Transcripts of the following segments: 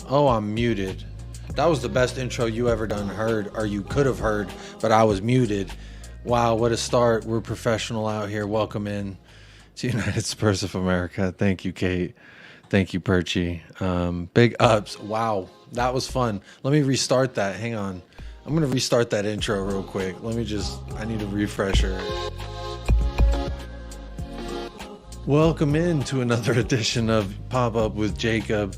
Oh, I'm muted. That was the best intro you ever heard, or you could have heard, but I was muted. Wow, what a start. We're professional out here. Welcome in to United Spurs of America. Thank you, Kate. Thank you, Perchy. Big ups. Wow, that was fun. Let me restart that. Hang on. I'm going to restart that intro real quick. I need a refresher. Welcome in to another edition of Pop Up with Jacob.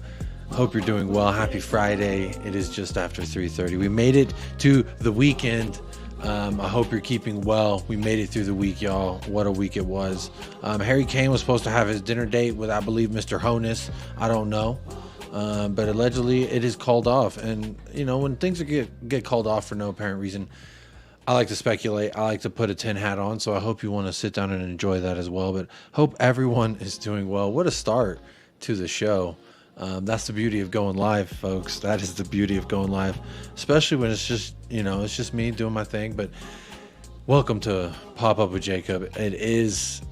Hope you're doing well. Happy Friday. It is just after 3:30. We made it to the weekend. I hope you're keeping well. We made it through the week, y'all. What a week it was. Harry Kane was supposed to have his dinner date with, I believe, Mr. Honus. I don't know. But allegedly it is called off. And, you know, when things get called off for no apparent reason, I like to speculate. I like to put a tin hat on. So I hope you want to sit down and enjoy that as well. But hope everyone is doing well. What a start to the show. That's the beauty of going live, folks. That is the beauty of going live, especially when it's just, you know, it's just me doing my thing. But welcome to Pop Up with Jacob. It is,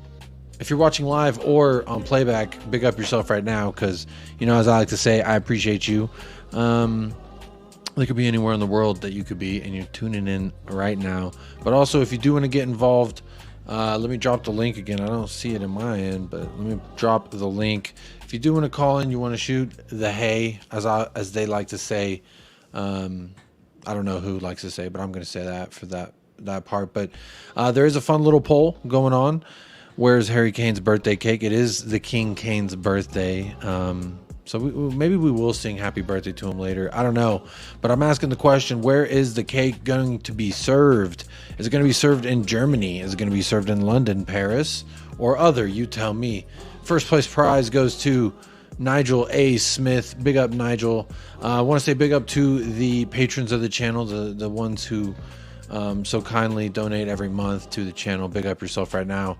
if you're watching live or on playback, big up yourself right now because, you know, as I like to say, I appreciate you. There could be anywhere in the world that you could be, and you're tuning in right now. But also, if you do want to get involved, let me drop the link again. I don't see it in my end, but let me drop the link. If you do want to call in, you want to shoot the hey, as they like to say. I don't know who likes to say, but I'm going to say that for that part. But there is a fun little poll going on. Where's Harry Kane's birthday cake? It is the King Kane's birthday. So maybe we will sing happy birthday to him later. I don't know. But I'm asking the question, where is the cake going to be served? Is it going to be served in Germany? Is it going to be served in London, Paris, or other? You tell me. First place prize goes to Nigel A. Smith. Big up, Nigel. I want to say big up to the patrons of the channel, the ones who so kindly donate every month to the channel. Big up yourself right now.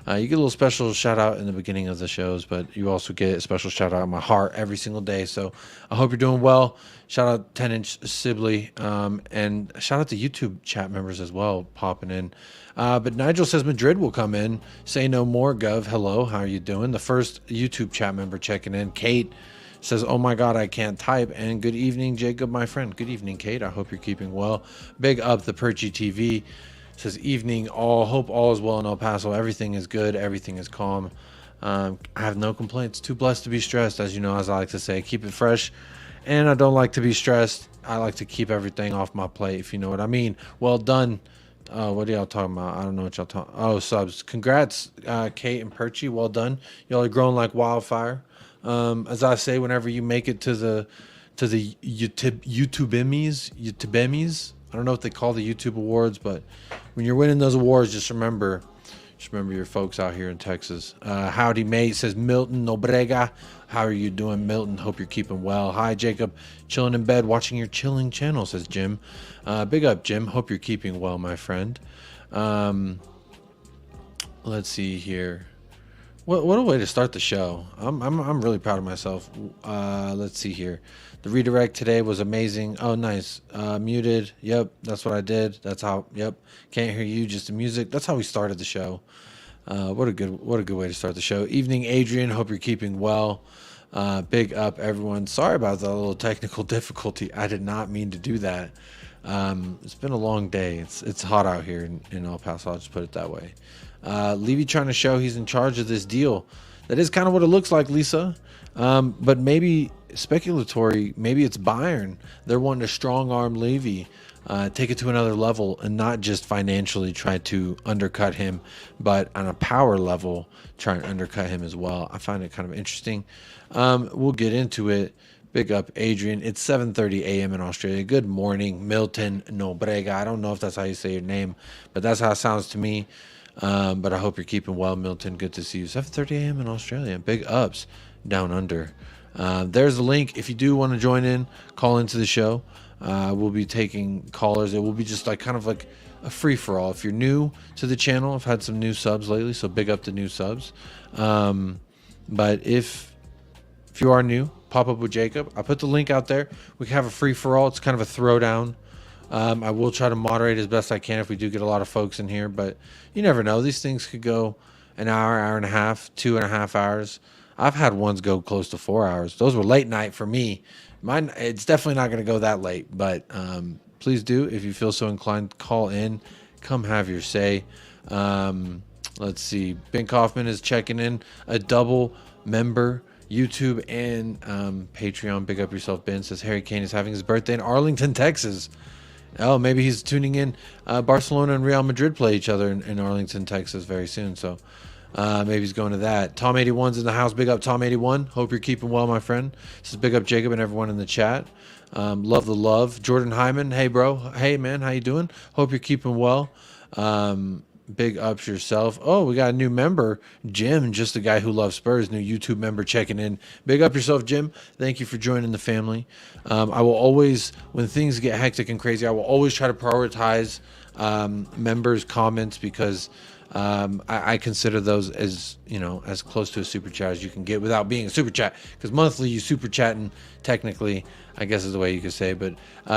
You get a little special shout out in the beginning of the shows, but you also get a special shout out in my heart every single day. So I hope you're doing well. Shout out 10-inch Sibley, and shout out to YouTube chat members as well popping in. But Nigel says Madrid will come in. Say no more, Gov. Hello, how are you doing? The first YouTube chat member checking in. Kate says, oh my God, I can't type. And good evening, Jacob, my friend. Good evening, Kate. I hope you're keeping well. Big up the Perchy TV. Says evening all, hope all is well in El Paso. Everything is good, everything is calm. I have no complaints. Too blessed to be stressed, as you know, as I like to say. Keep it fresh, and I don't like to be stressed. I like to keep everything off my plate, if you know what I mean. Well done. What are y'all talking about? I don't know what y'all talking. Oh, subs. Congrats, Kate and Perchy. Well done. Y'all are growing like wildfire. As I say, whenever you make it to the YouTube Emmys. I don't know what they call the YouTube awards, but when you're winning those awards, just remember your folks out here in Texas. Howdy, mate, says Milton Nobrega. How are you doing, Milton? Hope you're keeping well. Hi, Jacob. Chilling in bed, watching your chilling channel, says Jim. Big up, Jim. Hope you're keeping well, my friend. Let's see here. What a way to start the show. I'm really proud of myself. Let's see here. The redirect today was amazing. Oh, nice. Muted. Yep, that's what I did. That's how. Yep. Can't hear you. Just the music. That's how we started the show. What a good way to start the show. Evening, Adrian. Hope you're keeping well. Big up, everyone. Sorry about that little technical difficulty. I did not mean to do that. It's been a long day. It's hot out here in El Paso. I'll just put it that way. Levy trying to show he's in charge of this deal. That is kind of what it looks like, Lisa. But maybe speculatory, maybe it's Bayern. They're wanting to strong arm Levy, take it to another level, and not just financially try to undercut him, but on a power level, try and undercut him as well. I find it kind of interesting. We'll get into it. Big up, Adrian. It's 7:30 a.m. in Australia. Good morning, Milton Nobrega. I don't know if that's how you say your name, but that's how it sounds to me. But I hope you're keeping well, Milton. Good to see you. 7:30 a.m. in Australia. Big ups down under. There's the link. If you do want to join in, call into the show. We'll be taking callers. It will be just like kind of like a free-for-all. If you're new to the channel, I've had some new subs lately, so big up the new subs. But if you are new, Pop Up with Jacob, I put the link out there. We can have a free-for-all. It's kind of a throwdown I will try to moderate as best I can if we do get a lot of folks in here, but you never know. These things could go an hour, hour and a half, 2.5 hours. I've had ones go close to 4 hours. Those were late night for me. Mine, it's definitely not going to go that late, but please do, if you feel so inclined, call in, come have your say. Um, let's see. Ben Kaufman is checking in, a double member, YouTube and Patreon. Big up yourself, Ben. Says Harry Kane is having his birthday in Arlington, Texas. Oh, maybe he's tuning in. Barcelona and Real Madrid play each other in Arlington, Texas very soon. So maybe he's going to that. Tom81's in the house. Big up, Tom81. Hope you're keeping well, my friend. This is big up, Jacob, and everyone in the chat. Love the love. Jordan Hyman. Hey, bro. Hey, man. How you doing? Hope you're keeping well. Big ups yourself. Oh, we got a new member, Jim, just a guy who loves Spurs, new YouTube member checking in. Big up yourself, Jim. Thank you for joining the family. I will always, when things get hectic and crazy, I will always try to prioritize members' comments because I consider those as, as close to a super chat as you can get without being a super chat. Because monthly you super chatting, technically, I guess is the way you could say. But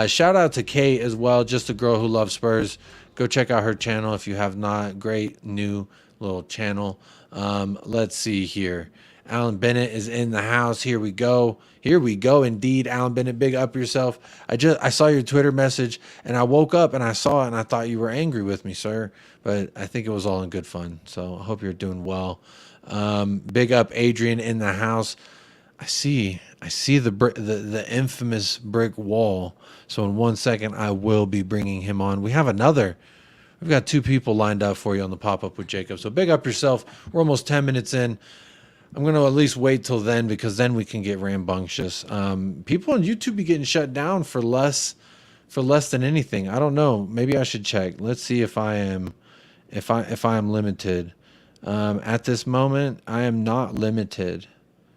shout out to Kay as well, just a girl who loves Spurs. Go check out her channel if you have not. Great new little channel. Let's see here. Alan Bennett is in the house. Here we go. Here we go. Indeed, Alan Bennett, big up yourself. I saw your Twitter message and I woke up and I saw it and I thought you were angry with me, sir. But I think it was all in good fun. So I hope you're doing well. Big up Adrian in the house. I see the infamous brick wall. So in 1 second, I will be bringing him on. We've got two people lined up for you on the pop-up with Jacob. So big up yourself. We're almost 10 minutes in. I'm going to at least wait till then because then we can get rambunctious. People on YouTube be getting shut down for less than anything. I don't know. Maybe I should check. Let's see if I am limited. At this moment, I am not limited.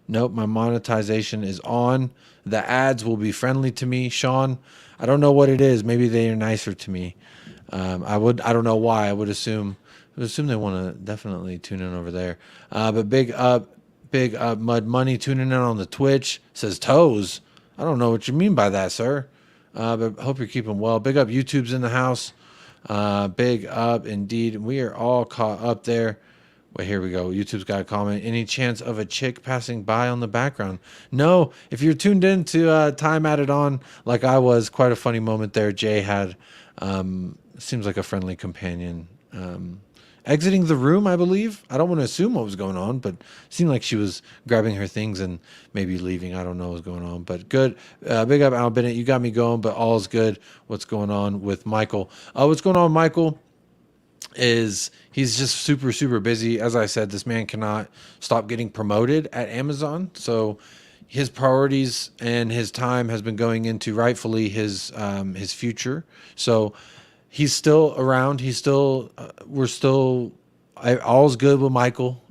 Nope, my monetization is on. The ads will be friendly to me, Sean. I don't know what it is. Maybe they are nicer to me. I don't know why. I would assume they want to definitely tune in over there. But big up, Mud Money tuning in on the Twitch. Says toes. I don't know what you mean by that, sir. But hope you're keeping well. Big up, YouTube's in the house. Big up indeed. We are all caught up there. Wait, here we go. YouTube's got a comment. Any chance of a chick passing by on the background? No. If you're tuned in to Time Added On, like I was, quite a funny moment there. Jay had, seems like a friendly companion. Exiting the room, I believe. I don't want to assume what was going on, but it seemed like she was grabbing her things and maybe leaving. I don't know what's going on, but good. Big up, Al Bennett. You got me going, but all's good. What's going on with Michael? What's going on, Michael? Is he's just super, super busy. As I said, this man cannot stop getting promoted at Amazon. So his priorities and his time has been going into rightfully his future. So he's still around. He's still, all's good with Michael.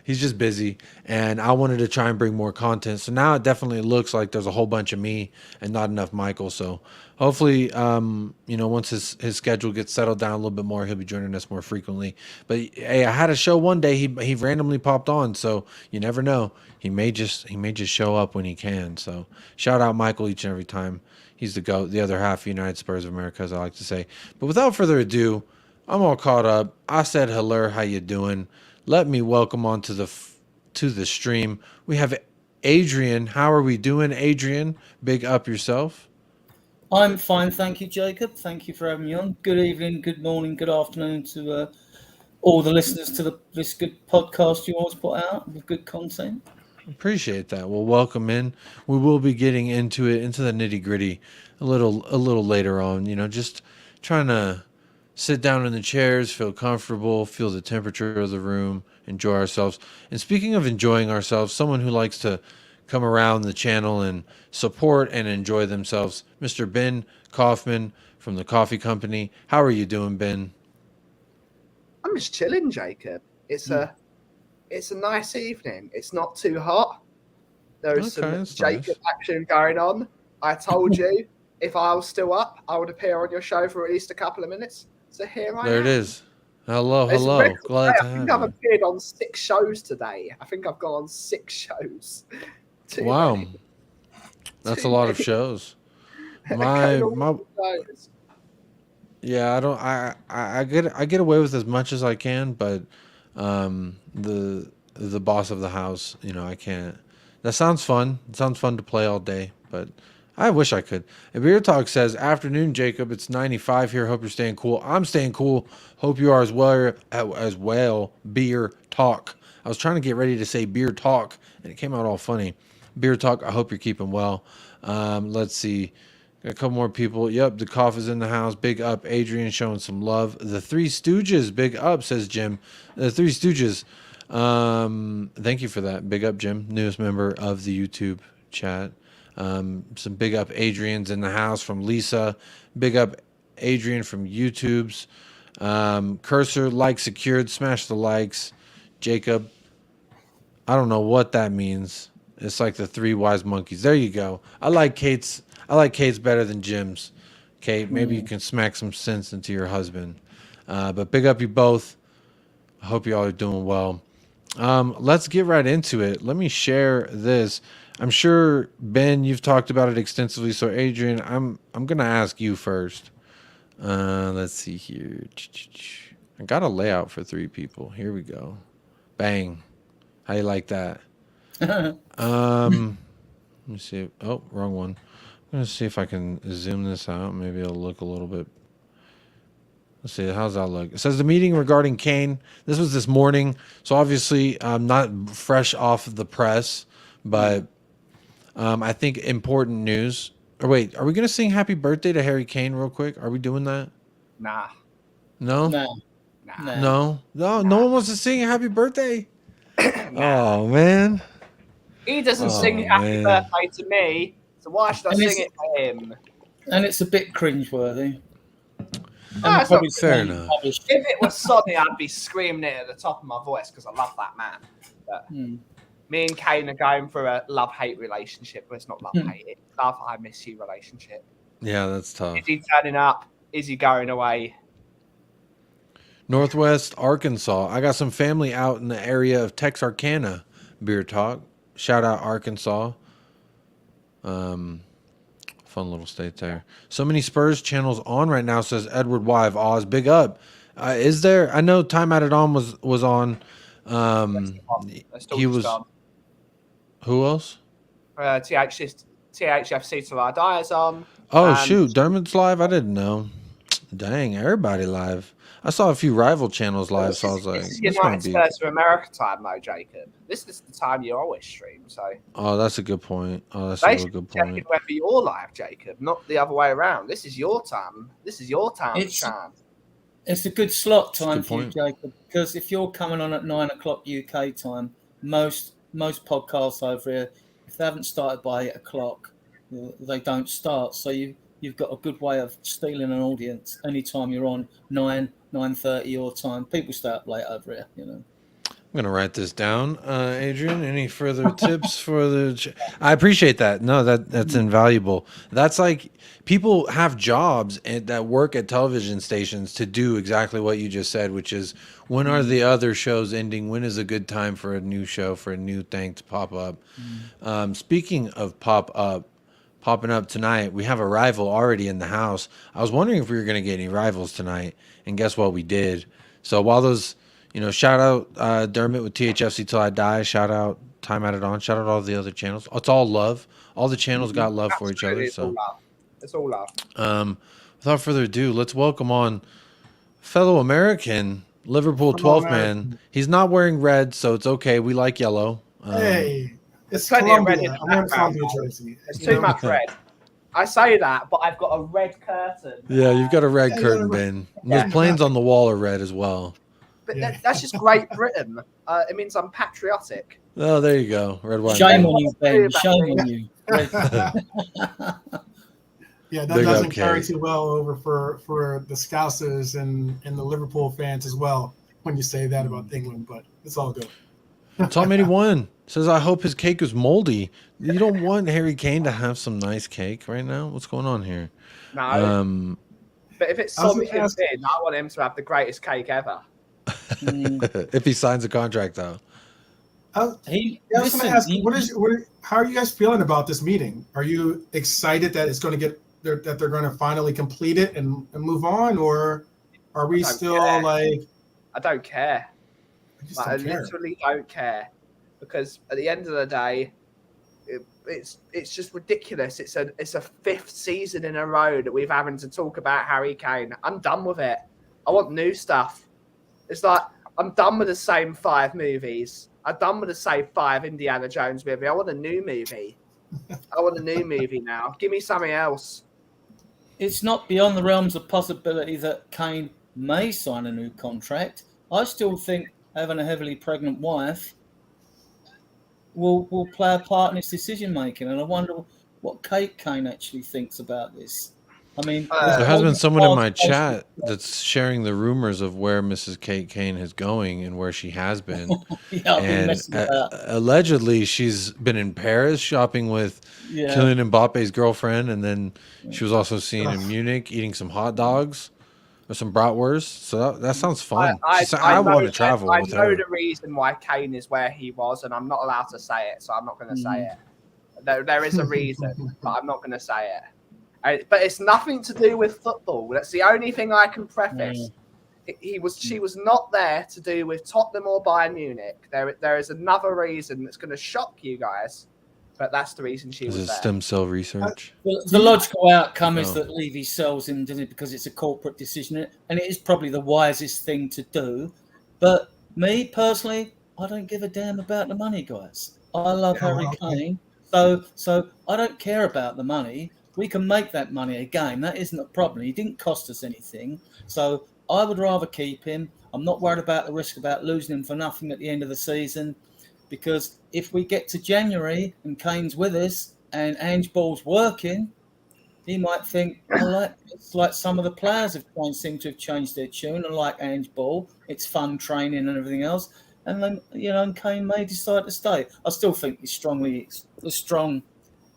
He's just busy. And I wanted to try and bring more content. So now it definitely looks like there's a whole bunch of me and not enough Michael. So hopefully, once his schedule gets settled down a little bit more, he'll be joining us more frequently. But hey, I had a show one day. He randomly popped on. So you never know. He may just show up when he can. So shout out Michael each and every time. He's the GOAT, the other half of United Spurs of America, as I like to say. But without further ado, I'm all caught up. I said hello, how you doing? Let me welcome on to the stream. We have Adrian. How are we doing, Adrian? Big up yourself. I'm fine, thank you, Jacob. Thank you for having me on. Good evening, good morning, good afternoon to all the listeners to this good podcast you always put out with good content. Appreciate that. Well, welcome in. We will be getting into the nitty gritty a little later on. Just trying to sit down in the chairs, feel comfortable, feel the temperature of the room, enjoy ourselves. And speaking of enjoying ourselves, someone who likes to come around the channel and support and enjoy themselves, Mr. Ben Kaufman from the Coffee Company. How are you doing, Ben? I'm just chilling, Jacob. It's a nice evening. It's not too hot. There is some Jacob action going on. I told you if I was still up, I would appear on your show for at least a couple of minutes. So here I am. There it is. Hello. Glad to have you. I think I've appeared on 6 shows today. I think I've gone on 6 shows. Wow. That's a lot of shows. Yeah, I don't. I get away with as much as I can, but the boss of the house, I can't. That sounds fun. It sounds fun to play all day, but I wish I could. And Beer Talk says, "Afternoon, Jacob. It's 95 here. Hope you're staying cool. I'm staying cool. Hope you are as well. As well. Beer Talk. I was trying to get ready to say Beer Talk, and it came out all funny. Beer Talk. I hope you're keeping well. Let's see." Got a couple more people. Yep, the cough is in the house. Big up, Adrian, showing some love. The Three Stooges, big up, says Jim. The Three Stooges. Thank you for that. Big up, Jim, newest member of the YouTube chat. Some big up Adrian's in the house from Lisa. Big up Adrian from YouTube's. Cursor, like secured. Smash the likes. Jacob. I don't know what that means. It's like the three wise monkeys. There you go. I like Kate's better than Jim's. Kate, maybe you can smack some sense into your husband. But big up you both. I hope you all are doing well. Let's get right into it. Let me share this. I'm sure, Ben, you've talked about it extensively. So, Adrian, I'm gonna ask you first. Let's see here. I got a layout for 3 people. Here we go. Bang. How you like that? Let me see. Oh, wrong one. I'm gonna see if I can zoom this out. Maybe it'll look a little bit. Let's see. How's that look? It says the meeting regarding Kane. This was this morning, so obviously not fresh off the press, but I think important news. Or wait, are we gonna sing "Happy Birthday" to Harry Kane real quick? Are we doing that? Nah. No. No. No. No one wants to sing "Happy Birthday." Oh man. He doesn't sing "Happy Birthday" to me, so why should I sing it to him? And it's a bit cringeworthy. That's not fair enough. If it was Sonny, I'd be screaming it at the top of my voice because I love that man. But me and Kane are going through a love-hate relationship. Well, it's not love-hate. It's love-I-miss-you relationship. Yeah, that's tough. Is he turning up? Is he going away? Northwest Arkansas. I got some family out in the area of Texarkana. Beer Talk. Shout out Arkansas. Fun little state there. So many Spurs channels on right now, says Edward Y of Oz. Big up. Is there? I know Time Added On was on. He was. Gone. Who else? THFC Till I Die is on. Oh shoot, Dermot's live. I didn't know. Dang, everybody live. I saw a few rival channels live, so I was like, "This is United States of America time, though, Jacob. This is the time you always stream." So. Oh, that's a good point. Oh, that's a real good point. Whether you're live, Jacob, not the other way around. This is your time. This is your time. It's a good slot time for you, Jacob, because if you're coming on at 9 o'clock UK time, most podcasts over here, if they haven't started by 8 o'clock, they don't start. So you've got a good way of stealing an audience anytime you're on 9:30 your time. People stay up late over here, I'm gonna write this down, Adrian. Any further tips for the? I appreciate that. No, that's invaluable. That's like people have jobs that work at television stations to do exactly what you just said, which is when are the other shows ending? When is a good time for a new show, for a new thing to pop up? Speaking of popping up tonight, we have a rival already in the house. I was wondering if we were going to get any rivals tonight, and guess what? We did. So while those, shout out Dermot with THFC Till I Die, shout out Time Added On, shout out all the other channels. It's all love. All the channels got love for each other. So it's all love. Without further ado, let's welcome on fellow American Liverpool 12th man. He's not wearing red, so it's okay. We like yellow. Hey. It's Columbia. I'm wearing Columbia jersey. There's too much red. I say that, but I've got a red curtain. Yeah, you've got a red curtain, Ben. Yeah. Those planes on the wall are red as well. But that's just Great Britain. It means I'm patriotic. Oh, there you go. Red, white. Shame on you, Ben. Shame on you. Yeah, that doesn't carry too well over for the Scousers and the Liverpool fans as well when you say that about England, but it's all good. Tom 81 says, I hope his cake is moldy. You don't want Harry Kane to have some nice cake right now? What's going on here? No. But if it's something I want him to have the greatest cake ever. If he signs a contract, though. How are you guys feeling about this meeting? Are you excited that it's going to get they're going to finally complete it and move on, or are we still like? I don't care. I literally don't care, because at the end of the day, it's just ridiculous. It's a fifth season in a row that we've having to talk about Harry Kane. I'm done with it. I want new stuff. It's like I'm done with the same 5 movies. I'm done with the same 5 Indiana Jones movie. I want a new movie. I want a new movie now. Give me something else. It's not beyond the realms of possibility that Kane may sign a new contract. I still think having a heavily pregnant wife will play a part in his decision making, and I wonder what Kane actually thinks about this. I mean, there has been someone in my chat that's sharing the rumors of where Mrs. Kane is going and where she has been. And allegedly, she's been in Paris shopping with Kylian Mbappe's girlfriend, and then she was also seen in Munich eating some hot dogs or some bratwurst. So that sounds fun. I want to travel with her. I know the reason why Kane is where he was, and I'm not allowed to say it, so I'm not going to say it. There is a reason, but I'm not going to say it. But it's nothing to do with football. That's the only thing I can preface. She was not there to do with Tottenham or Bayern Munich. There is another reason that's going to shock you guys, but that's the reason she was there. Stem cell research. The logical outcome is that Levy sells him, doesn't it? Because it's a corporate decision, and it is probably the wisest thing to do. But me personally, I don't give a damn about the money, guys. I love Harry Kane, so I don't care about the money. We can make that money again. That isn't a problem. He didn't cost us anything. So I would rather keep him. I'm not worried about the risk about losing him for nothing at the end of the season, because if we get to January and Kane's with us and Ange Ball's working, he might think, it's like some of the players seem to have changed their tune, and like Ange Ball, it's fun training and everything else. And then, and Kane may decide to stay. I still think he's strong.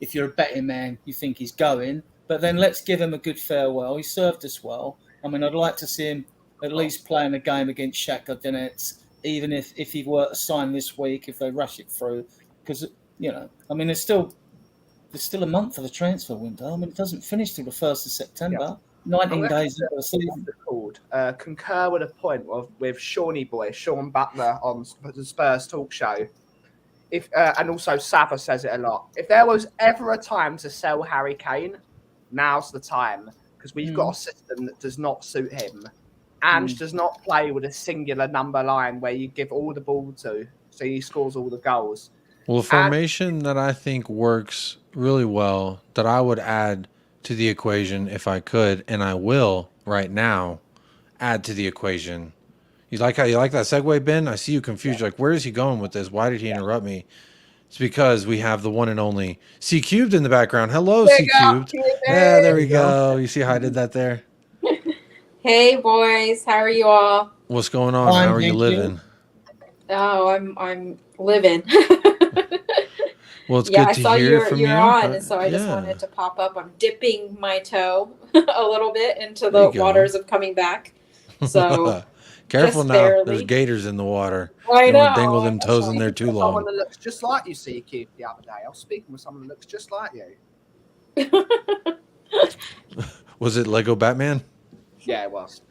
If you're a betting man, you think he's going. But then let's give him a good farewell. He served us well. I mean, I'd like to see him at least playing a game against Shakhtar Donetsk, even if he were to sign this week, if they rush it through. Because, I mean, there's still a month of the transfer window. I mean, it doesn't finish till the 1st of September. 19 days into the season. Concur with a point with Shawnee Boy, Sean Butler on the Spurs talk show. And also Sava says it a lot. If there was ever a time to sell Harry Kane, now's the time, because we've got a system that does not suit him. Ange does not play with a singular number line where you give all the ball to, so he scores all the goals. Well, a formation that I think works really well, that I would add to the equation if I could, and I will right now add to the equation. You like that segue, Ben? I see you confused. You're like, where is he going with this? Why did he interrupt me? It's because we have the one and only C Cubed in the background. Hello, C Cubed. Yeah, there we go. You see how I did that there? Hey, boys. How are you all? What's going on? How are you living? Oh, I'm living. Well, it's good to hear from you. You're on, so I just wanted to pop up. I'm dipping my toe a little bit into the waters of coming back. So. Careful now. Barely. There's gators in the water. I know. Don't dangle them toes in there too long. Someone that looks just like you, CQ, the other day. I was speaking with someone that looks just like you. Was it Lego Batman? Yeah, it was.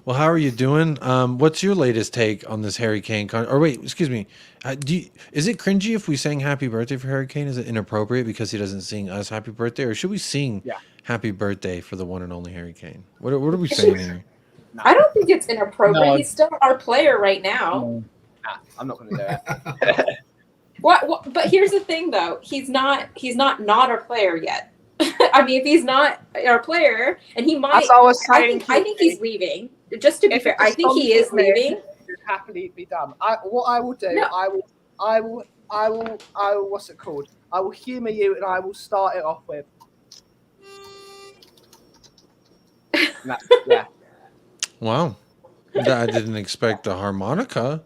Well, how are you doing? What's your latest take on this Harry Kane? Or wait, excuse me. Is it cringy if we sang Happy Birthday for Harry Kane? Is it inappropriate because he doesn't sing us Happy Birthday? Or should we sing Happy Birthday for the one and only Harry Kane? What are we saying here? No. I don't think it's inappropriate. No. He's still our player right now. No. I'm not going to do it. What? But here's the thing, though. He's not our player yet. I mean, if he's not our player, and he might. I think he's leaving. Just to be fair, I think he is leaving. Happily be done. What I will do, no. I will. What's it called? I will humour you, and I will start it off with. Yeah. Wow. I didn't expect a harmonica,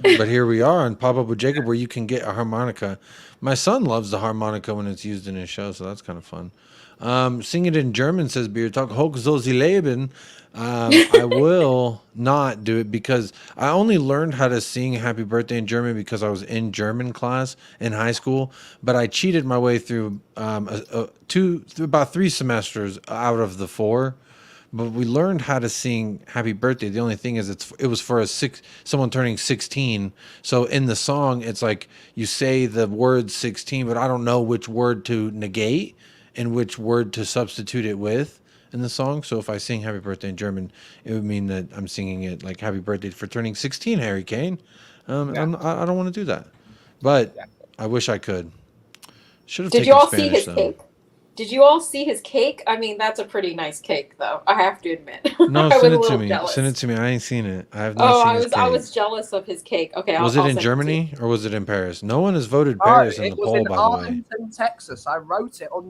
but here we are on Pop Up with Jacob, where you can get a harmonica. My son loves the harmonica when it's used in his show, so that's kind of fun. Sing it in German, says Beer Talk. Hoch soll sie leben. I will not do it because I only learned how to sing Happy Birthday in German because I was in German class in high school. But I cheated my way through about 3 semesters out of the 4. But we learned how to sing Happy Birthday. The only thing is it was for someone turning 16. So in the song, it's like you say the word 16, but I don't know which word to negate and which word to substitute it with in the song. So if I sing Happy Birthday in German, it would mean that I'm singing it like Happy Birthday for turning 16, Harry Kane. I don't want to do that. But I wish I could. Should have taken Spanish, see his though. Cake? Did you all see his cake? I mean, that's a pretty nice cake, though. I have to admit. No, send it to me. Jealous. Send it to me. I ain't seen it. I have not seen his cake. I was jealous of his cake. Okay, was it in Germany or was it in Paris? No one has voted Paris in the poll, by the way. It was in Arlington, Texas. I wrote it on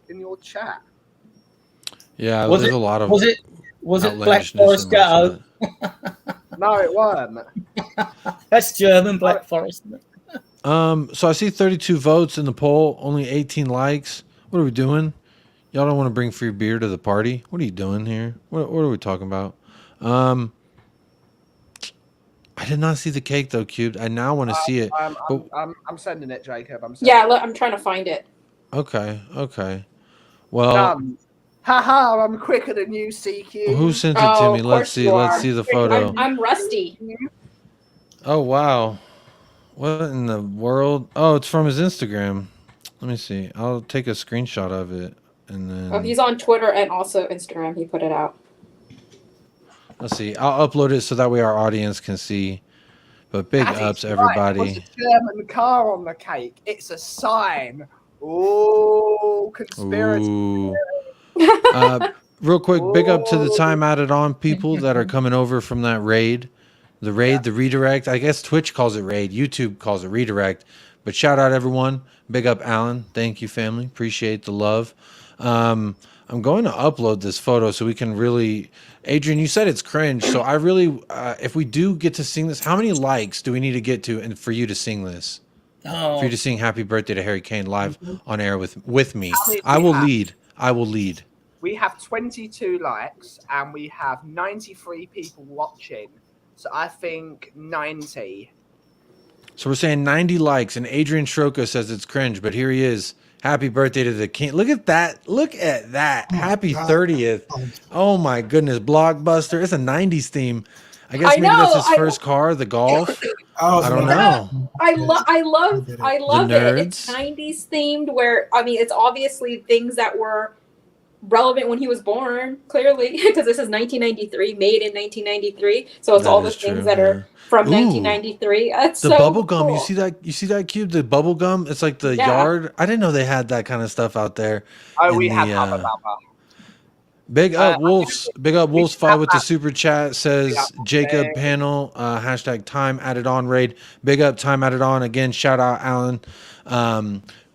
in your chat. Yeah, there's a lot of. Was it Black Forest Ghetto? No, it weren't. That's German Black Forest. So I see 32 votes in the poll, only 18 likes. What are we doing? Y'all don't want to bring free beer to the party? What are you doing here? What are we talking about? I did not see the cake though, Cubed. I now want to see it. I'm sending it, Jacob. I'm trying to find it. Okay. Well, haha, I'm quicker than you, CQ. Who sent it to me? Let's see the photo. I'm rusty. Oh wow. What in the world? Oh, it's from his Instagram. Let me see. I'll take a screenshot of it and then. Oh, he's on Twitter and also Instagram. He put it out. Let's see. I'll upload it so that way our audience can see. But big ups, everybody. There's a German car on the cake. It's a sign. Oh, conspiracy. Ooh. Real quick, big up to the time added on people that are coming over from that raid. The redirect. I guess Twitch calls it raid. YouTube calls it redirect. But shout out everyone. Big up Alan. Thank you, family. Appreciate the love. I'm going to upload this photo so we can really... Adrian, you said it's cringe. So I really... if we do get to sing this, how many likes do we need to get to and for you to sing this? For you to sing Happy Birthday to Harry Kane live on air with me. I will lead. We have 22 likes and we have 93 people watching. So I think 90. So we're saying 90 likes, and Adrian Shroka says it's cringe, but here he is. Happy birthday to the king. Look at that. Happy 30th. Oh my goodness. Blockbuster. It's a 90s theme. I guess maybe that's his first car, the Golf. I don't know. I love it. It's 90s themed where, I mean, it's obviously things that were relevant when he was born, clearly, because this is 1993, made in 1993. So it's all the things that are from 1993. That's the bubble gum. Cool. You see that Cube? The bubble gum. It's like the yard. I didn't know they had that kind of stuff out there. Oh, we have Hubba Bubba. Big up Wolves. Big up Wolves 5 with the super chat says Jacob panel hashtag time added on raid. Big up time added on again. Shout out Alan.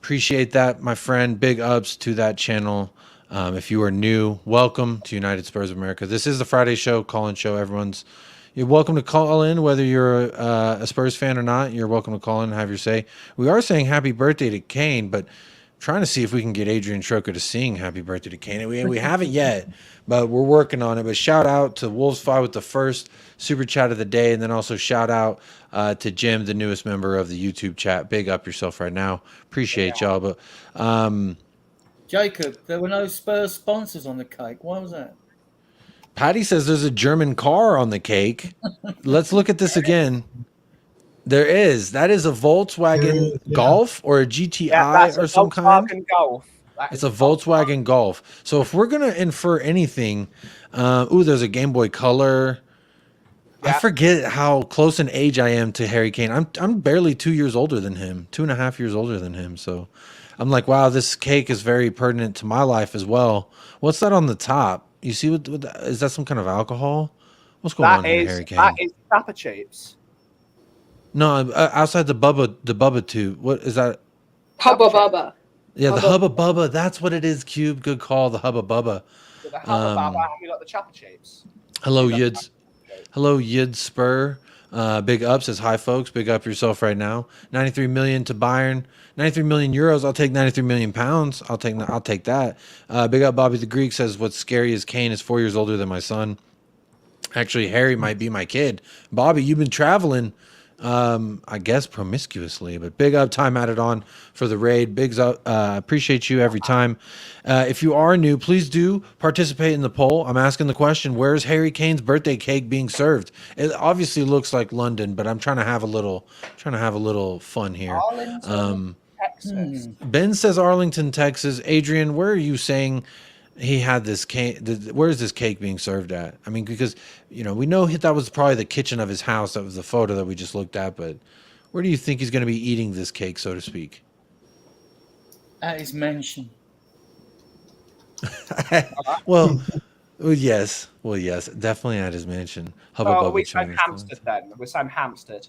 Appreciate that, my friend. Big ups to that channel. If you are new, welcome to United Spurs of America. This is the Friday show, call-in show. You're welcome to call in, whether you're a Spurs fan or not. You're welcome to call in and have your say. We are saying happy birthday to Kane, but trying to see if we can get Adrian Shroka to sing happy birthday to Kane. We haven't yet, but we're working on it. But shout out to Wolves 5 with the first super chat of the day, and then also shout out to Jim, the newest member of the YouTube chat. Big up yourself right now. Appreciate y'all. But Jacob, there were no Spurs sponsors on the cake. Why was that? Patty says there's a German car on the cake. Let's look at this again. There is. That is a Volkswagen Golf or a GTI or some kind. Golf. It's a Volkswagen Golf. So if we're going to infer anything, there's a Game Boy Color. I forget how close in age I am to Harry Kane. I'm barely 2 years older than him, 2.5 years older than him. So I'm like, wow, this cake is very pertinent to my life as well. What's that on the top? You see, is that some kind of alcohol? What's going on here, Harry Kane? That is Papa Chips. No, outside the Bubba tube. What is that? Hubba Bubba. Yeah, the Hubba Bubba. That's what it is, Cube. Good call, the Hubba Bubba. The Hubba Bubba, have you got the Chopper Chips? Hello, Yids. Hello, Yid Spur. Big up says, hi, folks. Big up yourself right now. 93 million to Bayern. 93 million euros. I'll take 93 million pounds. I'll take that. Big up Bobby the Greek says, what's scary is Kane is 4 years older than my son. Actually, Harry might be my kid. Bobby, you've been traveling, I guess, promiscuously. But big up, time added on for the raid. Bigs up, appreciate you every time. If you are new, please do participate in the poll. I'm asking the question, where's Harry Kane's birthday cake being served? It obviously looks like London, but I'm trying to have a little fun here. Arlington, Texas. Ben says Arlington, Texas. Adrian, where are you saying he had this cake? Where is this cake being served at? I mean, because we know that was probably the kitchen of his house. That was the photo that we just looked at. But where do you think he's going to be eating this cake, so to speak? At his mansion. well, yes, definitely at his mansion. We're saying Hampstead then. We're saying Hampstead.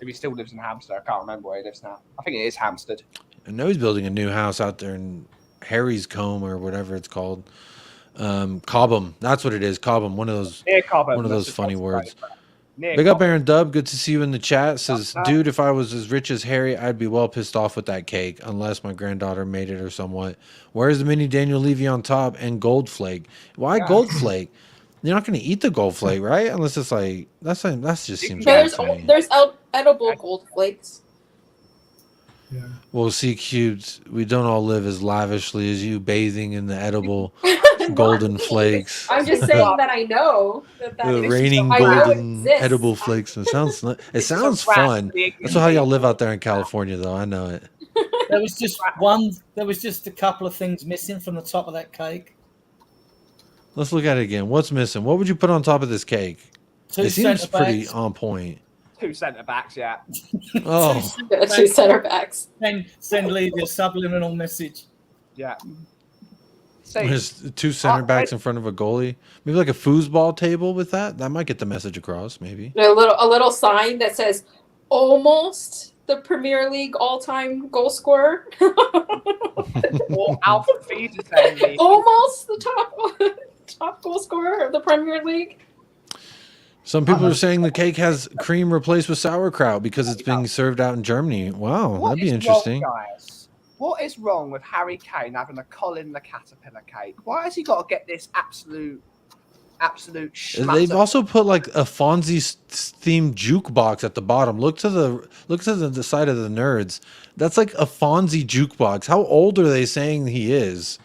If he still lives in Hampstead, I can't remember where he lives now. I think it is Hampstead. I know he's building a new house out there in Harry's Combe or whatever it's called. Cobham. That's what it is. Cobham. One of those funny words. Big up Aaron Dub. Good to see you in the chat. Says, dude, if I was as rich as Harry, I'd be well pissed off with that cake, unless my granddaughter made it or somewhat. Where's the mini Daniel Levy on top and gold flake? Why gold flake? You're not going to eat the gold flake, right? Unless it's like that just seems weird to me. There's edible gold flakes. Yeah. Well, see, Cubes, we don't all live as lavishly as you, bathing in the edible golden flakes. I'm just saying that I know that the raining golden edible flakes. It sounds fun. That's how y'all live out there in California, though. I know it. There was just a couple of things missing from the top of that cake. Let's look at it again. What's missing? What would you put on top of this cake? It seems pretty on point. 2 centre backs, yeah. Oh, 2 center backs. Send Levy a subliminal message. Yeah. There's 2 center backs in front of a goalie. Maybe like a foosball table with that. That might get the message across. Maybe a little sign that says "Almost the Premier League all-time goal scorer." Or Alfred Feeder saying almost the top goal scorer of the Premier League. Some people are saying the cake has cream replaced with sauerkraut because it's being served out in Germany. Wow, that'd be interesting. Wrong, guys? What is wrong with Harry Kane having a Colin the Caterpillar cake? Why has he got to get this absolute schmatter? They've also put like a Fonzie themed jukebox at the bottom. Look to the side of the nerds. That's like a Fonzie jukebox. How old are they saying he is?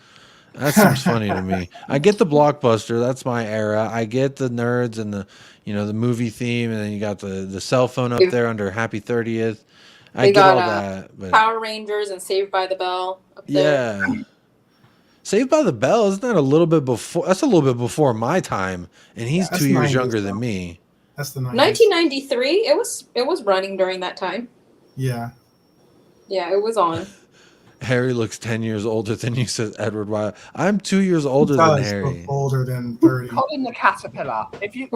That seems funny to me. I get the Blockbuster. That's my era. I get the nerds and the movie theme, and then you got the cell phone up there under Happy 30th. I get all that. But Power Rangers and Saved by the Bell up there. Yeah. Saved by the Bell, isn't that a little bit before? That's a little bit before my time, and he's 2 years younger than me. That's the 90s. 1993. It was running during that time. Yeah. Yeah, it was on. Harry looks 10 years older than you, says Edward Wyatt. I'm 2 years older than Harry. Older than 30. Colin the Caterpillar. If you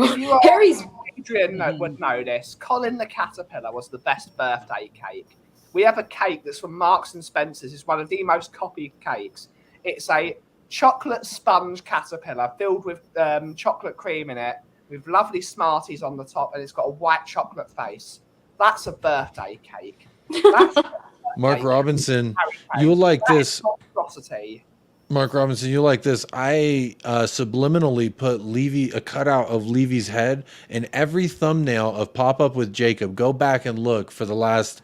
Harry's Adrian would know this. Colin the Caterpillar was the best birthday cake. We have a cake that's from Marks and Spencer's. It's one of the most copied cakes. It's a chocolate sponge caterpillar filled with chocolate cream in it, with lovely Smarties on the top, and it's got a white chocolate face. That's a birthday cake. Mark Robinson, you'll like this. Mark Robinson, you'll like this. I subliminally put a cutout of Levy's head in every thumbnail of Pop Up with Jacob. Go back and look for the last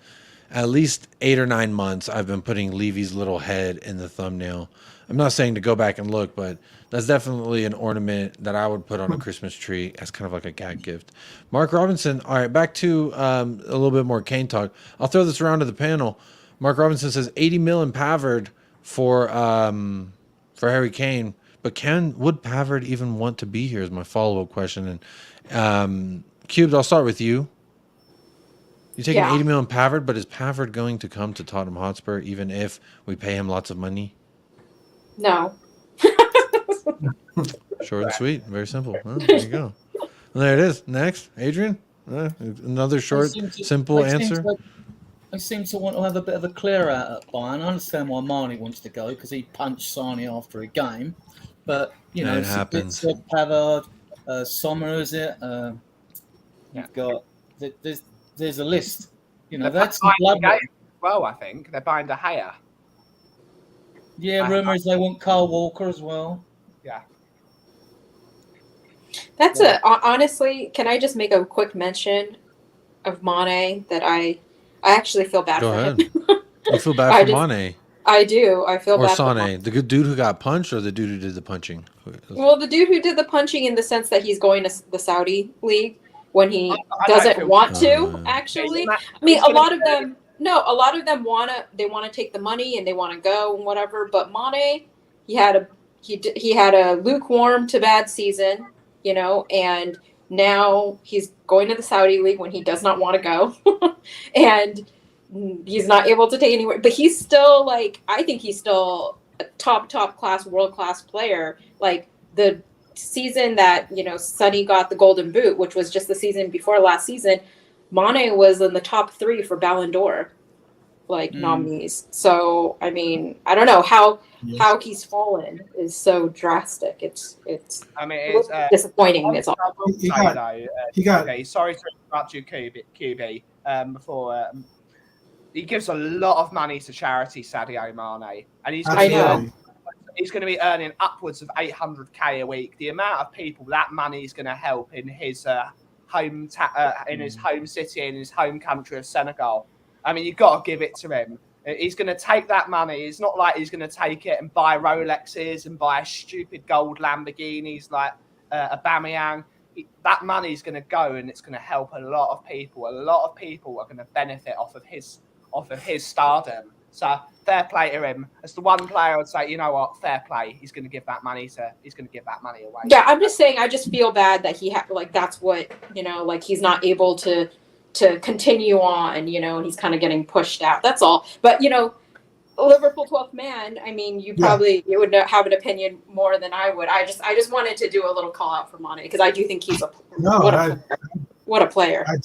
at least 8 or 9 months. I've been putting Levy's little head in the thumbnail. I'm not saying to go back and look, but that's definitely an ornament that I would put on a Christmas tree as kind of like a gag gift. Mark Robinson, all right, back to a little bit more Kane talk. I'll throw this around to the panel. Mark Robinson says 80 mil in Pavard for Harry Kane, but would Pavard even want to be here is my follow-up question. And Cubes, I'll start with you. You're taking 80 mil in Pavard, but is Pavard going to come to Tottenham Hotspur even if we pay him lots of money? No. Short and sweet, very simple. Well, there you go. Well, there it is. Next, Adrian. Another short, simple answer. I seem to want to have a bit of a clear out at Bayern. I understand why Marnie wants to go because he punched Sani after a game, but it happens. Pavard, Sommer, is it? You've got there's a list. You know, they're that's blood. Well, I think they're buying De Gea. Yeah, rumors they want Kyle Walker as well. Yeah. That's honestly, can I just make a quick mention of Mane that I actually feel bad Go for ahead. him. You feel bad for Mane? I do. I feel bad for Sane, the good dude who got punched, or the dude who did the punching? Well, the dude who did the punching, in the sense that he's going to the Saudi league when he doesn't want to. Actually, I mean, a lot of them want to take the money and they want to go and whatever. But Mane, he had a lukewarm to bad season, you know, and now he's going to the Saudi league when he does not want to go, and he's not able to take anywhere. But he's still I think he's still a top class, world class player. Like the season that, you know, Sonny got the Golden Boot, which was just the season before last season, Mane was in the top 3 for Ballon d'Or nominees. So I mean, I don't know how he's fallen is so drastic. It's disappointing. It's all. Sorry to interrupt you, QB. Before he gives a lot of money to charity, Sadio Mane, and he's going to be earning upwards of 800k a week. The amount of people that money is going to help in his home city, in his home country of Senegal. I mean, you've got to give it to him. He's going to take that money. It's not like he's going to take it and buy Rolexes and buy stupid gold Lamborghinis like Aubameyang. That money is going to go and it's going to help a lot of people. A lot of people are going to benefit off of his stardom. So fair play to him. As the one player, I'd say, you know what, fair play. He's going to give that money away. Yeah, I'm just saying. I just feel bad that he had that's what, you know, he's not able to continue on, you know, and he's kind of getting pushed out. That's all. But, you know, Liverpool 12th man, I mean, you would have an opinion more than I would. I just wanted to do a little call out for Mane because I do think he's what a player. I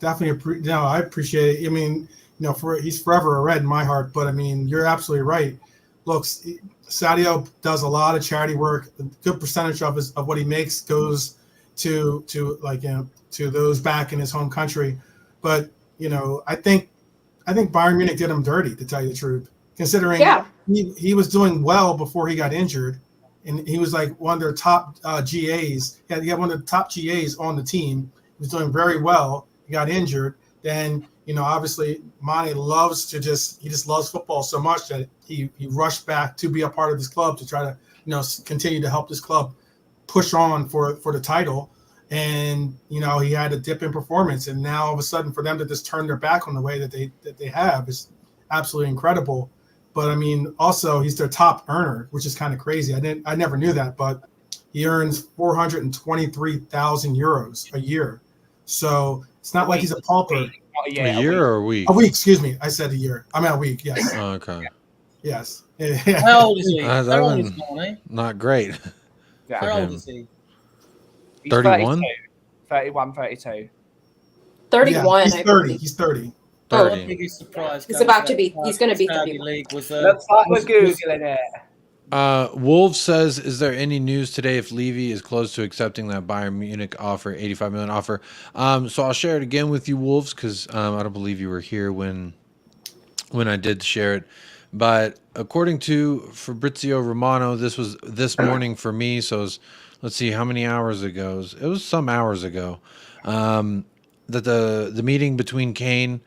definitely I appreciate it. I mean, you know, he's forever a Red in my heart, but I mean, you're absolutely right. Look, Sadio does a lot of charity work. A good percentage of what he makes goes to those back in his home country. But, you know, I think Bayern Munich did him dirty, to tell you the truth, considering he was doing well before he got injured, and he was like one of their top GAs. He had one of the top GAs on the team. He was doing very well. He got injured. Then, you know, obviously Mane just loves football so much that he rushed back to be a part of this club to try to, you know, continue to help this club push on for the title. And, you know, he had a dip in performance, and now all of a sudden for them to just turn their back on the way that they have is absolutely incredible. But I mean, also he's their top earner, which is kind of crazy. I never knew that, but he earns 423,000 euros a year. So it's not like he's a pauper. A year or a week? A week, excuse me. I said a year. I meant a week, yes. Oh, okay. Yes. How old is he? How old is Mane? Not great. How old is he? 31? 31, 32. 31. Yeah, he's 30. He's 30. Oh, the biggest surprise. He's about to be. He's going to be 30. Looks like we're Googling it. Wolves says, is there any news today if Levy is close to accepting that Bayern Munich offer, 85 million offer? So I'll share it again with you, Wolves, because I don't believe you were here when I did share it. But according to Fabrizio Romano, this was this morning for me. So let's see how many hours ago. It was some hours ago that the meeting between Kane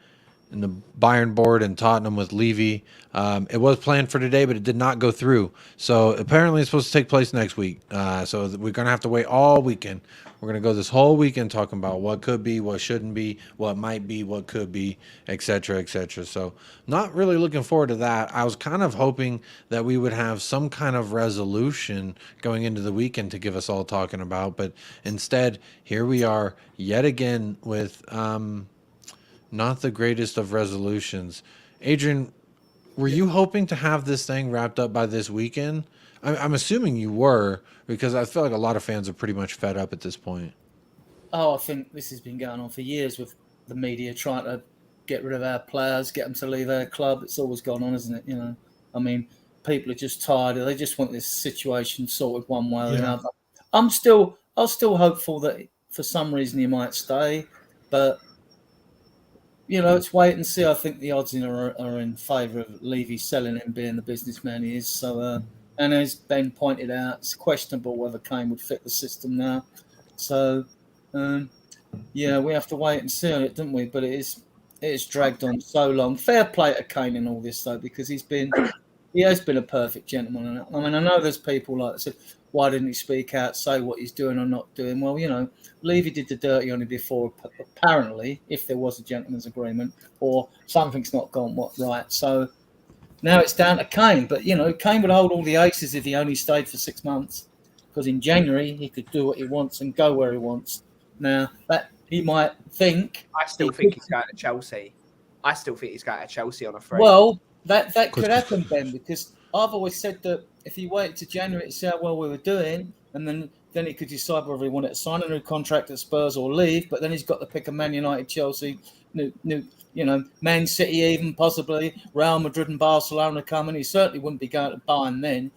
and the Bayern board and Tottenham with Levy, it was planned for today, but it did not go through. So apparently it's supposed to take place next week. So we're going to have to wait all weekend. We're going to go this whole weekend talking about what could be, what shouldn't be, what might be, what could be, etc., etc. So not really looking forward to that. I was kind of hoping that we would have some kind of resolution going into the weekend to give us all talking about. But instead, here we are yet again with not the greatest of resolutions. Adrian, were you hoping to have this thing wrapped up by this weekend? I'm assuming you were, because I feel like a lot of fans are pretty much fed up at this point. Oh, I think this has been going on for years with the media trying to get rid of our players, get them to leave our club. It's always gone on, isn't it? You know, I mean, people are just tired. They just want this situation sorted one way or another. I'm still hopeful that for some reason he might stay, but let's wait and see. I think the odds are in favour of Levy selling him, being the businessman he is. So, and as Ben pointed out, it's questionable whether Kane would fit the system now. So, we have to wait and see on it, don't we? But it is dragged on so long. Fair play to Kane in all this though, because he has been a perfect gentleman. I mean, I know there's people like that said, why didn't he speak out, say what he's doing or not doing? Well, Levy did the dirty on him before, apparently, if there was a gentleman's agreement, or something's not gone right. So now it's down to Kane. But, Kane would hold all the aces if he only stayed for 6 months, because in January he could do what he wants and go where he wants. Now, that he might think... I still think he's going to Chelsea. I still think he's going to Chelsea on a free. Well, that could happen, Ben, because I've always said that if he waited to January to see how well we were doing, and then he could decide whether he wanted to sign a new contract at Spurs or leave. But then he's got to pick a Man United, Chelsea, Man City, even possibly Real Madrid and Barcelona coming. He certainly wouldn't be going to Bayern then.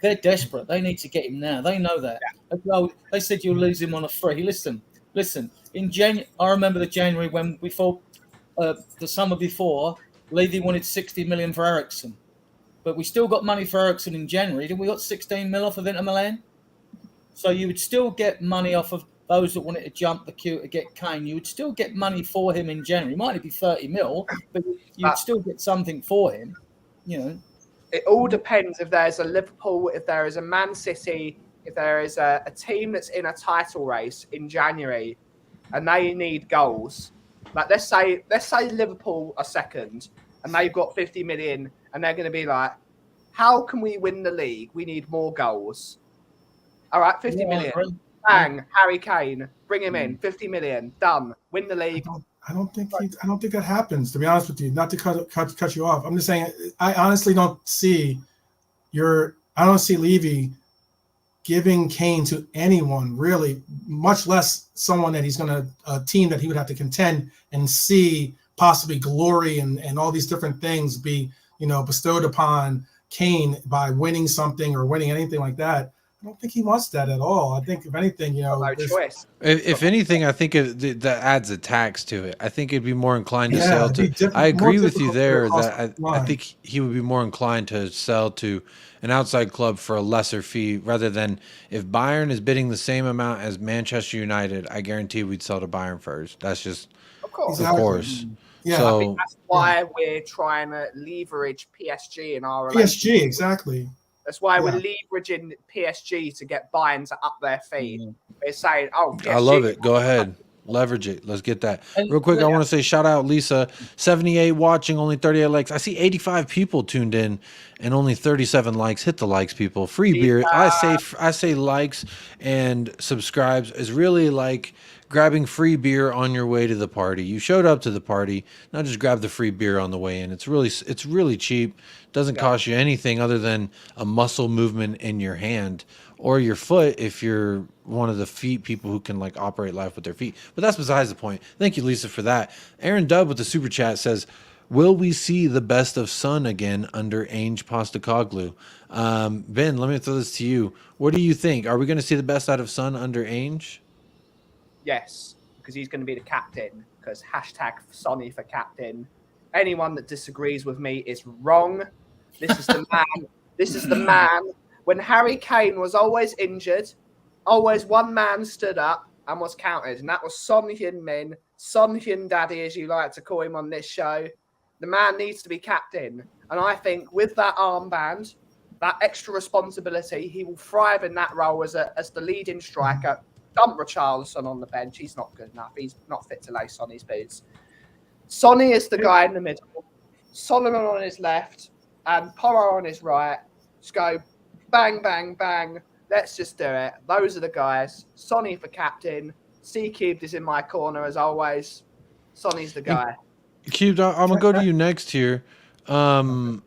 They're desperate. They need to get him now. They know that. Yeah. They said you'll lose him on a free. Listen. In January, I remember the January when we thought the summer before, Levy wanted 60 million for Eriksen. But we still got money for Eriksen in January. Then we got 16 mil off of Inter Milan. So you would still get money off of those that wanted to jump the queue to get Kane. You would still get money for him in January. It might only be 30 mil, but you'd still get something for him. It all depends if there's a Liverpool, if there is a Man City, if there is a team that's in a title race in January and they need goals. Like let's say Liverpool are second and they've got 50 million and they're going to be like, how can we win the league? We need more goals. All right, 50 million. Bang, Harry Kane, bring him in. 50 million, done. Win the league. I don't think that happens, to be honest with you. Not to cut you off. I'm just saying I honestly don't see Levy giving Kane to anyone, really, much less someone that he's going to a team that he would have to contend and see possibly glory and all these different things be bestowed upon Kane by winning something or winning anything like that. I don't think he wants that at all. I think if anything, no choice. If anything, I think that adds a tax to it. I think it'd be more inclined to sell to. I agree with you there that I think he would be more inclined to sell to an outside club for a lesser fee rather than if Bayern is bidding the same amount as Manchester United. I guarantee we'd sell to Bayern first. That's just of course. Yeah, so, I think that's why we're trying to leverage PSG in our PSG exactly. That's why we're leveraging PSG to get Bayern to up their fee. They're saying, PSG. I love it. Go ahead. Leverage it. Let's get that. Real quick, I want to say shout out Lisa. 78 watching, only 38 likes. I see 85 people tuned in and only 37 likes. Hit the likes, people. Free beer. I say likes and subscribes is really like grabbing free beer on your way to the party. You showed up to the party, not just grab the free beer on the way in. It's really cheap. Doesn't cost you anything other than a muscle movement in your hand or your foot if you're one of the feet people who can like operate life with their feet. But that's besides the point. Thank you, Lisa, for that. Aaron Dubb with the super chat says, will we see the best of Son again under Ange Postecoglou? Ben, let me throw this to you. What do you think? Are we going to see the best out of Son under Ange? Yes, because he's going to be the captain. Because #Sonny for captain. Anyone that disagrees with me is wrong. This is the man. This is the man. When Harry Kane was always injured, always one man stood up and was counted, and that was Son Heung-min, Son Heung-daddy, as you like to call him on this show. The man needs to be captain, and I think with that armband, that extra responsibility, he will thrive in that role as the leading striker. Dump Richarlison on the bench. He's not good enough. He's not fit to lace on his boots. Sonny is the guy in the middle. Solomon on his left and Porro on his right. Just go bang, bang, bang. Let's just do it. Those are the guys. Sonny for captain. C-Cubed is in my corner as always. Sonny's the guy. Cubed, I'm going to go to you next here. I'm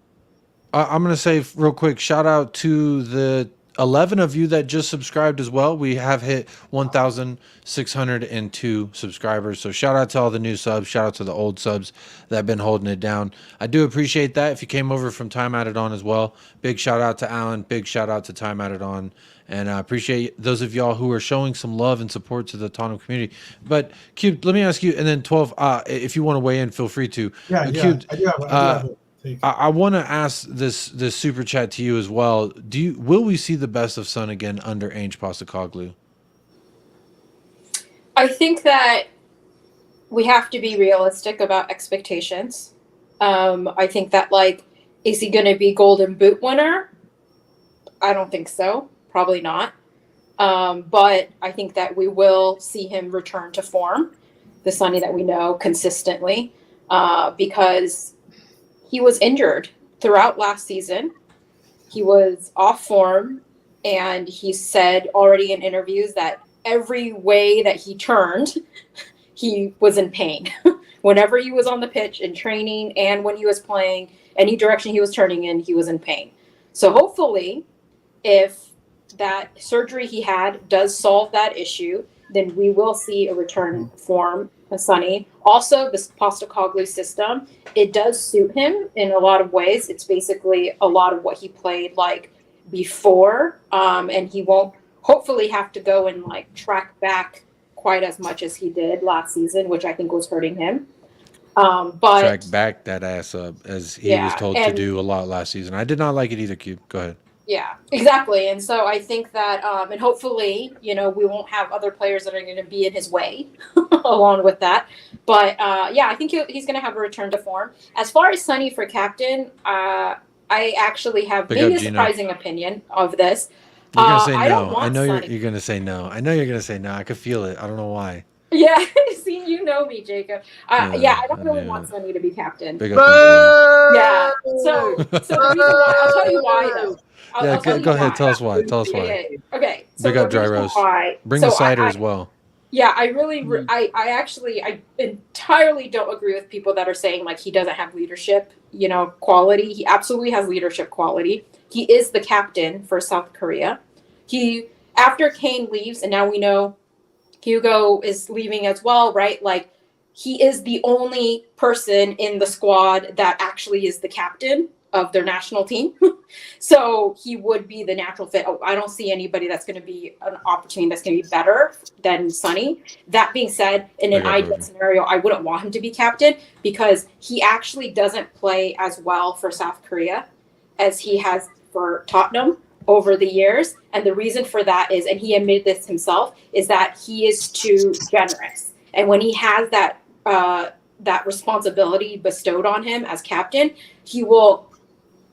going to say real quick, shout out to the 11 of you that just subscribed as well. We have hit 1,602 subscribers. So shout out to all the new subs. Shout out to the old subs that have been holding it down. I do appreciate that. If you came over from Time Added On as well, big shout out to Alan. Big shout out to Time Added On. And I appreciate those of y'all who are showing some love and support to the Tottenham community. But Cube, let me ask you, and then 12, if you want to weigh in, feel free to. Cube, I do have it. I want to ask this super chat to you as well. Will we see the best of Son again under Ange Postecoglou? I think that we have to be realistic about expectations. I think that, like, is he going to be Golden Boot winner? I don't think so. Probably not. But I think that we will see him return to form, the Sonny that we know consistently, because he was injured throughout last season. He was off form, and he said already in interviews that every way that he turned, he was in pain. Whenever he was on the pitch in training and when he was playing, any direction he was turning in, he was in pain. So hopefully, if that surgery he had does solve that issue, then we will see a return form of Sonny. Also, this Postecoglou system, it does suit him in a lot of ways. It's basically a lot of what he played like before, and he won't hopefully have to go and like track back quite as much as he did last season, which I think was hurting him. But track back that ass up as he was told to do a lot last season. I did not like it either, Cube. Go ahead. Yeah, exactly. And so I think that, and hopefully, we won't have other players that are going to be in his way along with that. But I think he's going to have a return to form. As far as Sonny for captain, I actually have maybe a surprising opinion of this. You're going to say no. I know you're going to say no. I know you're going to say no. I could feel it. I don't know why. Yeah, see, you know me, Jacob. I don't really want Sonny to be captain. Big up. Yeah. So the reason why, I'll tell you why, though. Go ahead. Tell us why. Okay. So big up Dry Roast. Bring the cider as well. Yeah, I really, I entirely don't agree with people that are saying like he doesn't have leadership, quality. He absolutely has leadership quality. He is the captain for South Korea. After Kane leaves, and now we know Hugo is leaving as well, right? Like, he is the only person in the squad that actually is the captain of their national team. So he would be the natural fit. I don't see anybody that's going to be an opportunity that's going to be better than Sonny. That being said, in an ideal scenario, I wouldn't want him to be captain because he actually doesn't play as well for South Korea as he has for Tottenham over the years. And the reason for that is, and he admitted this himself, is that he is too generous. And when he has that responsibility bestowed on him as captain, he will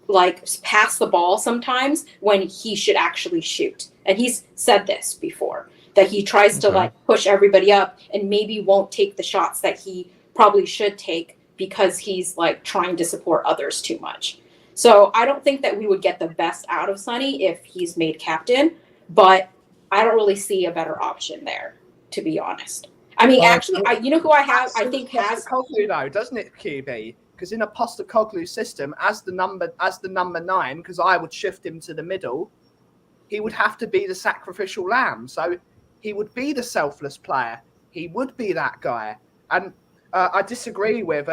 like pass the ball sometimes when he should actually shoot. And he's said this before, that he tries to like push everybody up and maybe won't take the shots that he probably should take because he's like trying to support others too much. So I don't think that we would get the best out of Sonny if he's made captain, but I don't really see a better option there, to be honest. I mean, actually, you know who I have? I think has Postecoglou though, doesn't it, QB? Because in a Postecoglou system, as the number 9, because I would shift him to the middle, he would have to be the sacrificial lamb. So he would be the selfless player. He would be that guy. And I disagree with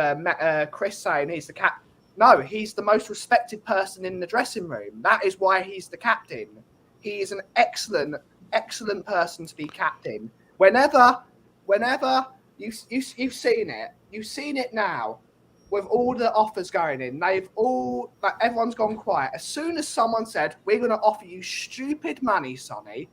Chris saying he's the captain. No, he's the most respected person in the dressing room. That is why he's the captain. He is an excellent, excellent person to be captain. Whenever you've seen it, you've seen it now with all the offers going in. Everyone's gone quiet. As soon as someone said, "We're going to offer you stupid money, Sonny,"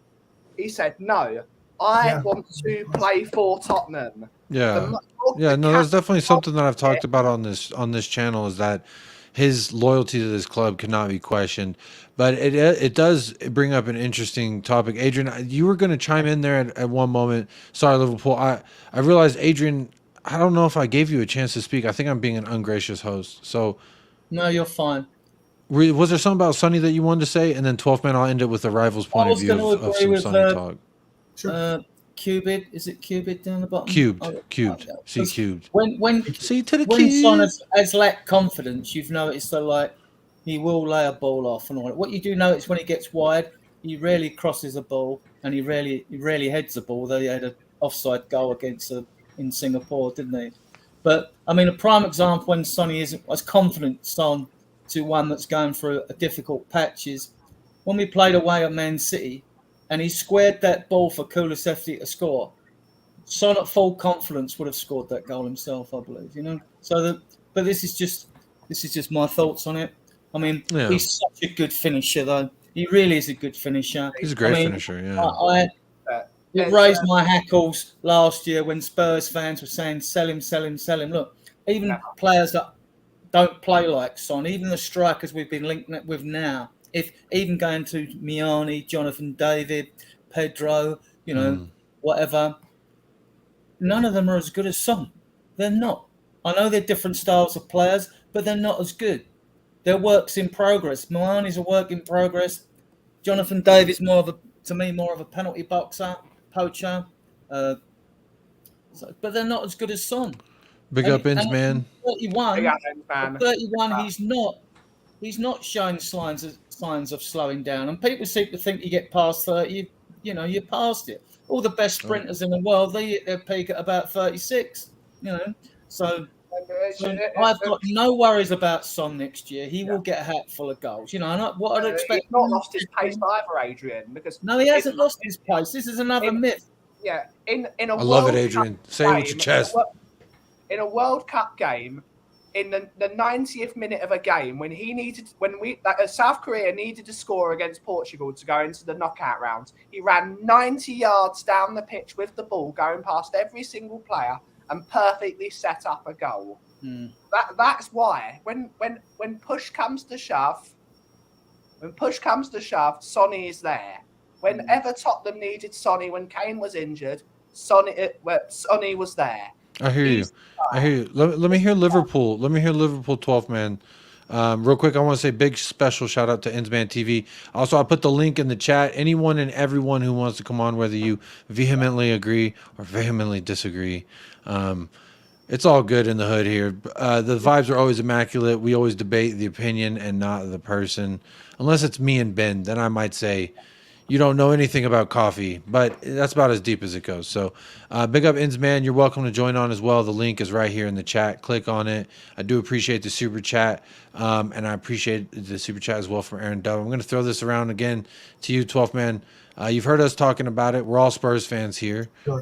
he said, "No, I want to play for Tottenham." No, that's definitely something that I've talked about on this channel, is that his loyalty to this club cannot be questioned. But it does bring up an interesting topic. Adrian, you were going to chime in there at one moment. Sorry, Liverpool. I realized, Adrian, I don't know if I gave you a chance to speak. I think I'm being an ungracious host. So, no, you're fine. Was there something about Sonny that you wanted to say? And then 12th man, I'll end it with the rival's point of view of some Sonny talk. Sure. Cubid, is it Cubid down the bottom? Cubed. See, cubed. When see to the when Son has lacked confidence, you've noticed that like he will lay a ball off and all that. What you do notice when he gets wide, he rarely crosses a ball, and he rarely heads the ball. Though he had an offside goal in Singapore, didn't he? But I mean, a prime example when Sonny isn't as confident Son to one that's going through a difficult patch is when we played away at Man City, and he squared that ball for Kulusevski to score. Son at full confidence would have scored that goal himself, I believe. You know, but this is just my thoughts on it. I mean, he's such a good finisher, though. He really is a good finisher. He's a great finisher, yeah. It raised my hackles last year when Spurs fans were saying, sell him, sell him, sell him. Look, even players that don't play like Son, even the strikers we've been linked with now, even going to Miani, Jonathan David, Pedro, whatever, none of them are as good as Son. They're not. I know they're different styles of players, but they're not as good. They're works in progress. Miani's a work in progress. Jonathan David's more of a penalty boxer, poacher. But they're not as good as Son. Big up Inns, man. 31, he's not showing signs of slowing down. And people seem to think you get past 30, you're past it. All the best sprinters in the world, they hit their peak at about 36, So I've got no worries about Son next year. He will get a hat full of goals. And what I'd expect. He's not lost his pace either, Adrian. Because no, he hasn't lost his pace. This is another myth. Yeah, in a I love it, Adrian. Say it with your chest. In a World Cup game, in the 90th minute of a game, when South Korea needed to score against Portugal to go into the knockout rounds, he ran 90 yards down the pitch with the ball, going past every single player, and perfectly set up a goal. That's why when push comes to shove, Sonny is there. Whenever Tottenham needed Sonny, when Kane was injured, Sonny was there. I hear you. Let me hear Liverpool. 12th man. Real quick, I want to say big special shout out to Insman TV. Also, I put the link in the chat. Anyone and everyone who wants to come on, whether you vehemently agree or vehemently disagree, it's all good in the hood here. The vibes are always immaculate. We always debate the opinion and not the person. Unless it's me and Ben, then I might say, you don't know anything about coffee, but that's about as deep as it goes. So big up Insman. You're welcome to join on as well. The link is right here in the chat. Click on it. I do appreciate the super chat. And I appreciate the super chat as well from Aaron Dove. I'm going to throw this around again to you, 12th man. You've heard us talking about it. We're all Spurs fans here. Sure.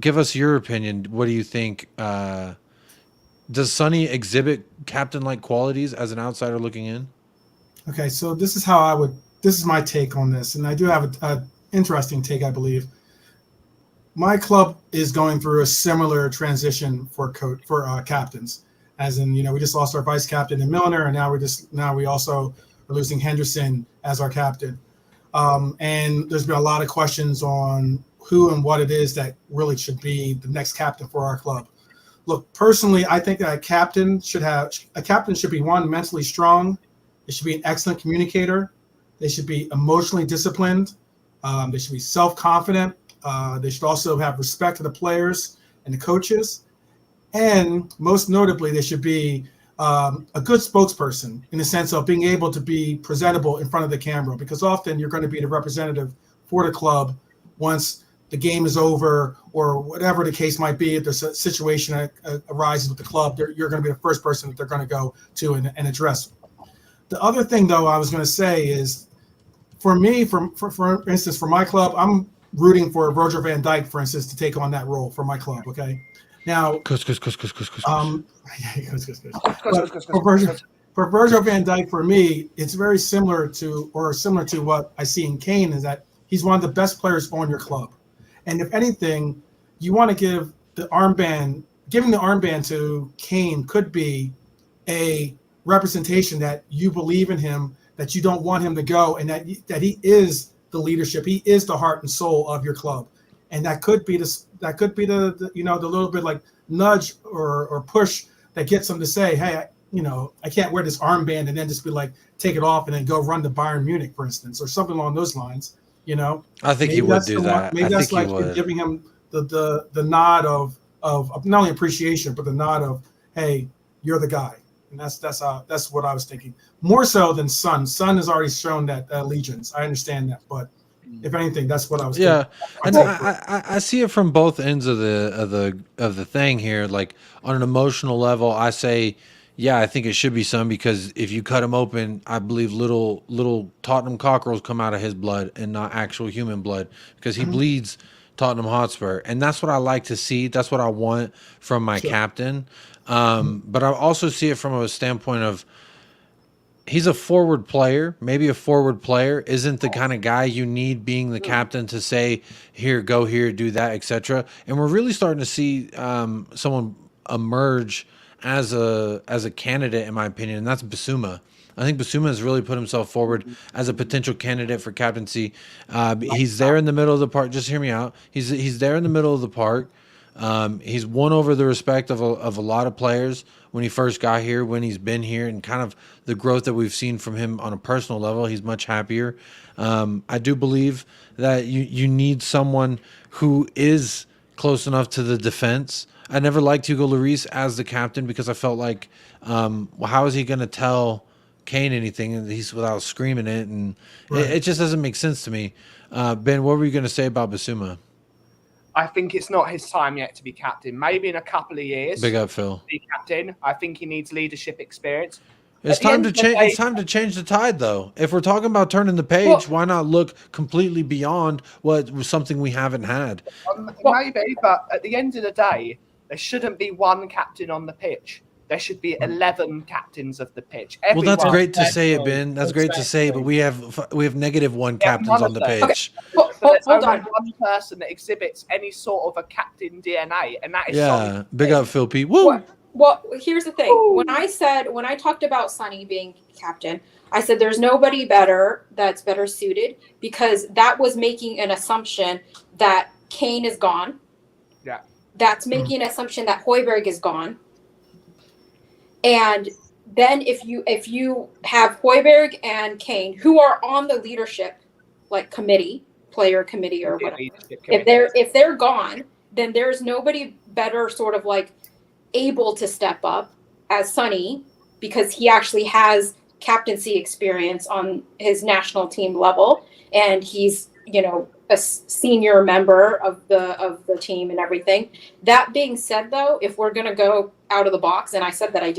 Give us your opinion. What do you think? Does Sonny exhibit captain-like qualities as an outsider looking in? Okay, so this is my take on this, and I do have an interesting take, I believe. My club is going through a similar transition for captains, as in, we just lost our vice captain in Milner, and now we also are losing Henderson as our captain. And there's been a lot of questions on who and what it is that really should be the next captain for our club. Look, personally, I think that a captain should be one, mentally strong. They should be an excellent communicator. They should be emotionally disciplined. They should be self-confident. They should also have respect for the players and the coaches. And most notably, they should be a good spokesperson in the sense of being able to be presentable in front of the camera, because often you're going to be the representative for the club once the game is over or whatever the case might be. If there's a situation that arises with the club, you're going to be the first person that they're going to go to and address. The other thing, though, I was going to say is, for me, for instance, for my club, I'm rooting for Virgil van Dijk, for instance, to take on that role for my club. Okay, now, for Virgil van Dijk, for me, it's very similar to what I see in Kane, is that he's one of the best players on your club, and if anything, you want to give the armband. Giving the armband to Kane could be a representation that you believe in him, that you don't want him to go, and that he is the leadership, he is the heart and soul of your club, and that could be the little bit like nudge or push that gets him to say, hey, I can't wear this armband and then just be like, take it off and then go run to Bayern Munich, for instance, or something along those lines. I think he would do that. Maybe that's like giving him the nod of not only appreciation, but the nod of, hey, you're the guy. and that's what I was thinking. More so than Son. Son has already shown that allegiance. I understand that, but if anything, that's what I was thinking. And I see it from both ends of the thing here. Like on an emotional level, I say, yeah, I think it should be Son, because if you cut him open, I believe little Tottenham cockerels come out of his blood and not actual human blood, because he bleeds Tottenham Hotspur, and that's what I like to see. That's what I want from my captain. But I also see it from a standpoint of, he's a forward player. Maybe a forward player isn't the kind of guy you need being the captain to say, here, go here, do that, etc. And we're really starting to see someone emerge as a candidate, in my opinion, and that's Bissouma. I think Bissouma has really put himself forward as a potential candidate for captaincy. He's there in the middle of the park. Just hear me out. He's there in the middle of the park. He's won over the respect of a lot of players when he first got here, when he's been here, and kind of the growth that we've seen from him on a personal level. He's much happier. I do believe that you need someone who is close enough to the defense. I never liked Hugo Lloris as the captain, because I felt like, how is he going to tell Kane anything, and he's without screaming it, and it just doesn't make sense to me. Ben, what were you going to say about Bissouma? I think it's not his time yet to be captain. Maybe in a couple of years. Big up, Phil. Be captain. I think he needs leadership experience. It's time to change. It's time to change the tide, though. If we're talking about turning the page, why not look completely beyond what was something we haven't had? Maybe, but at the end of the day, there shouldn't be one captain on the pitch. There should be 11 captains of the pitch. Well, that's great to say it, Ben. That's great to say, but we have -1 captains on the pitch. Okay. So there's only one person that exhibits any sort of a captain DNA, and that is Sonny. Big up, Phil P. Woo! Well, here's the thing. When I talked about Sonny being captain, I said there's nobody that's better suited, because that was making an assumption that Kane is gone. Yeah. That's making an assumption that Højbjerg is gone. And then if you have Højbjerg and Kane, who are on the leadership committee, player committee or whatever, if they're gone, then there's nobody better sort of able to step up as Sonny, because he actually has captaincy experience on his national team level, and he's a senior member of the team and everything. That being said, though, if we're going to go out of the box, and I said that I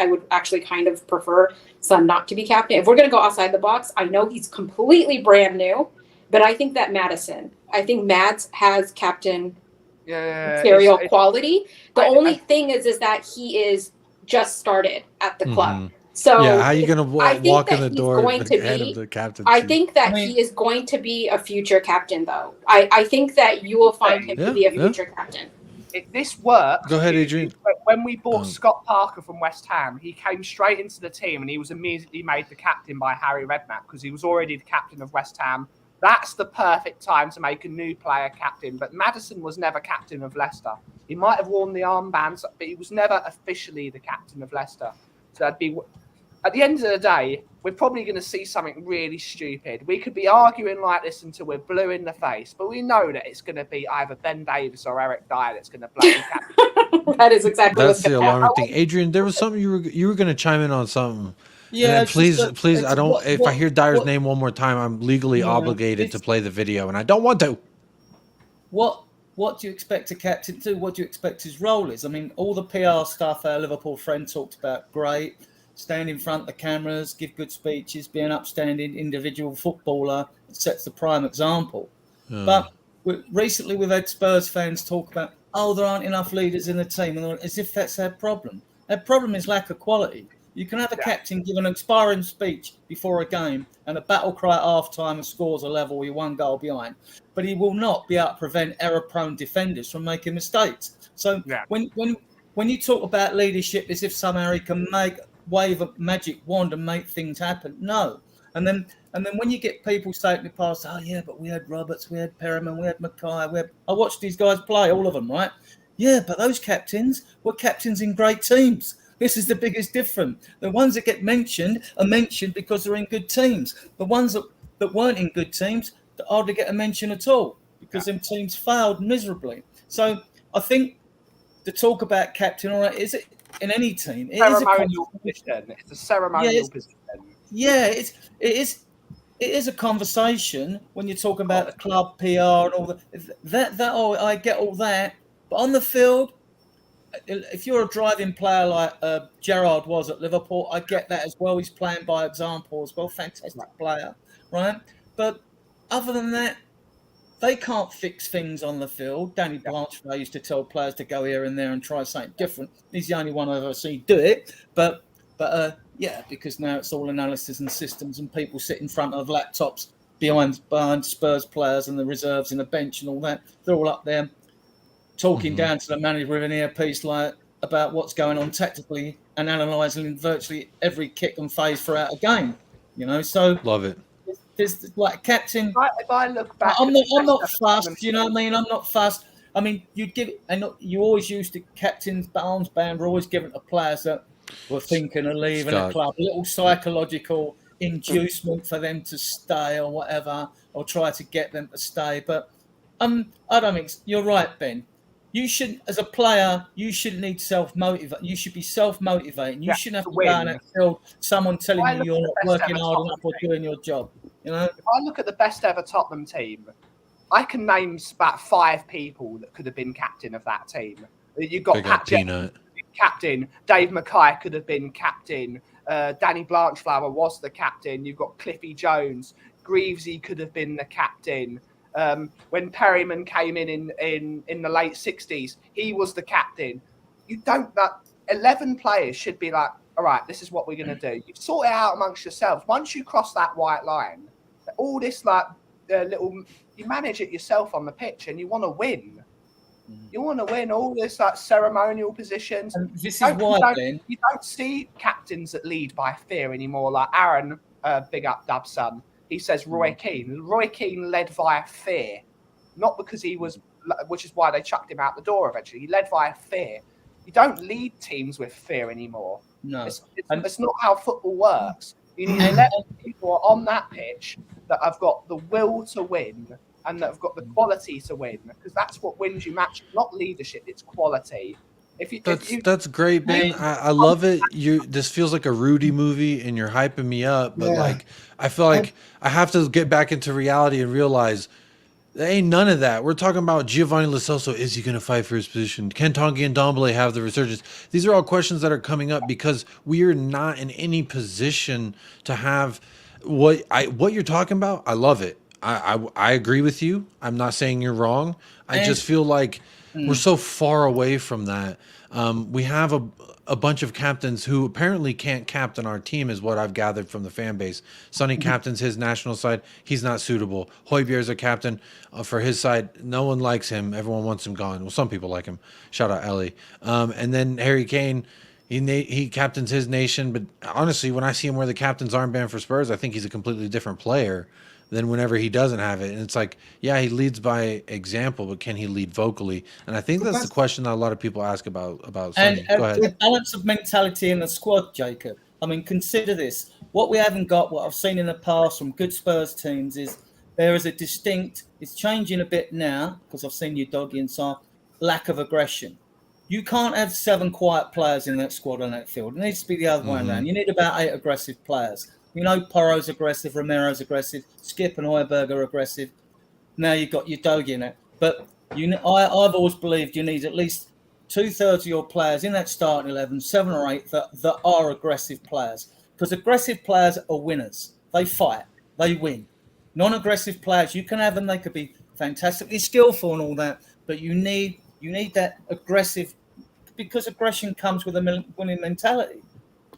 would actually kind of prefer Son not to be captain. If we're going to go outside the box, I know he's completely brand new, but I think that Mads has captain material quality. The only thing is that he is just started at the club. So how are you going to walk in the door ahead of the captain? I think that he is going to be a future captain, though. I think that you will find him to be a future captain. If this works, go ahead, Adrian. When we bought Scott Parker from West Ham, he came straight into the team, and he was immediately made the captain by Harry Redknapp, because he was already the captain of West Ham. That's the perfect time to make a new player captain. But Maddison was never captain of Leicester. He might have worn the armbands, but he was never officially the captain of Leicester. So that'd be. At the end of the day, we're probably going to see something really stupid. We could be arguing like this until we're blue in the face, but we know that it's going to be either Ben Davies or Eric Dyer that's going to play the captain. That is exactly that's the alarming thing. Adrian, there was something you were going to chime in on something. Yeah, please. I don't. If I hear Dyer's name one more time, I'm legally obligated to play the video, and I don't want to. What do you expect a captain to do? What do you expect his role is? I mean, all the PR stuff our Liverpool friend talked about, great. Stand in front of the cameras, give good speeches, be an upstanding individual footballer, sets the prime example. But recently we've had Spurs fans talk about, there aren't enough leaders in the team, and as if that's our problem. Our problem is lack of quality. You can have a captain give an inspiring speech before a game and a battle cry at half-time and scores a level, you're 1 goal behind. But he will not be able to prevent error-prone defenders from making mistakes. So when you talk about leadership as if somehow he can wave a magic wand and make things happen. No. And then when you get people saying in the past, but we had Roberts, we had Perriman, we had Mackay, I watched these guys play, all of them, right? Yeah, but those captains were captains in great teams. This is the biggest difference. The ones that get mentioned are mentioned because they're in good teams. The ones that weren't in good teams hardly get a mention at all because them teams failed miserably. So I think the talk about captain, all right, is it? in any team. Ceremonial position. It's a ceremonial position. Yeah, it is a conversation when you're talking about the club PR and all that. I get all that, but on the field, if you're a driving player like Gerrard was at Liverpool, I get that as well. He's playing by example as well. Fantastic player, right? But other than that, they can't fix things on the field. Danny Blanchflower used to tell players to go here and there and try something different. He's the only one I've ever seen do it. But because now it's all analysis and systems, and people sit in front of laptops behind Spurs players and the reserves in the bench and all that. They're all up there talking down to the manager with an earpiece about what's going on tactically and analysing virtually every kick and phase throughout a game. So love it. There's like captain. If I look back, I'm not fussed. You know what I mean? I'm not fussed. I mean, you always used to captain's armband were always given to players that were thinking of leaving a club. A little psychological inducement for them to stay or whatever, or try to get them to stay. But I don't think you're right, Ben. You should, as a player, you shouldn't need self-motivate. You should be self-motivating. You shouldn't have to go out and field someone telling you you're not working hard enough or doing your job. If I look at the best ever Tottenham team, I can name about 5 people that could have been captain of that team. You've got Pat Jennings, captain. Dave Mackay could have been captain. Danny Blanchflower was the captain. You've got Cliffy Jones. Greavesy could have been the captain. When Perryman came in the late 60s, he was the captain. 11 players should be like, all right, this is what we're going to do. You sort it out amongst yourselves. Once you cross that white line, all this you manage it yourself on the pitch, and you want to win. You want to win all this ceremonial positions. And this is why, Ben, you don't see captains that lead by fear anymore. Like Aaron, big up Dub's son. He says Roy Keane. Roy Keane led via fear, not because he was, which is why they chucked him out the door eventually. He led via fear. You don't lead teams with fear anymore. No, it's not how football works. You need 11 people on that pitch that have got the will to win and that have got the quality to win, because that's what wins you matches. Not leadership, it's quality. That's great, Ben. I love it. This feels like a Rudy movie, and you're hyping me up. But I feel like I have to get back into reality and realize there ain't none of that. We're talking about Giovanni Lo Celso. Is he going to fight for his position? Can Tanguy and Ndombele have the resurgence? These are all questions that are coming up because we are not in any position to have what you're talking about. I love it. I agree with you. I'm not saying you're wrong. I just feel like we're so far away from that. We have a bunch of captains who apparently can't captain our team, is what I've gathered from the fan base. Sonny captains his national side. He's not suitable. Højbjerg's a captain for his side. No one likes him. Everyone wants him gone. Well, some people like him. Shout out Ellie. And then Harry Kane, he captains his nation. But honestly, when I see him wear the captain's armband for Spurs, I think he's a completely different player than whenever he doesn't have it. And it's like, yeah, he leads by example, but can he lead vocally? And I think that's the question that a lot of people ask about Sonny. Go ahead. The balance of mentality in the squad, Jacob. I mean, consider this. What we haven't got, what I've seen in the past from good Spurs teams, is there is a distinct, it's changing a bit now, because I've seen you doggy inside, lack of aggression. You can't have 7 quiet players in that squad on that field. It needs to be the other way around. You need about 8 aggressive players. Porro's aggressive, Romero's aggressive, Skip and Højbjerg are aggressive. Now you've got your Doge in it. But I've always believed you need at least 2/3 of your players in that starting 11, 7 or 8 that are aggressive players. Because aggressive players are winners. They fight. They win. Non-aggressive players, you can have them. They could be fantastically skillful and all that. But you need that aggressive, because aggression comes with a winning mentality.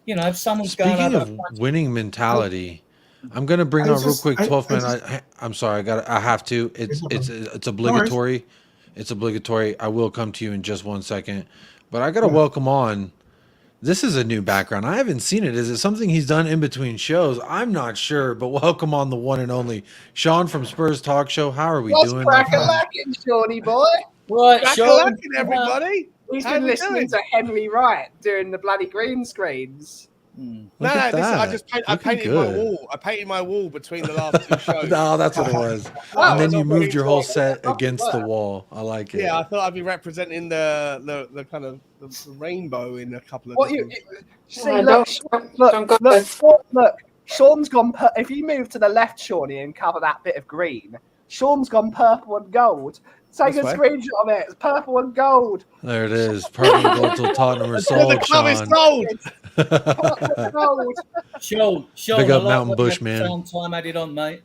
If someone's Speaking going of winning mentality, I'm going to bring on real quick 12 minutes. I'm sorry, I have to. It's obligatory. It's obligatory. I will come to you in just 1 second, but I got to welcome on. This is a new background. I haven't seen it. Is it something he's done in between shows? I'm not sure, but welcome on the one and only Sean from Spurs Talk Show. How are we doing? What's crack-a-lacking, Shawnee boy? Right, Sean. Everybody. He's been listening to Henry Wright doing the bloody green screens. No, listen, I painted my wall. I painted my wall between the last 2 shows. No, that's what it was. And then you moved your whole set against the wall. I like it. Yeah, I thought I'd be representing the kind of the rainbow in a couple of different... Look, Sean's gone... If you move to the left, Shawnee, and cover that bit of green, Sean's gone purple and gold. Take a screenshot of it. It's purple and gold. There it is. Purple and gold till Tottenham are sold, the club is sold. Sean, big up Mountain Bush, man. Sound time added on, mate.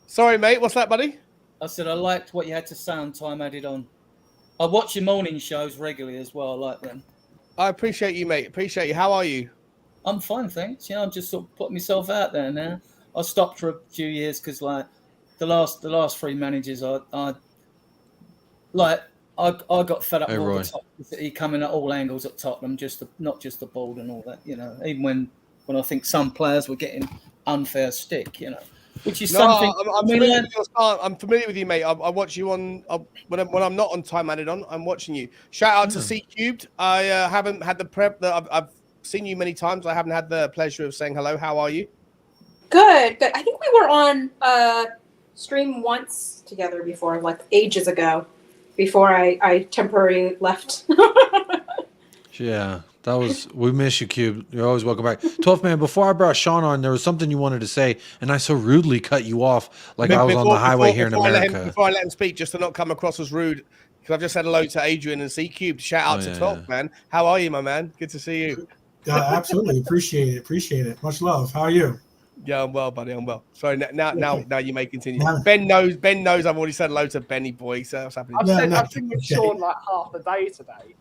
Sorry, mate. What's that, buddy? I said I liked what you had to sound time added on. I watch your morning shows regularly as well. I like them. I appreciate you, mate. Appreciate you. How are you? I'm fine, thanks. I'm just sort of putting myself out there now. I stopped for a few years because, like, the last three managers, I got fed up with all the toxicity coming at all angles at Tottenham, not just the board and all that, even when I think some players were getting unfair stick, which is something. I'm familiar with you, mate. I watch you on when I'm not on time added on. I'm watching you. Shout out to C Cubed. I haven't had the prep that I've seen you many times. I haven't had the pleasure of saying hello. How are you? Good. I think we were on stream once together before, like ages ago. Before I temporarily left. Yeah, that was. We miss you, Cube. You're always welcome back. 12th man. Before I brought Sean on, there was something you wanted to say, and I so rudely cut you off, like I was on the highway here in America. Before I let him speak, just to not come across as rude, because I've just said hello to Adrian and C Cubed. Shout out to 12th man. How are you, my man? Good to see you. Absolutely appreciate it. Much love. How are you? Yeah, I'm well, buddy. I'm well. Sorry, now you may continue. Ben knows I've already said hello to Benny boy. So what's happening? I've been with Sean like half the day today.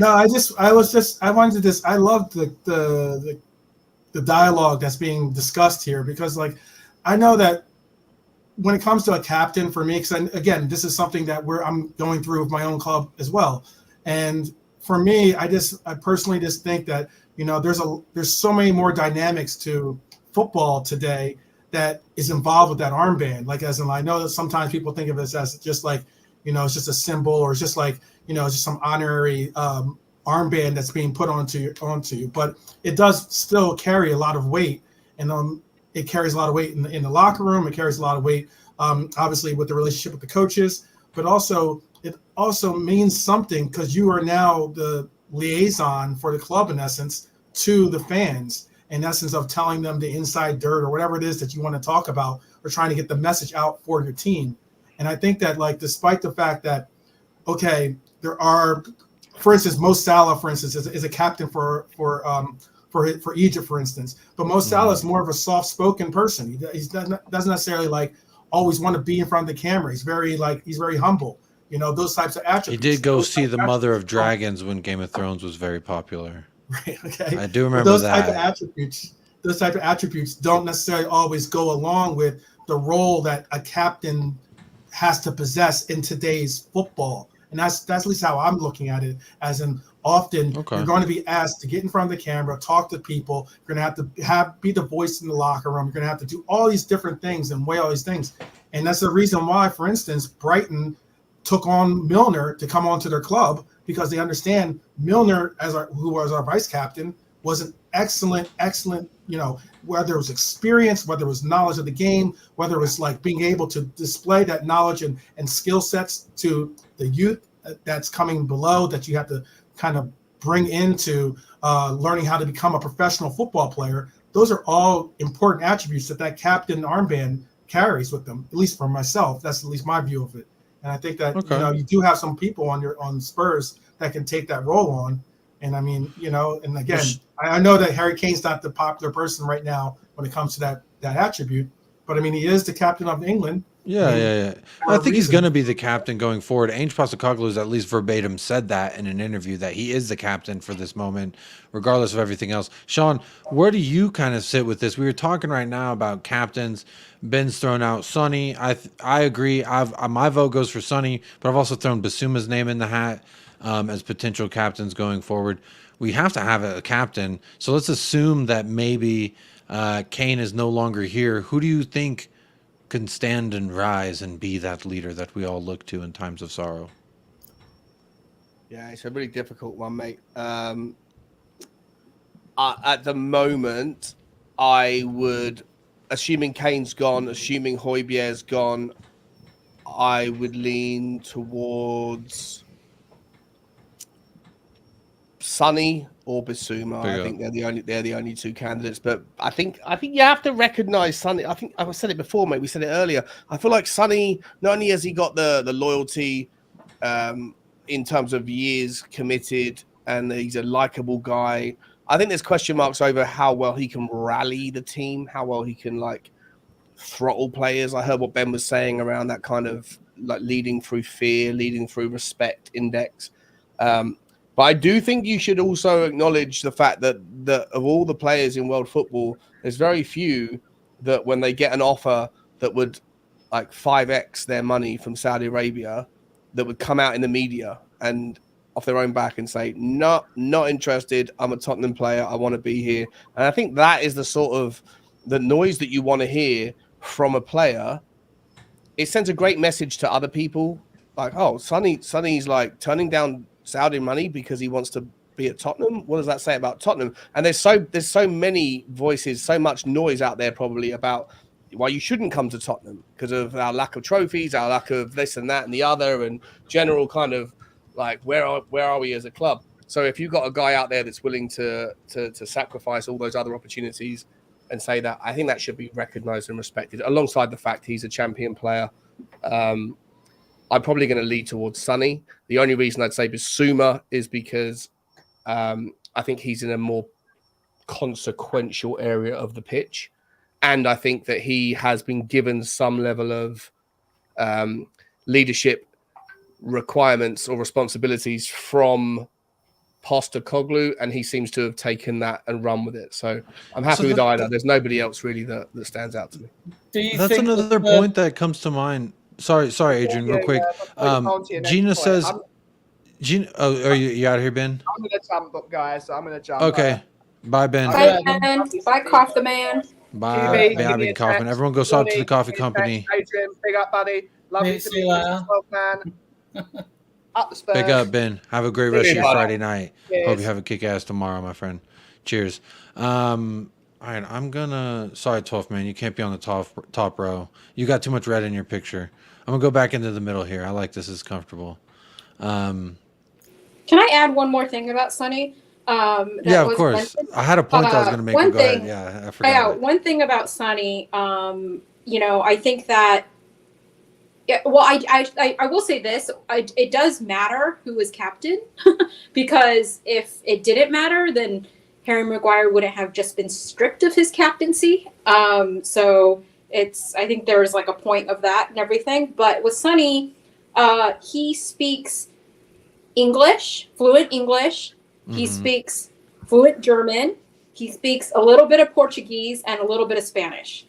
I loved the dialogue that's being discussed here, because like I know that when it comes to a captain for me, because again, this is something that I'm going through with my own club as well, and for me, I personally just think that there's so many more dynamics to football today that is involved with that armband. Like, as in, I know that sometimes people think of it as just like, it's just a symbol, or it's just like, it's just some honorary armband that's being put onto you. But it does still carry a lot of weight, and it carries a lot of weight in the locker room. It carries a lot of weight, obviously, with the relationship with the coaches, but also it also means something because you are now the liaison for the club, in essence, to the fans, in essence of telling them the inside dirt or whatever it is that you want to talk about, or trying to get the message out for your team. And I think that, like, despite the fact that, okay, there are, for instance, Mo Salah, for instance, is a captain for Egypt, for instance, but Mo Salah is more of a soft-spoken person. He doesn't necessarily like always want to be in front of the camera. He's very humble. Those types of attributes. He did go see the Mother of Dragons when Game of Thrones was very popular. Right. Okay. I do remember those type of attributes don't necessarily always go along with the role that a captain has to possess in today's football. And that's at least how I'm looking at it. As in, often you're going to be asked to get in front of the camera, talk to people. You're going to have to be the voice in the locker room. You're going to have to do all these different things and weigh all these things. And that's the reason why, for instance, Brighton took on Milner to come onto their club, because they understand Milner, who was our vice captain, was an excellent, whether it was experience, whether it was knowledge of the game, whether it was like being able to display that knowledge and skill sets to the youth that's coming below, that you have to kind of bring into learning how to become a professional football player. Those are all important attributes that captain armband carries with them, at least for myself. That's at least my view of it. And I think that, you do have some people on Spurs that can take that role on. And I mean, and again, I know that Harry Kane's not the popular person right now when it comes to that attribute, but I mean, he is the captain of England. Yeah. I think he's going to be the captain going forward. Ange Postecoglou has at least verbatim said that in an interview, that he is the captain for this moment, regardless of everything else. Sean, where do you kind of sit with this? We were talking right now about captains. Ben's thrown out Sonny. I agree. My vote goes for Sonny, but I've also thrown Basuma's name in the hat as potential captains going forward. We have to have a captain. So let's assume that maybe Kane is no longer here. Who do you think can stand and rise and be that leader that we all look to in times of sorrow? Yeah, it's a really difficult one, mate. At the moment, I would assuming Kane's gone, assuming Højbjerg's gone, I would lean towards Sonny or Bissouma. I think they're the only two candidates. But I think you have to recognise Sonny. I think I said it before, mate. We said it earlier. I feel like Sonny, not only has he got the loyalty in terms of years committed, and he's a likable guy. I think there's question marks over how well he can rally the team, how well he can like throttle players. I heard what Ben was saying around that kind of like leading through fear, leading through respect index. But I do think you should also acknowledge the fact that of all the players in world football, there's very few that when they get an offer that would like 5x their money from Saudi Arabia, that would come out in the media and off their own back and say, not interested. I'm a Tottenham player. I want to be here. And I think that is the sort of the noise that you want to hear from a player. It sends a great message to other people. Like, oh, Sonny's like turning down Saudi money because he wants to be at Tottenham. What does that say about Tottenham? And there's so many voices, so much noise out there probably about why you shouldn't come to Tottenham because of our lack of trophies, our lack of this and that and the other, and general kind of like where are we as a club? So if you've got a guy out there that's willing to sacrifice all those other opportunities and say that, I think that should be recognised and respected alongside the fact he's a champion player. I'm probably going to lead towards Sonny. The only reason I'd say Bissouma is because I think he's in a more consequential area of the pitch. And I think that he has been given some level of leadership requirements or responsibilities from Postecoglou, and he seems to have taken that and run with it. So I'm happy with either. There's nobody else really that stands out to me. That's another point that comes to mind. Sorry, Adrian, real quick. Gina says, are you out of here, Ben? I'm going to jump up, guys. I'm going to jump. Okay. Bye, Ben. Bye, Ben. Bye, Cough the Man. Bye, Bobby Coffin. Everyone go talk to the coffee company. Adrian, big up, buddy. Love you to be man. Up the Spurs. Big up, Ben. Have a great rest of your Friday night. Cheers. Hope you have a kick-ass tomorrow, my friend. Cheers. All right, I'm gonna. Sorry, 12th man, you can't be on the top row. You got too much red in your picture. I'm gonna go back into the middle here. I like this. It's comfortable. Can I add one more thing about Sonny? Yeah, of course. I had a point that I was gonna make. Go ahead. Yeah, I forgot. One thing about Sonny. I think that. Yeah, well, I will say this. It does matter who is captain, because if it didn't matter, then Harry Maguire wouldn't have just been stripped of his captaincy. So I think there's like a point of that and everything. But with Sonny, he speaks English, fluent English. Mm-hmm. He speaks fluent German. He speaks a little bit of Portuguese and a little bit of Spanish.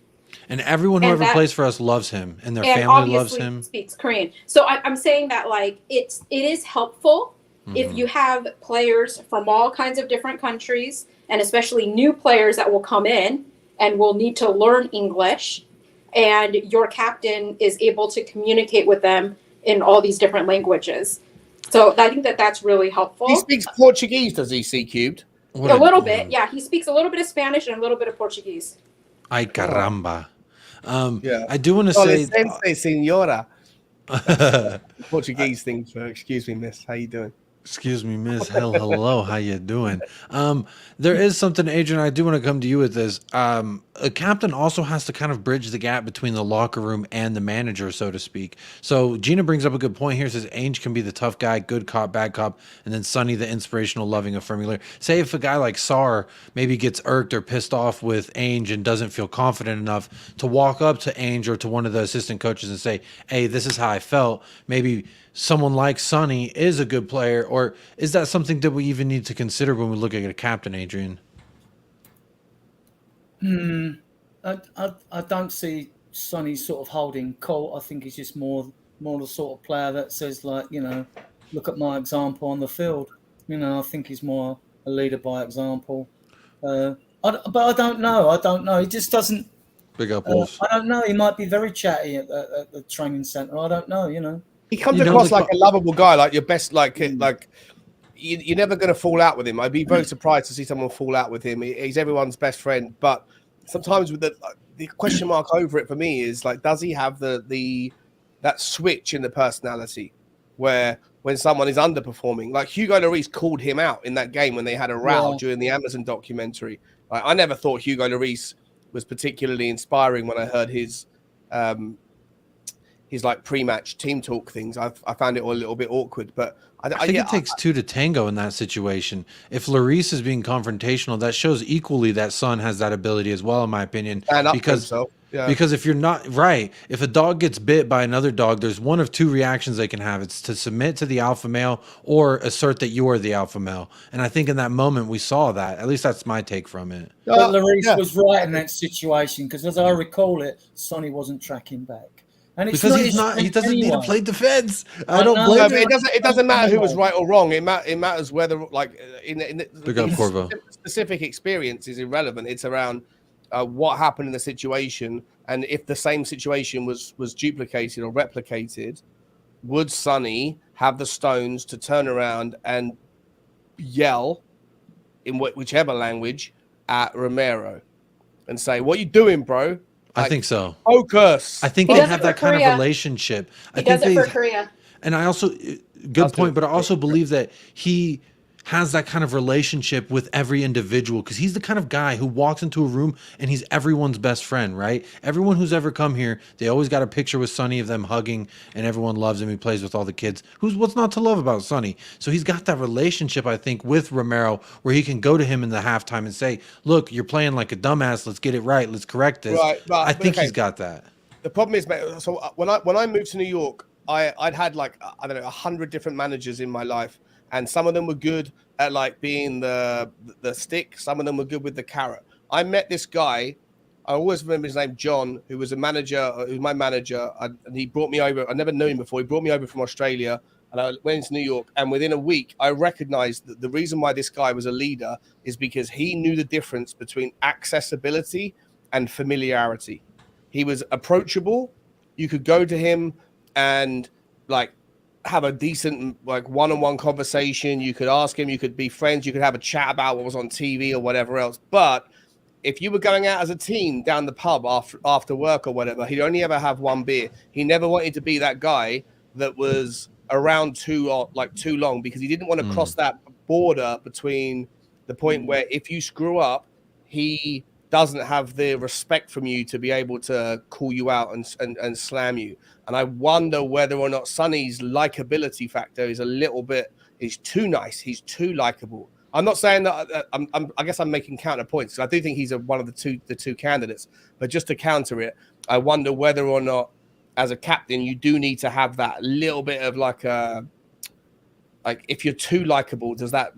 And everyone who ever plays for us loves him, and their family loves him. Speaks Korean. So I'm saying that like it is helpful if you have players from all kinds of different countries, and especially new players that will come in and will need to learn English, and your captain is able to communicate with them in all these different languages. So I think that that's really helpful. He speaks Portuguese, does he, C Cubed? A little bit, yeah. He speaks a little bit of Spanish and a little bit of Portuguese. Ay caramba. Yeah. I do want to say, senora. Portuguese thing. Excuse me, miss. How you doing? Excuse me, miss. Hello. How you doing? There is something, Adrian, I do want to come to you with this. A captain also has to kind of bridge the gap between the locker room and the manager, so to speak. So Gina brings up a good point here. Says Ainge can be the tough guy, good cop, bad cop, and then Sonny the inspirational, loving, affirming leader. Say if a guy like Sarr maybe gets irked or pissed off with Ainge and doesn't feel confident enough to walk up to Ainge or to one of the assistant coaches and say, hey, this is how I felt. Maybe someone like Sonny is a good player, or is that something that we even need to consider when we look at a captain, Adrian? I don't see Sonny sort of holding court. I think he's just more the sort of player that says, like, look at my example on the field. I think he's more a leader by example. But I don't know. He just doesn't. Big up, Wolves. I don't know. He might be very chatty at the training centre. I don't know. He comes across like a lovable guy, like your best, like you're never going to fall out with him. I'd be very surprised to see someone fall out with him. He's everyone's best friend, but sometimes with the question mark over it for me is like, does he have that switch in the personality where when someone is underperforming, like Hugo Lloris called him out in that game when they had a row during the Amazon documentary. Like, I never thought Hugo Lloris was particularly inspiring when I heard his like pre-match team talk things. I found it all a little bit awkward, but I think it takes two to tango in that situation. If Lloris is being confrontational, that shows equally that Son has that ability as well, in my opinion. Because if you're not right, if a dog gets bit by another dog, there's one of two reactions they can have. It's to submit to the alpha male or assert that you are the alpha male. And I think in that moment we saw that. At least that's my take from it. But Lloris was right in that situation because, as I recall it, Sonny wasn't tracking back. And it's because he doesn't need to play defense. I don't blame him. It doesn't matter who was right or wrong. It matters whether, like, in the specific experience is irrelevant. It's around what happened in the situation, and if the same situation was duplicated or replicated, would Sonny have the stones to turn around and yell in whichever language at Romero and say, "What are you doing, bro?" I think so. Focus. I think they have that kind of relationship. He does it for Korea. And I also, good point, but I also believe that he has that kind of relationship with every individual because he's the kind of guy who walks into a room and he's everyone's best friend, right? Everyone who's ever come here, they always got a picture with Sonny of them hugging and everyone loves him. He plays with all the kids. What's not to love about Sonny? So he's got that relationship, I think, with Romero where he can go to him in the halftime and say, look, you're playing like a dumbass. Let's get it right. Let's correct this. Right, I think he's got that. The problem is, mate, so when I moved to New York, I'd had like, I don't know, 100 different managers in my life. And some of them were good at like being the stick. Some of them were good with the carrot. I met this guy. I always remember his name, John, who was my manager. And he brought me over. I never knew him before. He brought me over from Australia and I went into New York. And within a week, I recognized that the reason why this guy was a leader is because he knew the difference between accessibility and familiarity. He was approachable. You could go to him and like have a decent like one-on-one conversation. You could ask him, you could be friends, you could have a chat about what was on TV or whatever else. But if you were going out as a team down the pub after work or whatever, he'd only ever have one beer. He never wanted to be that guy that was around too long because he didn't want to cross that border between the point where if you screw up, he doesn't have the respect from you to be able to call you out and slam you. And I wonder whether or not Sonny's likability factor is he's too nice. He's too likable. I'm not saying that I guess I'm making counterpoints. I do think he's one of the two candidates, but just to counter it, I wonder whether or not as a captain, you do need to have that little bit of like if you're too likable, does that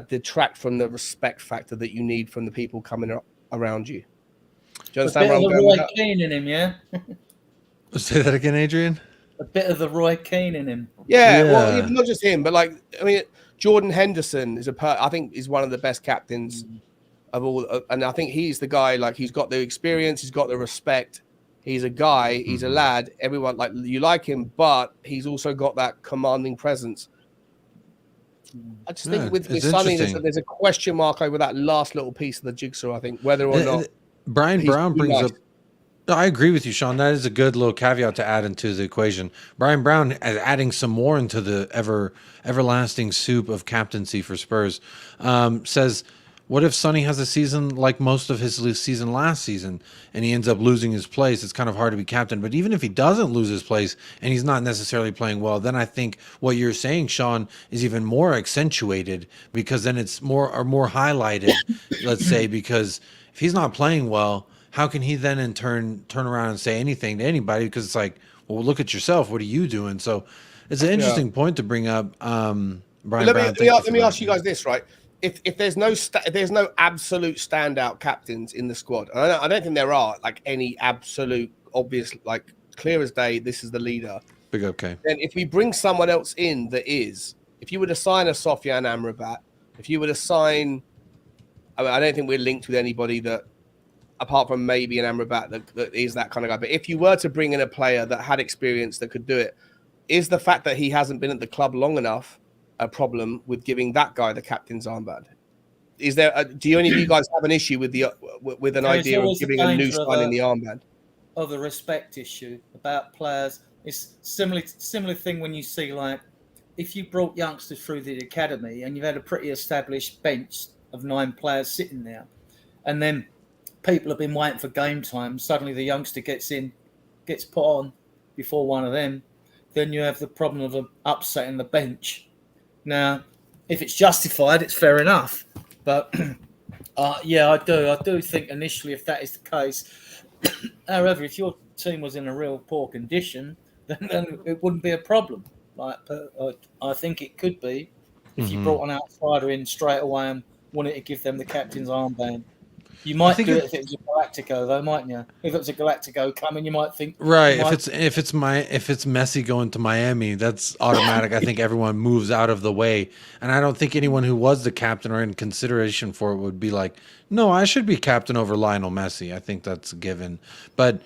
detract from the respect factor that you need from the people coming around you? Do you understand where I'm going with that? Roy Kane in him, yeah. Say that again, Adrian. A bit of the Roy Kane in him. Yeah, well, not just him, but like I mean, Jordan Henderson is I think is one of the best captains of all, and I think he's the guy. Like he's got the experience, he's got the respect. He's a guy, he's a lad. Everyone you like him, but he's also got that commanding presence. I just think with Sonny, there's a question mark over that last little piece of the jigsaw. I think whether or not Brian Brown brings up. I agree with you, Sean. That is a good little caveat to add into the equation. Brian Brown is adding some more into the everlasting soup of captaincy for Spurs. Says, what if Sonny has a season like most of his season last season and he ends up losing his place? It's kind of hard to be captain. But even if he doesn't lose his place and he's not necessarily playing well, then I think what you're saying, Sean, is even more accentuated because then it's more highlighted, let's say, because if he's not playing well, how can he then in turn around and say anything to anybody? Because it's like, well, look at yourself. What are you doing? So it's an interesting point to bring up. Brian Brown, let me ask you guys this, right? If there's no absolute standout captains in the squad, and I don't think there are like any absolute obvious, like clear as day, this is the leader. Big okay. Then if we bring someone else in that is, if you were to sign a Sofyan Amrabat, if you were to sign, I don't think we're linked with anybody that, apart from maybe an Amrabat that is that kind of guy. But if you were to bring in a player that had experience that could do it, is the fact that he hasn't been at the club long enough a problem with giving that guy the captain's armband? is there? Do any of you guys have an issue with an idea of giving a new sign in the armband? Of a respect issue about players. It's similar thing when you see, like, if you brought youngsters through the academy and you've had a pretty established bench of 9 players sitting there, and then people have been waiting for game time, suddenly the youngster gets put on before one of them, then you have the problem of upsetting the bench. Now, if it's justified, it's fair enough. But I do think initially, if that is the case, however, if your team was in a real poor condition, then it wouldn't be a problem. Like, I think it could be if you brought an outsider in straight away and wanted to give them the captain's armband. You might do it if it was a Galactico, though, mightn't you? If it was a Galactico coming, you might think right. If it's Messi going to Miami, that's automatic. I think everyone moves out of the way, and I don't think anyone who was the captain or in consideration for it would be like, no, I should be captain over Lionel Messi. I think that's a given, but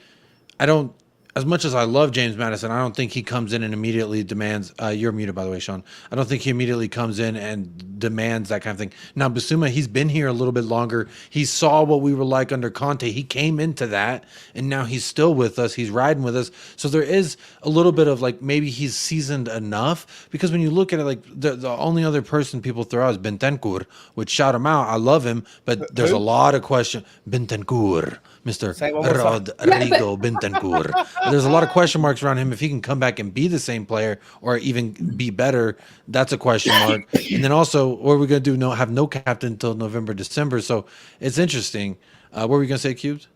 I don't. As much as I love James Maddison, I don't think he comes in and immediately demands. You're muted, by the way, Sean. I don't think he immediately comes in and demands that kind of thing. Now, Bissouma, he's been here a little bit longer. He saw what we were like under Conte. He came into that, and now he's still with us. He's riding with us. So there is a little bit of like maybe he's seasoned enough, because when you look at it, like the only other person people throw out is Bentancur, which shout him out. I love him, but there's a lot of question. Bentancur. Mr. Rodrigo Bentancur. There's a lot of question marks around him. If he can come back and be the same player or even be better, that's a question mark. And then also, what are we going to do? Have no captain until November, December. So it's interesting. What were we going to say, Cubes?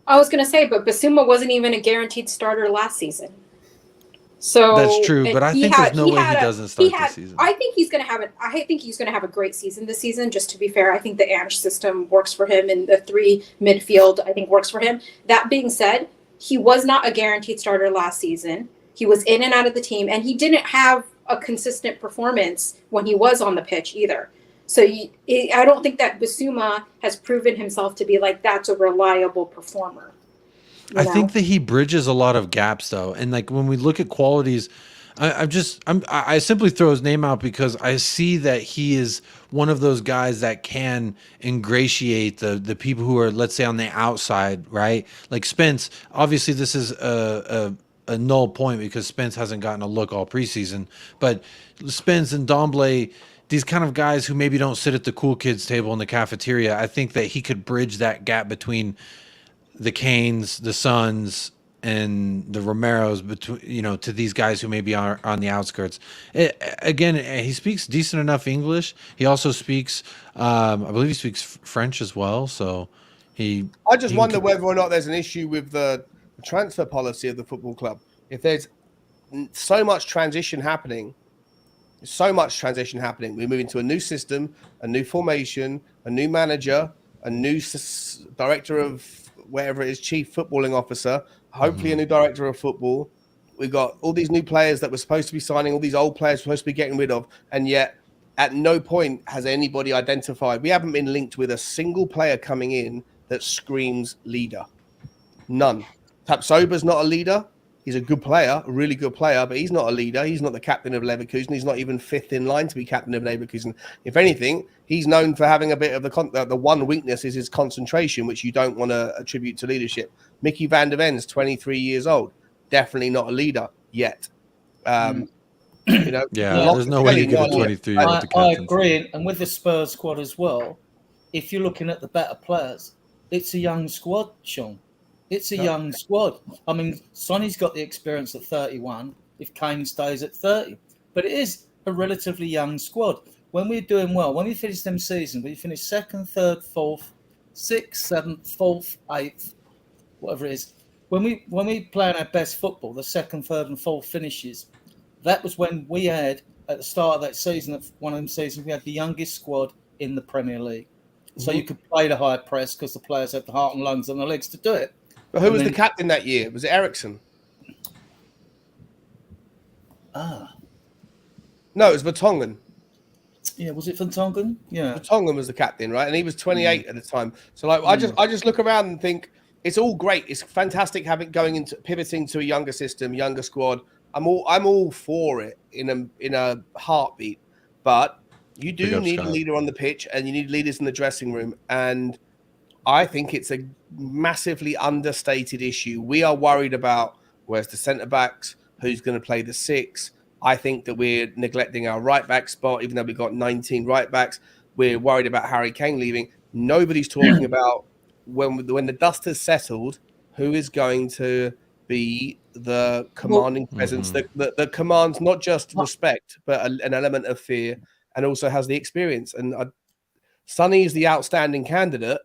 I was going to say, but Bissouma wasn't even a guaranteed starter last season. So that's true, but I think there's no way he doesn't start this season. I think he's going to have a great season this season. Just to be fair, I think the Ange system works for him, and the 3 midfield I think works for him. That being said, he was not a guaranteed starter last season. He was in and out of the team, and he didn't have a consistent performance when he was on the pitch either. So I don't think that Bissouma has proven himself to be like that's a reliable performer. I think that he bridges a lot of gaps, though, and like when we look at qualities, I simply throw his name out because I see that he is one of those guys that can ingratiate the people who are, let's say, on the outside, right? Like Spence. Obviously, this is a null point because Spence hasn't gotten a look all preseason, but Spence and Domblé, these kind of guys who maybe don't sit at the cool kids table in the cafeteria, I think that he could bridge that gap between the Kanes, the Sons, and the Romeros, between to these guys who maybe are on the outskirts. Again, he speaks decent enough English. He also speaks, I believe he speaks French as well. So I just wonder whether or not there's an issue with the transfer policy of the football club. If there's so much transition happening, we're moving to a new system, a new formation, a new manager, a new director of wherever it is, chief footballing officer, hopefully a new director of football. We've got all these new players that we're supposed to be signing, all these old players we're supposed to be getting rid of, and yet at no point has anybody identified. We haven't been linked with a single player coming in that screams leader. None. Tapsoba's not a leader. He's a good player, a really good player, but he's not a leader. He's not the captain of Leverkusen. He's not even 5th in line to be captain of Leverkusen. If anything, he's known for having a bit of the one weakness is his concentration, which you don't want to attribute to leadership. Mickey van der Ven's 23 years old. Definitely not a leader yet. There's no way you give a 23-year-old to captain. I agree. And with the Spurs squad as well, if you're looking at the better players, it's a young squad, Sean. It's a young squad. I mean, Sonny's got the experience at 31 if Kane stays at 30. But it is a relatively young squad. When we're doing well, when we finish them season, we finish 2nd, 3rd, 4th, 6th, 7th, 4th, 8th, whatever it is. When we play our best football, the 2nd, 3rd, and 4th finishes, that was when we had, at the start of that season, one of them seasons, we had the youngest squad in the Premier League. So you could play the high press because the players had the heart and lungs and the legs to do it. But who was the captain that year? Was it Eriksson? No, it was Vertonghen. Yeah, was it Vertonghen? Yeah, Vertonghen was the captain, right? And he was 28 at the time. So, like, I just look around and think it's all great. It's fantastic pivoting to a younger system, younger squad. I'm all for it in a heartbeat. But You do need a leader on the pitch, and you need leaders in the dressing room. And I think it's a massively understated issue. We are worried about where's the centre backs, who's going to play the 6. I think that we're neglecting our right back spot, even though we've got 19 right backs. We're worried about Harry Kane leaving. Nobody's talking about when the dust has settled, who is going to be the commanding presence that commands not just respect, but an element of fear, and also has the experience. And Sonny is the outstanding candidate,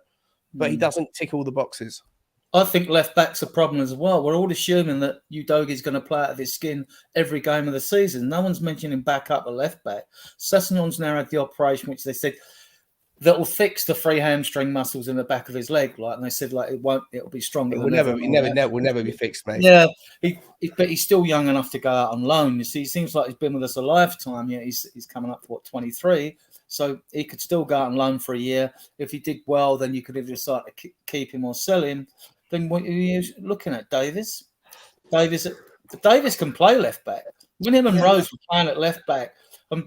but he doesn't tick all the boxes. I think left back's a problem as well. We're all assuming that Udogi's going to play out of his skin every game of the season. No one's mentioning back up a left back. Sessegnon's now had the operation, which they said that will fix the 3 hamstring muscles in the back of his leg, like, and they said like it'll be stronger. It will never be fixed, mate. Yeah, but he's still young enough to go out on loan. You see, he seems like he's been with us a lifetime. Yeah, he's coming up for 23, so he could still go out on loan for a year. If he did well, then you could either decide to keep him or sell him. Then what are you looking at, Davis? Davis can play left back. When him and Rose were playing at left back,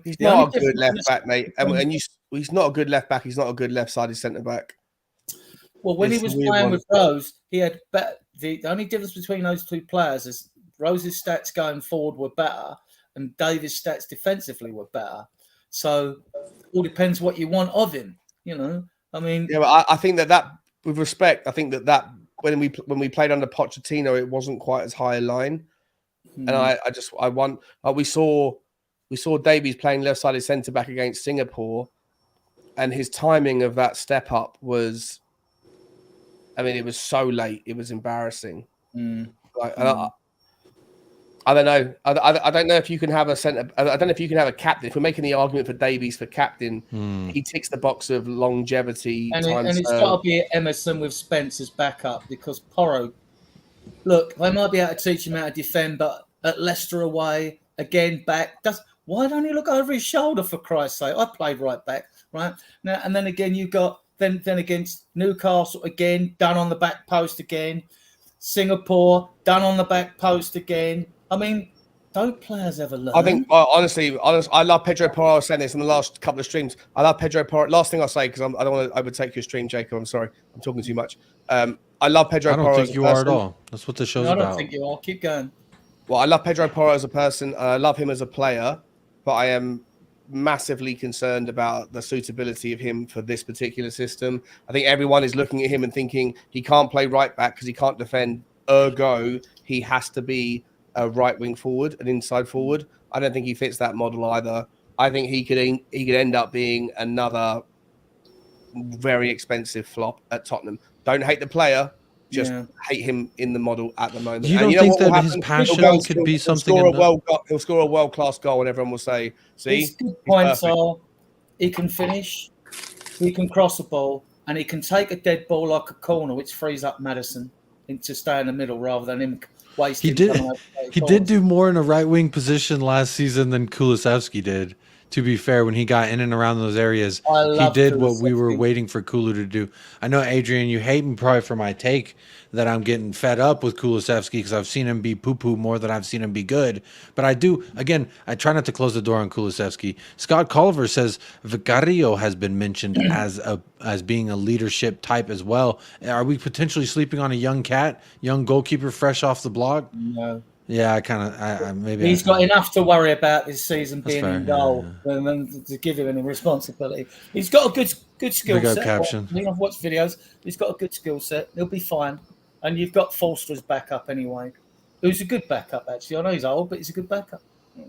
he's not a good left back, mate. He's not a good left back. He's not a good left-sided centre back. Well, when he was playing with Rose, he had the only difference between those two players is Rose's stats going forward were better, and Davis' stats defensively were better. So it all depends what you want of him. You know, I mean, yeah. But I think that with respect, I think that when we played under Pochettino, it wasn't quite as high a line, and we saw Davies playing left-sided centre back against Singapore. And his timing of that step up was, it was so late. It was embarrassing. I don't know. I don't know if you can have a centre. I don't know if you can have a captain. If we're making the argument for Davies for captain, he ticks the box of longevity. And it's got to be Emerson with Spence as backup, because Porro, look, they might be able to teach him how to defend, but at Leicester away, again, back, why don't he look over his shoulder, for Christ's sake? I played right back, right? Now, and then again, you got then against Newcastle again, done on the back post again. Singapore, done on the back post again. I mean, don't players ever learn? I think, honestly, I love Pedro Porro. I was saying this in the last couple of streams. I love Pedro Porro. Last thing I'll say, because I don't want to overtake your stream, Jacob. I'm sorry. I'm talking too much. I love Pedro Porro. I don't think you are at all. That's what the show's about. I don't think you are. Keep going. Well, I love Pedro Porro as a person. I love him as a player. But I am massively concerned about the suitability of him for this particular system. I think everyone is looking at him and thinking he can't play right back because he can't defend. Ergo, he has to be a right wing forward, an inside forward. I don't think he fits that model either. I think he could end up being another very expensive flop at Tottenham. Don't hate the player. Just hate him in the model at the moment. You don't think that his passion could be something? He'll score a world-class goal, and everyone will say, "See, his good points are he can finish, he can cross a ball, and he can take a dead ball like a corner, which frees up Maddison to stay in the middle rather than him wasting." He did do more in a right wing position last season than Kulusevski did. To be fair, when he got in and around those areas, he did what we were waiting for Kulu to do. I know, Adrian, you hate me probably for my take that I'm getting fed up with Kulusevski because I've seen him be poo-poo more than I've seen him be good. But I do, again, I try not to close the door on Kulusevski. Scott Culver says Vicario has been mentioned as being a leadership type as well. Are we potentially sleeping on a young goalkeeper fresh off the block? No. Yeah, maybe he's got enough to worry about this season being in goal than to give him any responsibility. He's got a good skill set. I've watched videos. He's got a good skill set. He'll be fine. And you've got Forster as backup anyway, who's a good backup actually. I know he's old, but he's a good backup.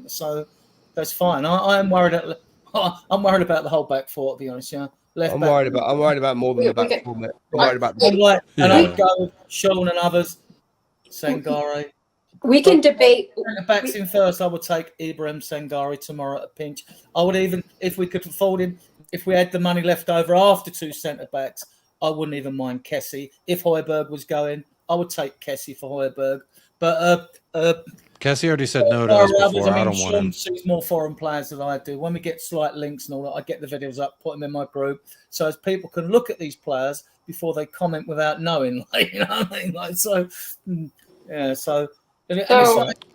So that's fine. I'm worried about the whole back four, to be honest. Yeah, I'm worried about more than the back four. I'm worried about. And I'd go with Sean and others. Sangare. We can debate. The backs in first, I would take Ibrahim Sangare tomorrow at a pinch. I would even, if we could afford him, if we had the money left over after 2 centre backs, I wouldn't even mind Kessie. If Højbjerg was going, I would take Kessie for Højbjerg. But Kessie already said no to us before. I don't want him. Sean sees more foreign players than I do. When we get slight links and all that, I get the videos up, put them in my group, so as people can look at these players before they comment without knowing. Like, you know what I mean? Like, so, yeah, so. What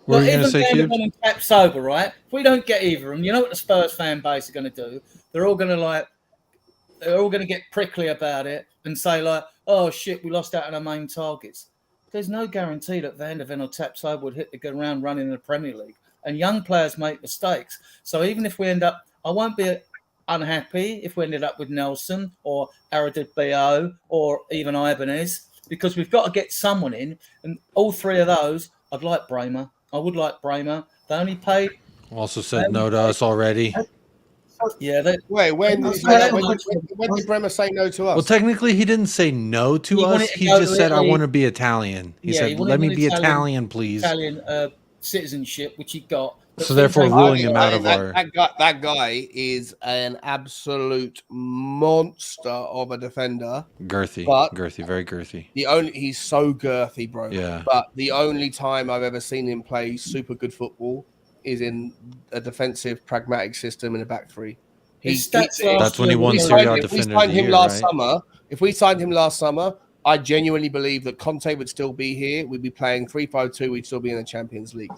were you going to say, Cube? Cap sober, right? If we don't get either of them, you know what the Spurs fan base are going to do? they're all going to get prickly about it and say like, oh shit, we lost out on our main targets. There's no guarantee that Van der Ven or Tapsoba would hit the ground running in the Premier League. And young players make mistakes. So even if we end up, I won't be unhappy if we ended up with Nelson or Aradit or even Ibanez, because we've got to get someone in. And all three of those, I'd like Bremer. I would like Bremer. They only paid. Also said no to us already. Yeah. When did Bremer say no to us? Well, technically, he didn't say no to us. He just said, I want to be Italian. He said, let me be Italian, please. Italian citizenship, which he got. So therefore, ruling him out of our... That guy is an absolute monster of a defender. Girthy, very girthy. He's so girthy, bro. Yeah. But the only time I've ever seen him play super good football is in a defensive, pragmatic system in a back three. That's when he won Serie A Defender of the Year, right? If we signed him last summer, I genuinely believe that Conte would still be here. We'd be playing 3-5-2. We'd still be in the Champions League.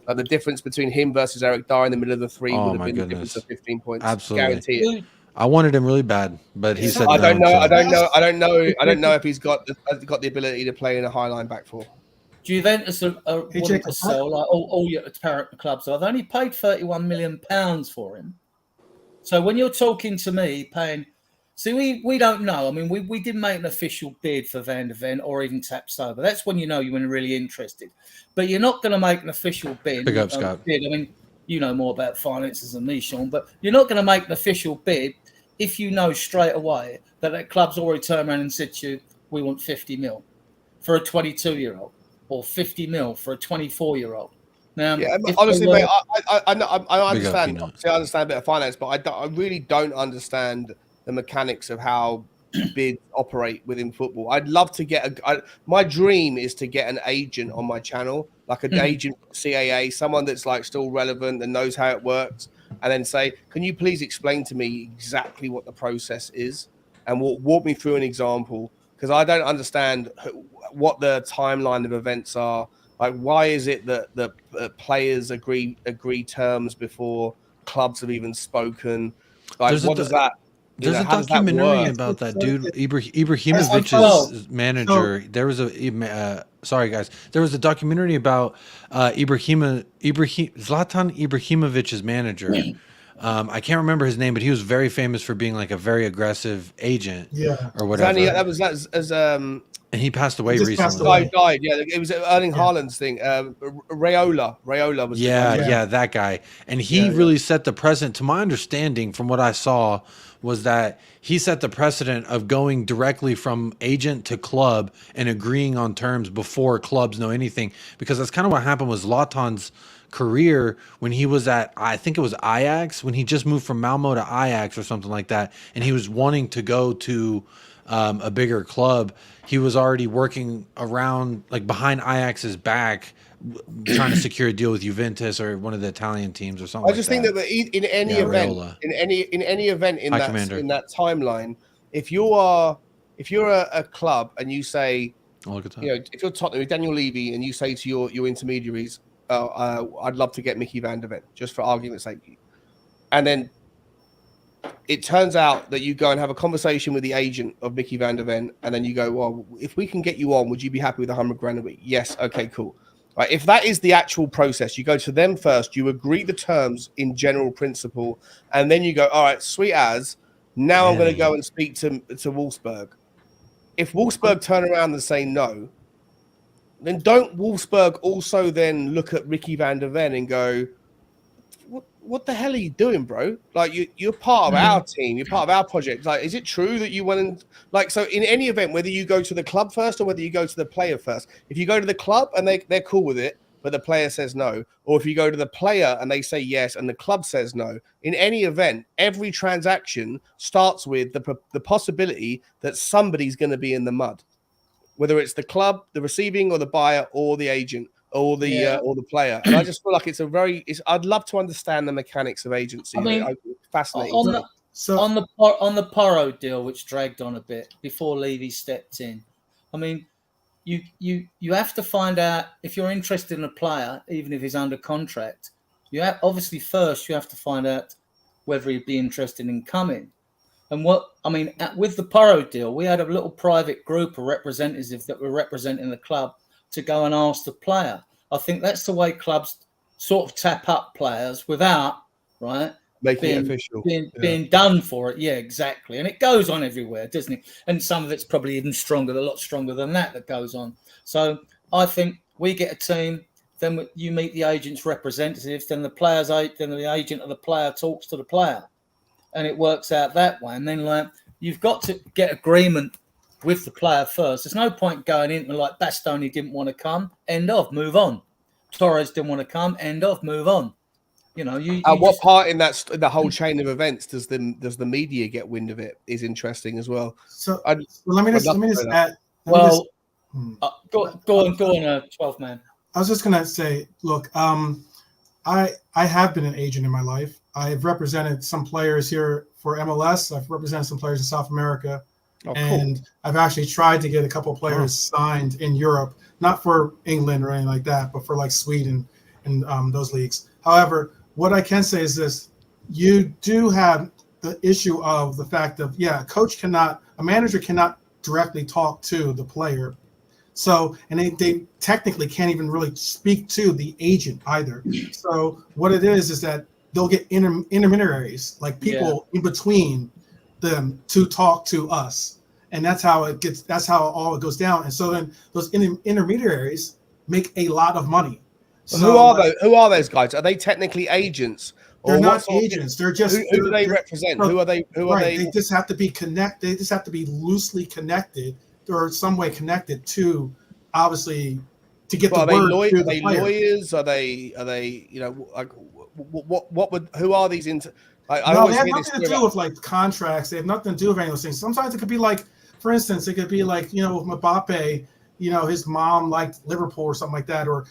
But the difference between him versus Eric Dyer in the middle of the three would have been a difference of 15 points. Absolutely. Guarantee it. I wanted him really bad, but he said I don't know if he's got the ability to play in a high line back four. Juventus are wanting to sell like all your parent clubs. I've only paid £31 million for him. So when you're talking to me, paying, see, we don't know. I mean, we didn't make an official bid for Van der Ven or even Tapsoba. That's when you know you're really interested. But you're not going to make an official bid. Big up, Scott. I mean, you know more about finances than me, Sean. But you're not going to make an official bid if you know straight away that club's already turned around and said to you, we want 50 mil for a 22-year-old or 50 mil for a 24-year-old. Now, yeah, honestly, mate, I understand. I understand a bit of finance, but I really don't understand the mechanics of how bids operate within football. I'd love to get my dream is to get an agent on my channel, like an agent CAA, someone that's like still relevant and knows how it works, and then say, can you please explain to me exactly what the process is and walk me through an example, because I don't understand what the timeline of events are. Like, why is it that the players agree terms before clubs have even spoken? Like, what does that? There's a documentary about that dude, Ibrahimovic's manager. There was a sorry guys. There was a documentary about Zlatan Ibrahimovic's manager. I can't remember his name, but he was very famous for being like a very aggressive agent, or whatever. And he passed away recently. Died. Yeah, it was Erling Haaland's thing. Raiola was. Yeah, that guy. And he really set the precedent. To my understanding, from what I saw, was that he set the precedent of going directly from agent to club and agreeing on terms before clubs know anything. Because that's kind of what happened with Zlatan's career when he was at, I think it was Ajax, when he just moved from Malmo to Ajax or something like that, and he was wanting to go to a bigger club. He was already working around, like, behind Ajax's back, trying to secure a deal with Juventus or one of the Italian teams or something. I just think that in any event, in any event in that timeline, if you're a club and you say, if you're Tottenham, Daniel Levy, and you say to your intermediaries, I'd love to get Mickey Van der Ven, just for argument's sake, and then it turns out that you go and have a conversation with the agent of Mickey Van der Ven, and then you go, well, if we can get you on, would you be happy with $100,000 a week? Yes. Okay, cool. Right. If that is the actual process, you go to them first, you agree the terms in general principle, and then you go, all right, sweet as, now I'm going to go and speak to Wolfsburg. If Wolfsburg turn around and say no, then don't Wolfsburg also then look at Ricky Van der Ven and go, what the hell are you doing, bro? Like, you're part of our team. You're part of our project. Like, is it true that you went and, like, so in any event, whether you go to the club first or whether you go to the player first, if you go to the club and they're cool with it, but the player says no, or if you go to the player and they say yes and the club says no, in any event, every transaction starts with the possibility that somebody's going to be in the mud, whether it's the club, the receiving or the buyer or the agent. Or the player, and I just feel like I'd love to understand the mechanics of agency. I mean, fascinating. On the Porro deal, which dragged on a bit before Levy stepped in. I mean, you have to find out if you're interested in a player, even if he's under contract. Obviously first you have to find out whether he'd be interested in coming. And with the Porro deal, we had a little private group of representatives that were representing the club to go and ask the player. I think that's the way clubs sort of tap up players without, right, making it official, being done for it. Yeah, exactly. And it goes on everywhere, doesn't it? And some of it's probably even stronger, a lot stronger than that goes on. So I think we get a team, then you meet the agent's representatives, then the agent of the player talks to the player, and it works out that way. And then you've got to get agreement with the player first. There's no point going into like Bastoni didn't want to come, end of, move on. Torres didn't want to come, end of, move on. You know, what part in the whole chain of events does the media get wind of it is interesting as well. So let me just add. Go on, 12 man. I was just gonna say, look, I have been an agent in my life. I've represented some players here for MLS. I've represented some players in South America, and cool. I've actually tried to get a couple of players signed in Europe, not for England or anything like that, but for like Sweden and those leagues. However, what I can say is this: you do have the issue of the fact of a manager cannot directly talk to the player. So, and they technically can't even really speak to the agent either. So what it is that they'll get intermediaries, like people in between them to talk to us. And that's how all it goes down. And so then those intermediaries make a lot of money. So who are those guys? Are they technically agents? They're not agents. They're just who do they represent? Who are they? They just have to be connected. They just have to be loosely connected or some way connected to, obviously, to get the word to the player. Lawyers? Are they? You know, like who are these? They have nothing to do with like contracts. They have nothing to do with any of those things. Sometimes it could be like, for instance, it could be like, with Mbappe. His mom liked Liverpool or something like that, or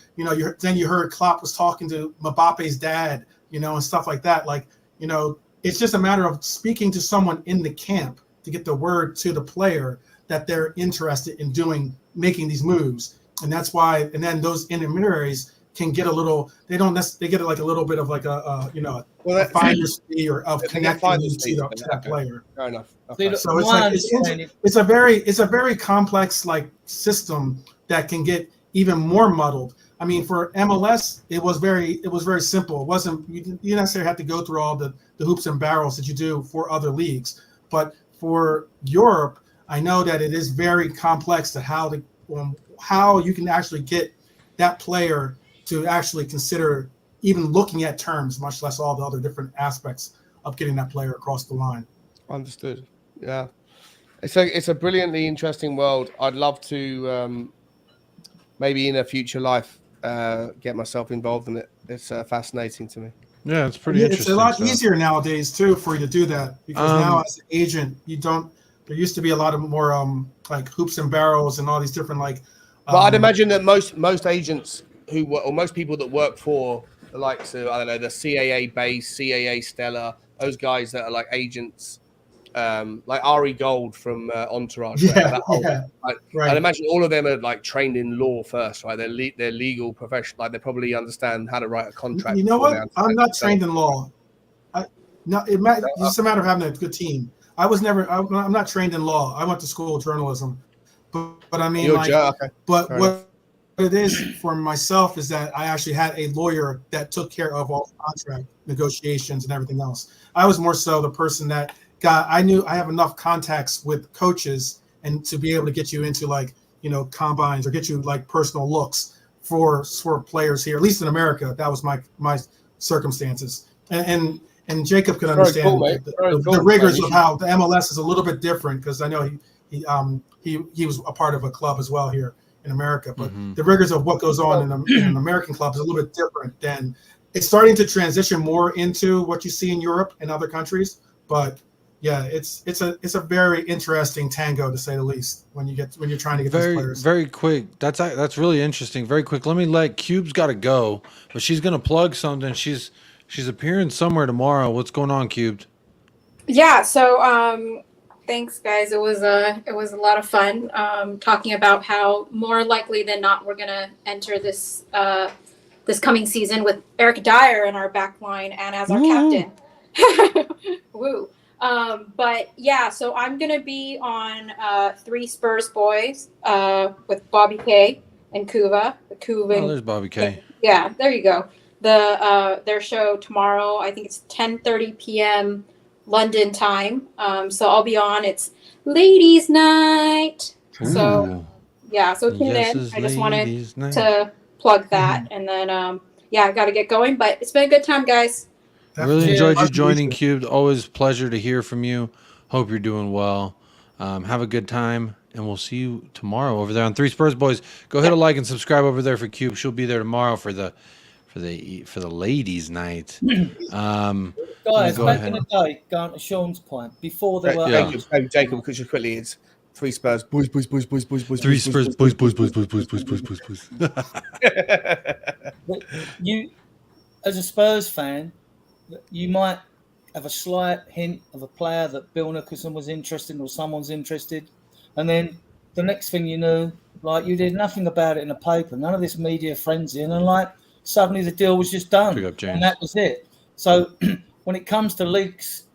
then you heard Klopp was talking to Mbappe's dad, and stuff like that. Like, it's just a matter of speaking to someone in the camp to get the word to the player that they're interested in making these moves, and that's why. And then those intermediaries can get a little. They get like a little bit of like a finder's fee or of connecting you to that player. Fair enough. Okay. So it's a very complex like system that can get even more muddled. I mean, for MLS, it was very simple. It wasn't you necessarily have to go through all the hoops and barrels that you do for other leagues, but for Europe, I know that it is very complex to how you can actually get that player to actually consider even looking at terms, much less all the other different aspects of getting that player across the line. Understood. Yeah, it's a brilliantly interesting world. I'd love to maybe in a future life get myself involved in it. It's fascinating to me. Yeah, it's pretty interesting. It's a lot easier nowadays too for you to do that, because now as an agent, you don't. There used to be a lot of more like hoops and barrels and all these different like. But I'd imagine that most agents or most people that work for the likes of, I don't know, the CAA base, CAA Stella, those guys that are like agents, like Ari Gold from Entourage. Right. I'd imagine all of them are like trained in law first, right? They're legal professional. Like they probably understand how to write a contract. You know what? I'm not trained in law. It's just a matter of having a good team. I'm not trained in law. I went to school of journalism, but I mean, but what it is for myself is that I actually had a lawyer that took care of all contract negotiations and everything else. I was more so the person that I knew I have enough contacts with coaches and to be able to get you into like, combines or get you like personal looks for players here, at least in America. That was my circumstances. And Jacob can understand the rigors of how the MLS is a little bit different, because I know he was a part of a club as well here in America, but the rigors of what goes on in an American club is a little bit different. Than it's starting to transition more into what you see in Europe and other countries. But yeah, it's a very interesting tango, to say the least, when you're trying to get these players. Very quick. That's really interesting. Very quick. Let me Cube's got to go, but she's gonna plug something. She's appearing somewhere tomorrow. What's going on, Cubed? Yeah. So thanks, guys. It was a lot of fun talking about how more likely than not we're gonna enter this coming season with Eric Dyer in our back line and as our captain. Woo. But yeah, so I'm gonna be on 3 Spurs Boys with Bobby K and Kuva. Oh, there's Bobby K. Yeah, there you go. Their show tomorrow. I think it's 10:30 p.m. London time. So I'll be on. It's ladies' night. Ooh. So yeah, so tune in. I just wanted to plug that, and then yeah, I got to get going. But it's been a good time, guys. I really enjoyed you joining, Cubed. Always a pleasure to hear from you. Hope you're doing well. Have a good time, and we'll see you tomorrow over there on 3 Spurs Boys. Go hit a like and subscribe over there for Cube. She'll be there tomorrow for the ladies' night. Guys, back in the day, going to Sean's point, before there were Jacob, because just quickly, it's 3 Spurs Boys. 3 Spurs Boys. You, as a Spurs fan, you might have a slight hint of a player that Bill Nicholson was interested in or someone's interested. And then the next thing you knew, like you did nothing about it in the paper, none of this media frenzy. And then like suddenly the deal was just done. And that was it. So when it comes to leaks,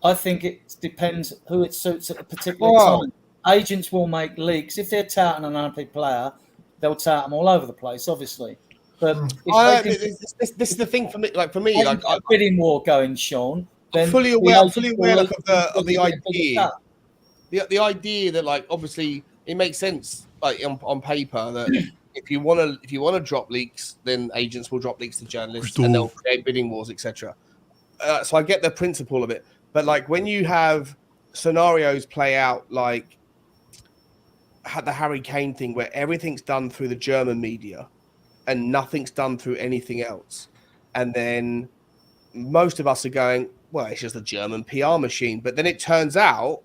I think it depends who it suits at a particular time. Agents will make leaks. If they're touting an unpaid player, they'll tout them all over the place, obviously. But this is the thing for me. Like for me, like a bidding war going, Sean. Then fully aware of the idea. The idea that like obviously it makes sense like on paper that if you want to drop leaks, then agents will drop leaks to journalists and they'll create bidding wars, etc. So I get the principle of it, but like when you have scenarios play out like the Harry Kane thing, where everything's done through the German media and nothing's done through anything else. And then most of us are going, well, it's just a German PR machine. But then it turns out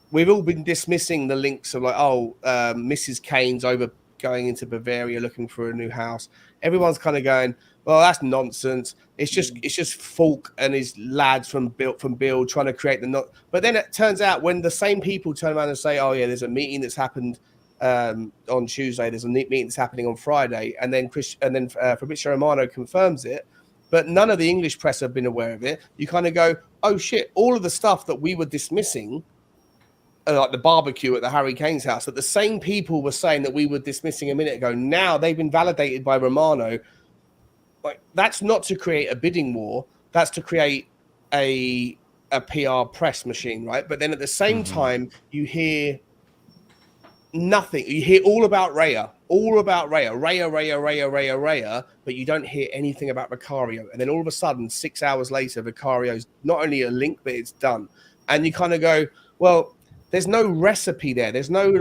we've all been dismissing the links of like, Mrs. Kane's over going into Bavaria looking for a new house. Everyone's kind of going, well, that's nonsense. It's just Falk and his lads from Build trying to create But then it turns out when the same people turn around and say, oh yeah, there's a meeting that's happened on Tuesday, there's a meeting that's happening on Friday, and then Fabrizio Romano confirms it, but none of the English press have been aware of it. You kind of go, oh shit, all of the stuff that we were dismissing, like the barbecue at the Harry Kane's house, that the same people were saying that we were dismissing a minute ago, now they've been validated by Romano. Like that's not to create a bidding war, that's to create a PR press machine, right? But then at the same time, you hear nothing. You hear all about Raya, but you don't hear anything about Vicario. And then all of a sudden, 6 hours later, Vicario's not only a link, but it's done. And you kind of go, well, there's no recipe there. There's no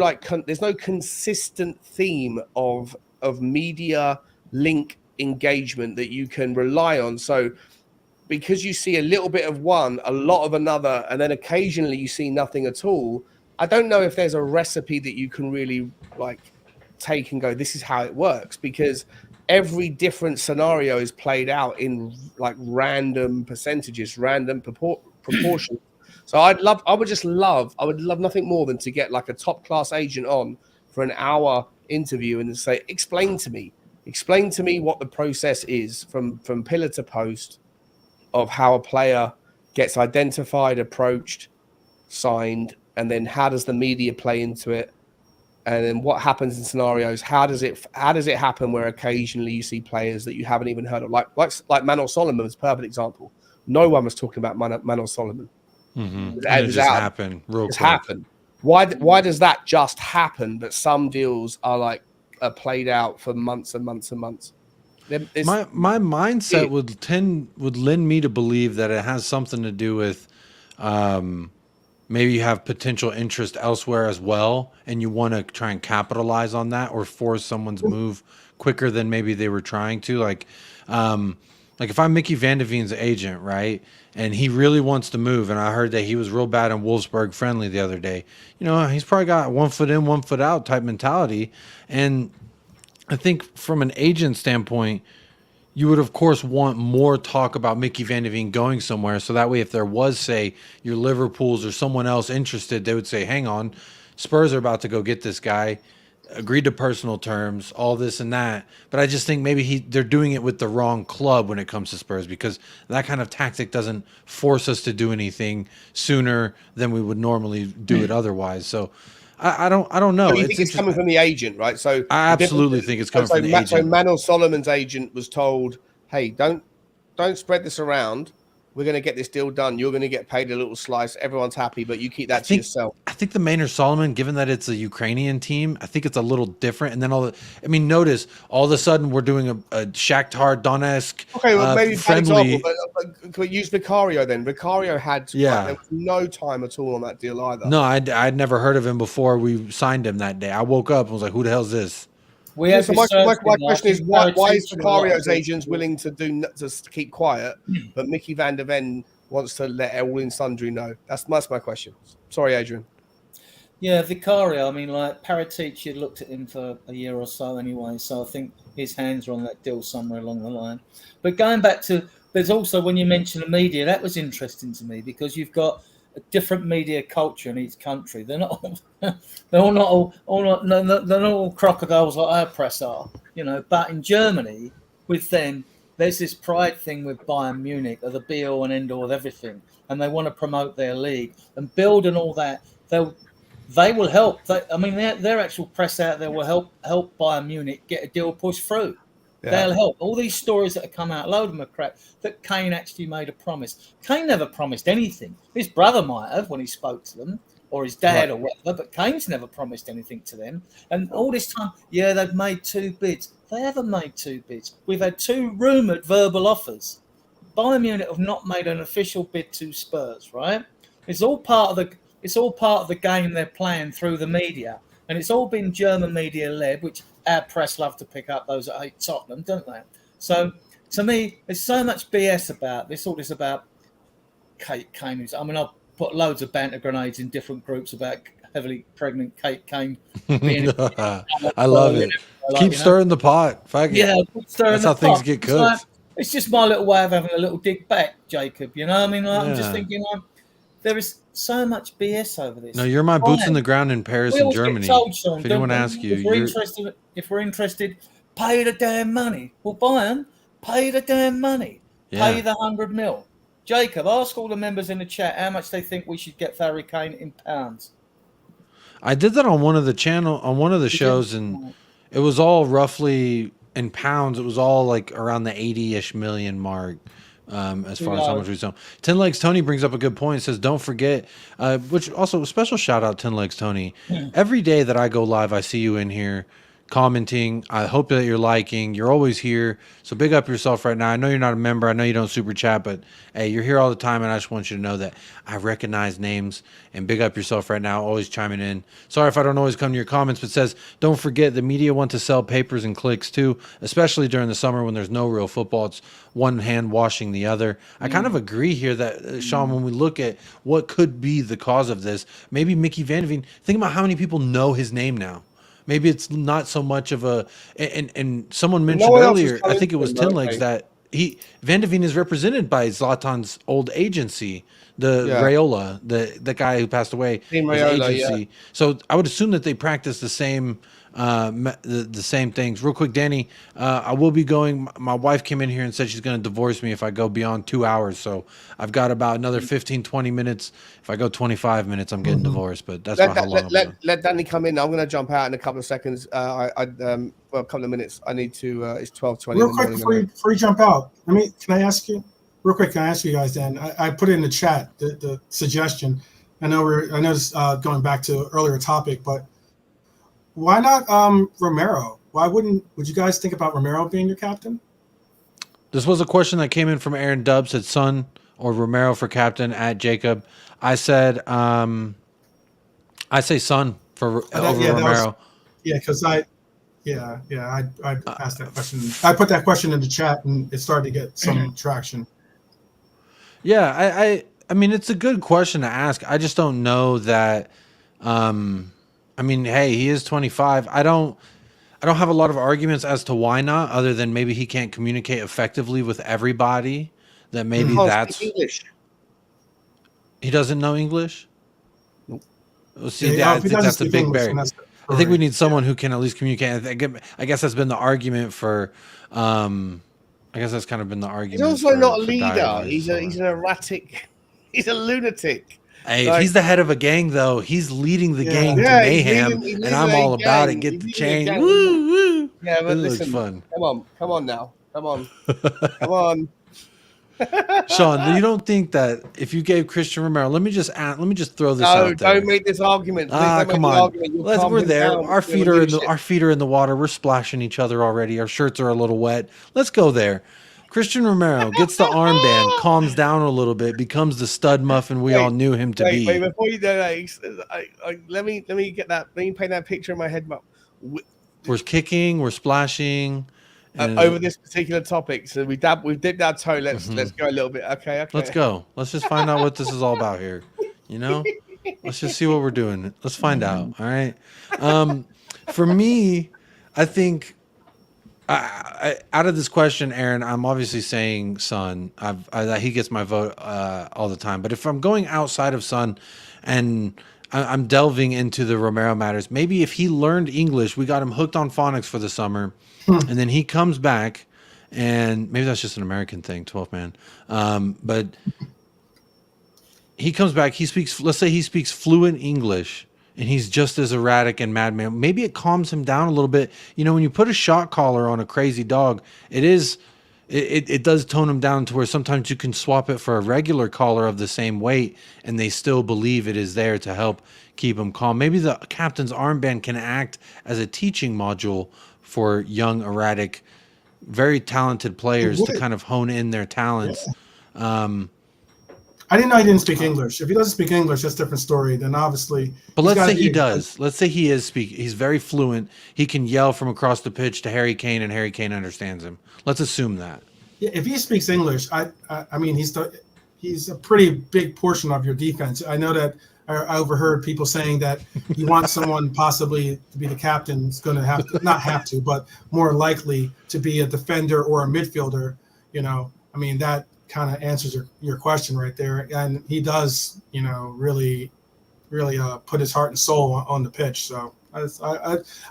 there's no consistent theme of media link engagement that you can rely on. So because you see a little bit of one, a lot of another, and then occasionally you see nothing at all, I don't know if there's a recipe that you can really like take and go, this is how it works, because every different scenario is played out in like random percentages, random proportions. So I would love nothing more than to get like a top class agent on for an hour interview and say, explain to me what the process is from pillar to post of how a player gets identified, approached, signed, and then how does the media play into it? And then what happens in scenarios? How does it happen where occasionally you see players that you haven't even heard of, like Manor Solomon is a perfect example. No one was talking about Manor Solomon. It just happened real quick. Happened. Why does that just happen? But some deals are played out for months and months and months. My mindset would lend me to believe that it has something to do with maybe you have potential interest elsewhere as well, and you want to try and capitalize on that or force someone's move quicker than maybe they were trying to. Like if I'm Mickey Van de Veen's agent, right, and he really wants to move, and I heard that he was real bad in Wolfsburg friendly the other day, he's probably got 1 foot in, 1 foot out type mentality. And I think from an agent standpoint, you would, of course, want more talk about Mickey Van de Veen going somewhere. So that way, if there was, say, your Liverpools or someone else interested, they would say, hang on, Spurs are about to go get this guy. agreed to personal terms, all this and that. But I just think maybe they're doing it with the wrong club when it comes to Spurs, because that kind of tactic doesn't force us to do anything sooner than we would normally do it otherwise. So I don't know. So you think it's coming from the agent, right? So I absolutely think it's coming from the agent. So Manor Solomon's agent was told, "Hey, don't spread this around. We're going to get this deal done. You're going to get paid a little slice. Everyone's happy, but you keep that to yourself." I think the Maynard Solomon, given that it's a Ukrainian team, I think it's a little different. And then notice all of a sudden we're doing a Shakhtar Donetsk. Okay, well, maybe friendly. Example, but can we use Vicario then? Vicario had there was no time at all on that deal either. No, I'd never heard of him before we signed him that day. I woke up and was like, "Who the hell is this?" So my question is, why is Vicario's agents willing to keep quiet, but Mickey Van der Ven wants to let all in sundry know? That's my question. Sorry, Adrian. Yeah, Vicario. I mean, like Paratici had looked at him for a year or so anyway, so I think his hands are on that deal somewhere along the line. But going back to, there's also, when you mention the media, that was interesting to me, because you've got a different media culture in each country. They're not all crocodiles like our press are, But in Germany, with them, there's this pride thing with Bayern Munich, are the be all and end all of everything, and they want to promote their league and build and all that. They will help. Their actual press out there will help Bayern Munich get a deal pushed through. Yeah. They'll help. All these stories that have come out, a load of them are crap, that Kane actually made a promise. Kane never promised anything. His brother might have when he spoke to them, or his dad or whatever, but Kane's never promised anything to them. And all this time, they've made 2 bids. They haven't made 2 bids. We've had 2 rumoured verbal offers. Bayern Munich have not made an official bid to Spurs, right? It's all part of the game they're playing through the media. And it's all been German media led, which our press love to pick up, those that hate Tottenham, don't they? So, to me, there's so much BS about this. All this about Kate Kane. I've put loads of banter grenades in different groups about heavily pregnant Kate Kane. I love it. Keep stirring the pot. That's how things get cooked. It's just my little way of having a little dig back, Jacob. I'm just thinking, there is so much BS over this. No, you're my boots in the ground in Paris and Germany. If anyone asks you, if we're interested, pay the damn money. Well, Bayern, pay the damn money. Yeah. Pay the 100 mil. Jacob, ask all the members in the chat how much they think we should get Harry Kane in pounds. I did that on one of the shows, and it was all roughly in pounds. It was all like around the 80-ish million mark. As far as how much we sell. Tin Legs Tony brings up a good point. Says, don't forget, which also a special shout out, Tin Legs Tony. Every day that I go live, I see you in here commenting. I hope that you're liking. You're always here. So big up yourself right now. I know you're not a member. I know you don't super chat, but hey, you're here all the time, and I just want you to know that I recognize names, and big up yourself right now, always chiming in. Sorry if I don't always come to your comments, but says, don't forget the media want to sell papers and clicks too, especially during the summer when there's no real football. It's one hand washing the other. I kind of agree here that, Sean, when we look at what could be the cause of this, maybe Mickey Van de Ven, think about how many people know his name now. Maybe it's not so much of a, and someone mentioned earlier, I think it was Tin Legs, that Van de Ven is represented by Zlatan's old agency, Raiola, the guy who passed away, his agency. Yeah. So I would assume that they practice the same the same things. Real quick, Danny, I will be going. My wife came in here and said she's going to divorce me if I go beyond 2 hours. So I've got about another 15, 20 minutes. If I go 25 minutes, I'm getting divorced. But that's how long. Let Danny come in. I'm going to jump out in a couple of seconds. A couple of minutes. I need to. It's 12:20. Real quick before you jump out, can I ask you real quick? Can I ask you guys, Dan? I put it in the chat the suggestion. I know it's going back to earlier topic, but why not Romero? Would you guys think about Romero being your captain? This was a question that came in from Aaron Dubb, said Son or Romero for captain at Jacob. I said I say Son for over Romero. Because I asked that question. I put that question in the chat and it started to get some traction. Yeah, I mean it's a good question to ask. I just don't know that hey, he is 25. I don't have a lot of arguments as to why not, other than maybe he can't communicate effectively with everybody. That maybe that's English. He doesn't know English. Nope. Well, see, I think that's a big barrier. I think we need someone who can at least communicate. I guess that's been the argument for. I guess that's kind of been the argument. He's also not a leader. He's an erratic. He's a lunatic. Hey, if he's the head of a gang, though, he's leading the gang to mayhem, and I'm all about it. Get the chain. Woo, woo. Yeah, but this looks fun. Come on now. Come on. Sean, you don't think that if you gave Christian Romero, let me just throw this out there. Don't make this argument. Come on. We're there. Our feet are in the water. We're splashing each other already. Our shirts are a little wet. Let's go there. Christian Romero gets the armband, calms down a little bit, becomes the stud muffin we all knew him to be. Wait, before you do that, let me get that. Let me paint that picture in my head. We're kicking, we're splashing. Over this particular topic, so we've dipped our toe. Let's go a little bit. Okay. Let's go. Let's just find out what this is all about here. Let's just see what we're doing. Let's find out. All right. For me, I think out of this question, Aaron, I'm obviously saying Son. He gets my vote all the time. But if I'm going outside of Son, and I'm delving into the Romero matters, maybe if he learned English, we got him hooked on phonics for the summer. And then he comes back, and maybe that's just an American thing, 12 man. But he comes back. Let's say he speaks fluent English, and he's just as erratic and madman. Maybe it calms him down a little bit. When you put a shock collar on a crazy dog, it does tone him down to where sometimes you can swap it for a regular collar of the same weight, and they still believe it is there to help keep him calm. Maybe the captain's armband can act as a teaching module for young, erratic, very talented players to kind of hone in their talents. I didn't know he didn't speak English. If he doesn't speak English, that's a different story. Then obviously, but let's say he does. Let's say he is speaking. He's very fluent. He can yell from across the pitch to Harry Kane, and Harry Kane understands him. Let's assume that. Yeah, if he speaks English, I mean, he's a pretty big portion of your defense. I know that I overheard people saying that you want someone possibly to be the captain is going to not have to, but more likely to be a defender or a midfielder. I mean, that kind of answers your question right there. And he does, really put his heart and soul on the pitch. So I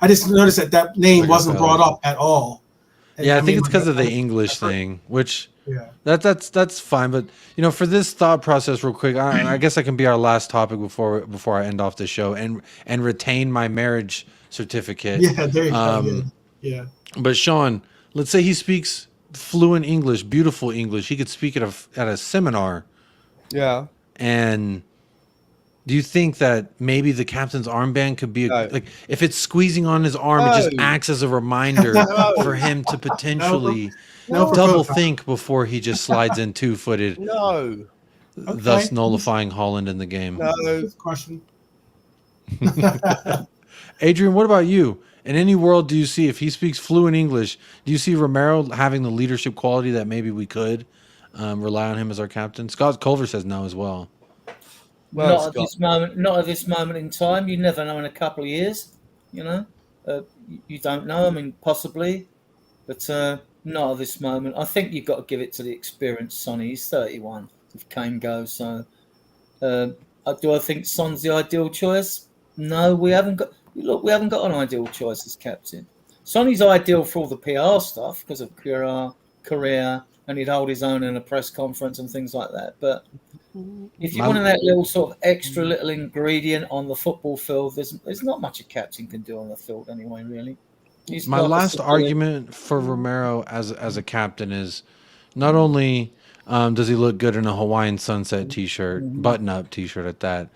just noticed that name wasn't brought up at all. And I think it's because of the English thing, which that's fine. But for this thought process, real quick, I guess I can be our last topic before I end off the show and retain my marriage certificate. Yeah, there you go. Yeah. But Sean, let's say he speaks fluent English, beautiful English. He could speak at a seminar. Yeah. And do you think that maybe the captain's armband could be like if it's squeezing on his arm, it just acts as a reminder for him to potentially double think before he just slides in 2-footed. No. Thus nullifying Holland in the game. No question. Adrian, what about you? In any world, do you see, if he speaks fluent English, do you see Romero having the leadership quality that maybe we could rely on him as our captain? Scott Culver says no as well. Well, not at this moment in time. You never know in a couple of years. You don't know. I mean, possibly, but not at this moment. I think you've got to give it to the experienced Sonny. He's 31. If Kane goes, so do I think Son's the ideal choice? No, we haven't got. Look, we haven't got an ideal choice as captain. Sonny's ideal for all the PR stuff because of career, and he'd hold his own in a press conference and things like that. But if you wanted that little sort of extra little ingredient on the football field, there's not much a captain can do on the field anyway, really. My last argument for Romero as a captain is not only does he look good in a Hawaiian sunset t-shirt, button-up t-shirt at that,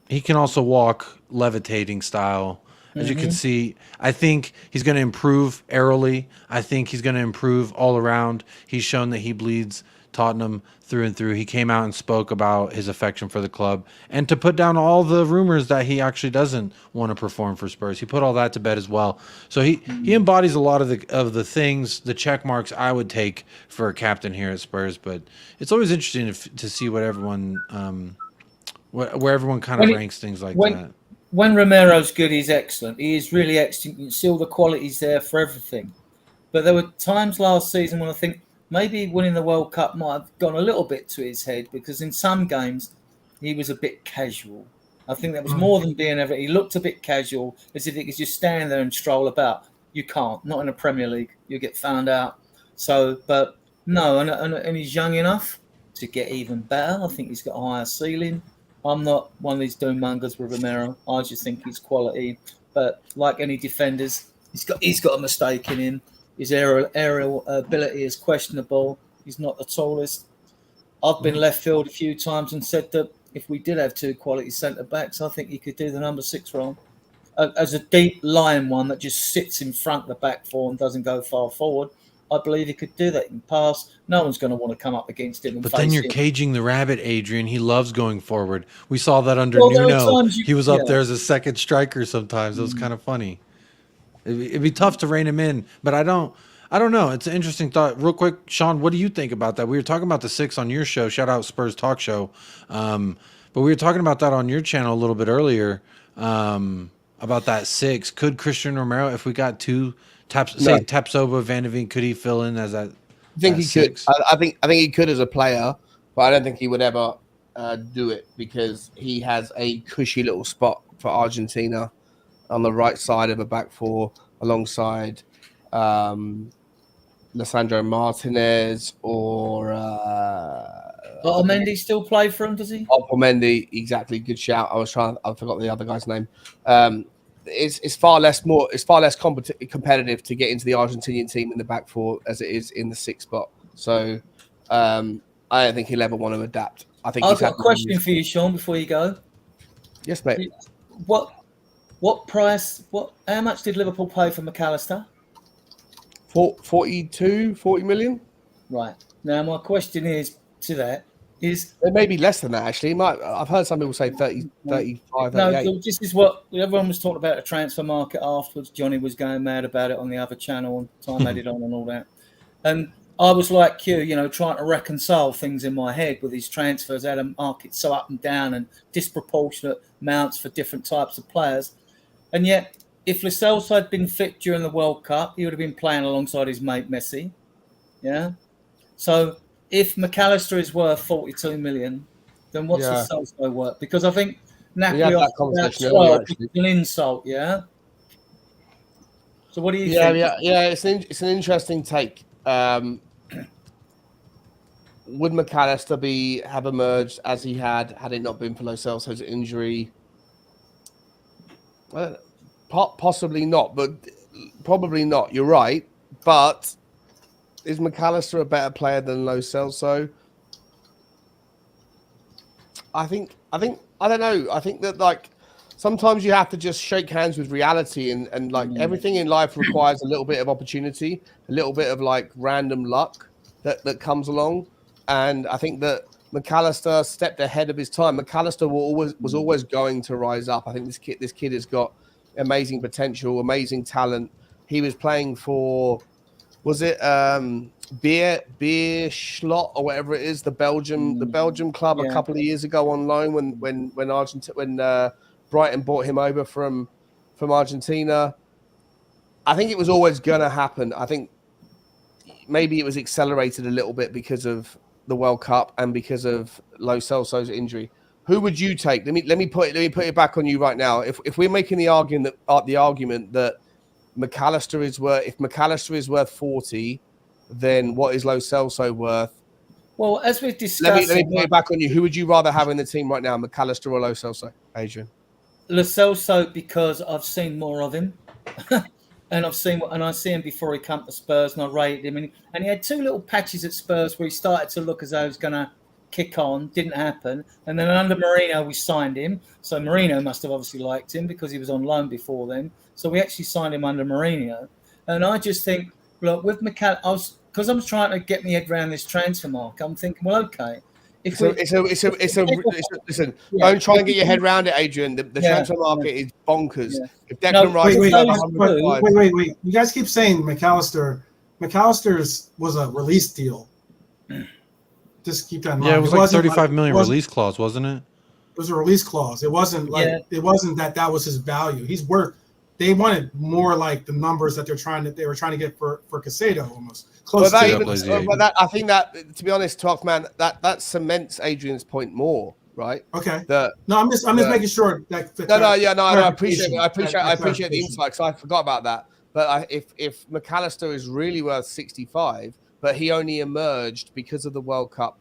he can also walk levitating style. As you can see, I think he's going to improve aerially. I think he's going to improve all around. He's shown that he bleeds Tottenham through and through. He came out and spoke about his affection for the club and to put down all the rumors that he actually doesn't want to perform for Spurs. He put all that to bed as well. So he embodies a lot of the things, the check marks I would take for a captain here at Spurs. But it's always interesting to see what everyone, where everyone kind of ranks things like that. When Romero's good, he's excellent. He is really excellent. You can see all the qualities there for everything. But there were times last season when I think maybe winning the World Cup might have gone a little bit to his head because in some games he was a bit casual. I think that was more than being ever. He looked a bit casual, as if he could just stand there and stroll about. You can't, not in the Premier League. You get found out. So, but no, and he's young enough to get even better. I think he's got a higher ceiling. I'm not one of these doom mongers with Romero. I just think he's quality. But like any defenders, he's got a mistake in him. His aerial ability is questionable. He's not the tallest. I've been left field a few times and said that if we did have two quality centre backs, I think he could do the number 6 role. As a deep line one that just sits in front of the back four and doesn't go far forward, I believe he could do that in pass. No one's going to want to come up against him. But then you're caging the rabbit, Adrian. He loves going forward. We saw that under Nuno. He was up there as a second striker sometimes. It was kind of funny. It'd be tough to rein him in, but I don't know. It's an interesting thought. Real quick, Sean, what do you think about that? We were talking about the 6 on your show. Shout out Spurs Talk Show. But we were talking about that on your channel a little bit earlier about that 6. Could Christian Romero, if we got 2 Tapsoba, Van de Ven, could he fill in as that? I think he 6? Could. I think he could as a player, but I don't think he would ever do it because he has a cushy little spot for Argentina on the right side of a back four alongside Lisandro Martinez or Otamendi still play for him, does he? Otamendi, exactly. Good shout. I forgot the other guy's name. It's far less competitive to get into the Argentinian team in the back four as it is in the 6 spot. So I don't think he'll ever want to adapt. I think I've got a question for you, Sean, before you go. Yes, mate. What price? How much did Liverpool pay for McAllister? 40 million. Right. Now my question is it may be less than that actually. I've heard some people say 30, 35, 38. No, this is what everyone was talking about the transfer market afterwards. Johnny was going mad about it on the other channel and Time added on and all that. And I was like you, trying to reconcile things in my head with these transfers. How the market's so up and down and disproportionate amounts for different types of players. And yet, if Lo Celso had been fit during the World Cup, he would have been playing alongside his mate Messi. Yeah. So if McAllister is worth 42 million, then what's Lo Celso worth? Because I think Napoli off about 12 is an insult. Yeah. So what do you think? Yeah. It's an interesting take. Would McAllister have emerged as he had it not been for Lo Celso's injury? Possibly not, but probably not. You're right, but is McAllister a better player than Lo Celso? I don't know. I think that sometimes you have to just shake hands with reality and everything in life requires a little bit of opportunity, a little bit of random luck that comes along. And I think that McAllister stepped ahead of his time. McAllister was always going to rise up. I think this kid has got amazing potential, amazing talent. He was playing for, was it Beer Schlot or whatever it is, the Belgium club a couple of years ago on loan when Brighton bought him over from Argentina. I think it was always going to happen. I think maybe it was accelerated a little bit because of the World Cup and because of Lo Celso's injury. Who would you take? Let me put it back on you right now. If we're making the argument that McAllister is worth 40, then what is Lo Celso worth? Well, as we've discussed, let me put it back on you. Who would you rather have in the team right now, McAllister or Lo Celso, Adrian? Lo Celso, because I've seen more of him, and I see him before he came to Spurs, and I rated him, and he had 2 little patches at Spurs where he started to look as though he was going to kick on. Didn't happen, and then under Mourinho we signed him. So Mourinho must have obviously liked him because he was on loan before then. So we actually signed him under Mourinho, and I just think, look, with McAllister, because I was trying to get my head around this transfer market, I'm thinking, well, okay. Listen, don't try and get your head around it, Adrian. The transfer market is bonkers. Yeah. If Declan Rice, wait. You guys keep saying McAllister. McAllister's was a release deal. Just keep that in mind. Yeah, it was 35 million release clause, wasn't it? It was a release clause. It wasn't it wasn't that was his value. He's worth. They wanted more like the numbers that they were trying to get for Caicedo almost. But I think that, to be honest, Talk Man, that cements Adrian's point more, right? Okay. I'm just making sure that. I appreciate it. I appreciate the insight, because I forgot about that. But if McAllister is really worth 65, but he only emerged because of the World Cup,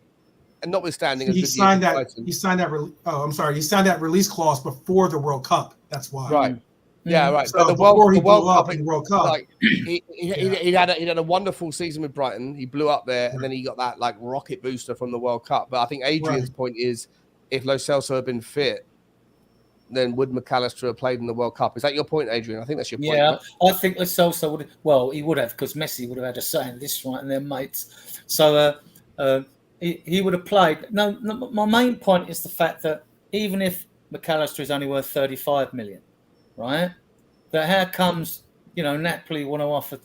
and notwithstanding he signed that release clause before the World Cup. That's why. Right. Yeah, right. So but the World Cup, like he had a wonderful season with Brighton. He blew up there, and then he got that like rocket booster from the World Cup. But I think Adrian's point is, if Lo Celso had been fit, then would McAllister have played in the World Cup? Is that your point, Adrian? I think that's your point. Yeah, right? I think Lo Celso would. Well, he would have, because Messi would have had a say in this, right? And their mates. So he would have played. No, my main point is the fact that even if McAllister is only worth 35 million. Right, but how comes Napoli want to offer?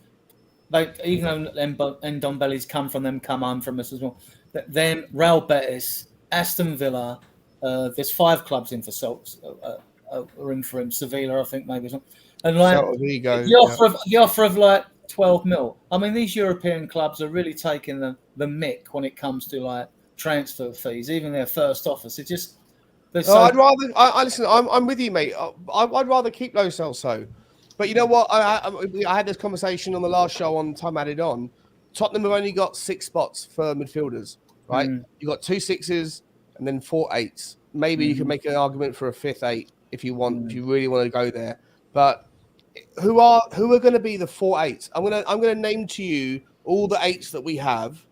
Even though Ndombele's come home from us as well. Then Real Betis, Aston Villa, there's 5 clubs in for in for him. Sevilla, I think maybe. And like the offer of like 12 mil. I mean, these European clubs are really taking the mick when it comes to like transfer fees, even their first offers. It just. I'd rather. Listen. I'm with you, mate. I'd rather keep Lo Celso, but you know what? I had this conversation on the last show on Time Added On. Tottenham have only got 6 spots for midfielders, right? You got 2 6s and then 4 8s. Maybe you can make an argument for a 5th 8 if you want, if you really want to go there. But who are going to be the 4 8s? I'm gonna name to you all the 8s that we have.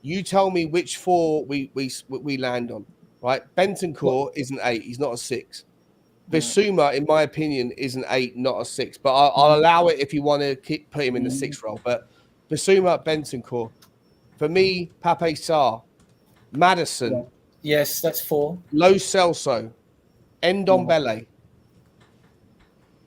You tell me which 4 we land on. Right, Bentancur is an 8. He's not a 6. Bissouma, in my opinion, is an 8, not a 6. But I'll allow it if you want to put him in the 6th role. But Bissouma, Bentancur. For me, Pape Sarr, Maddison. Yes, that's 4. Lo Celso, Ndombele.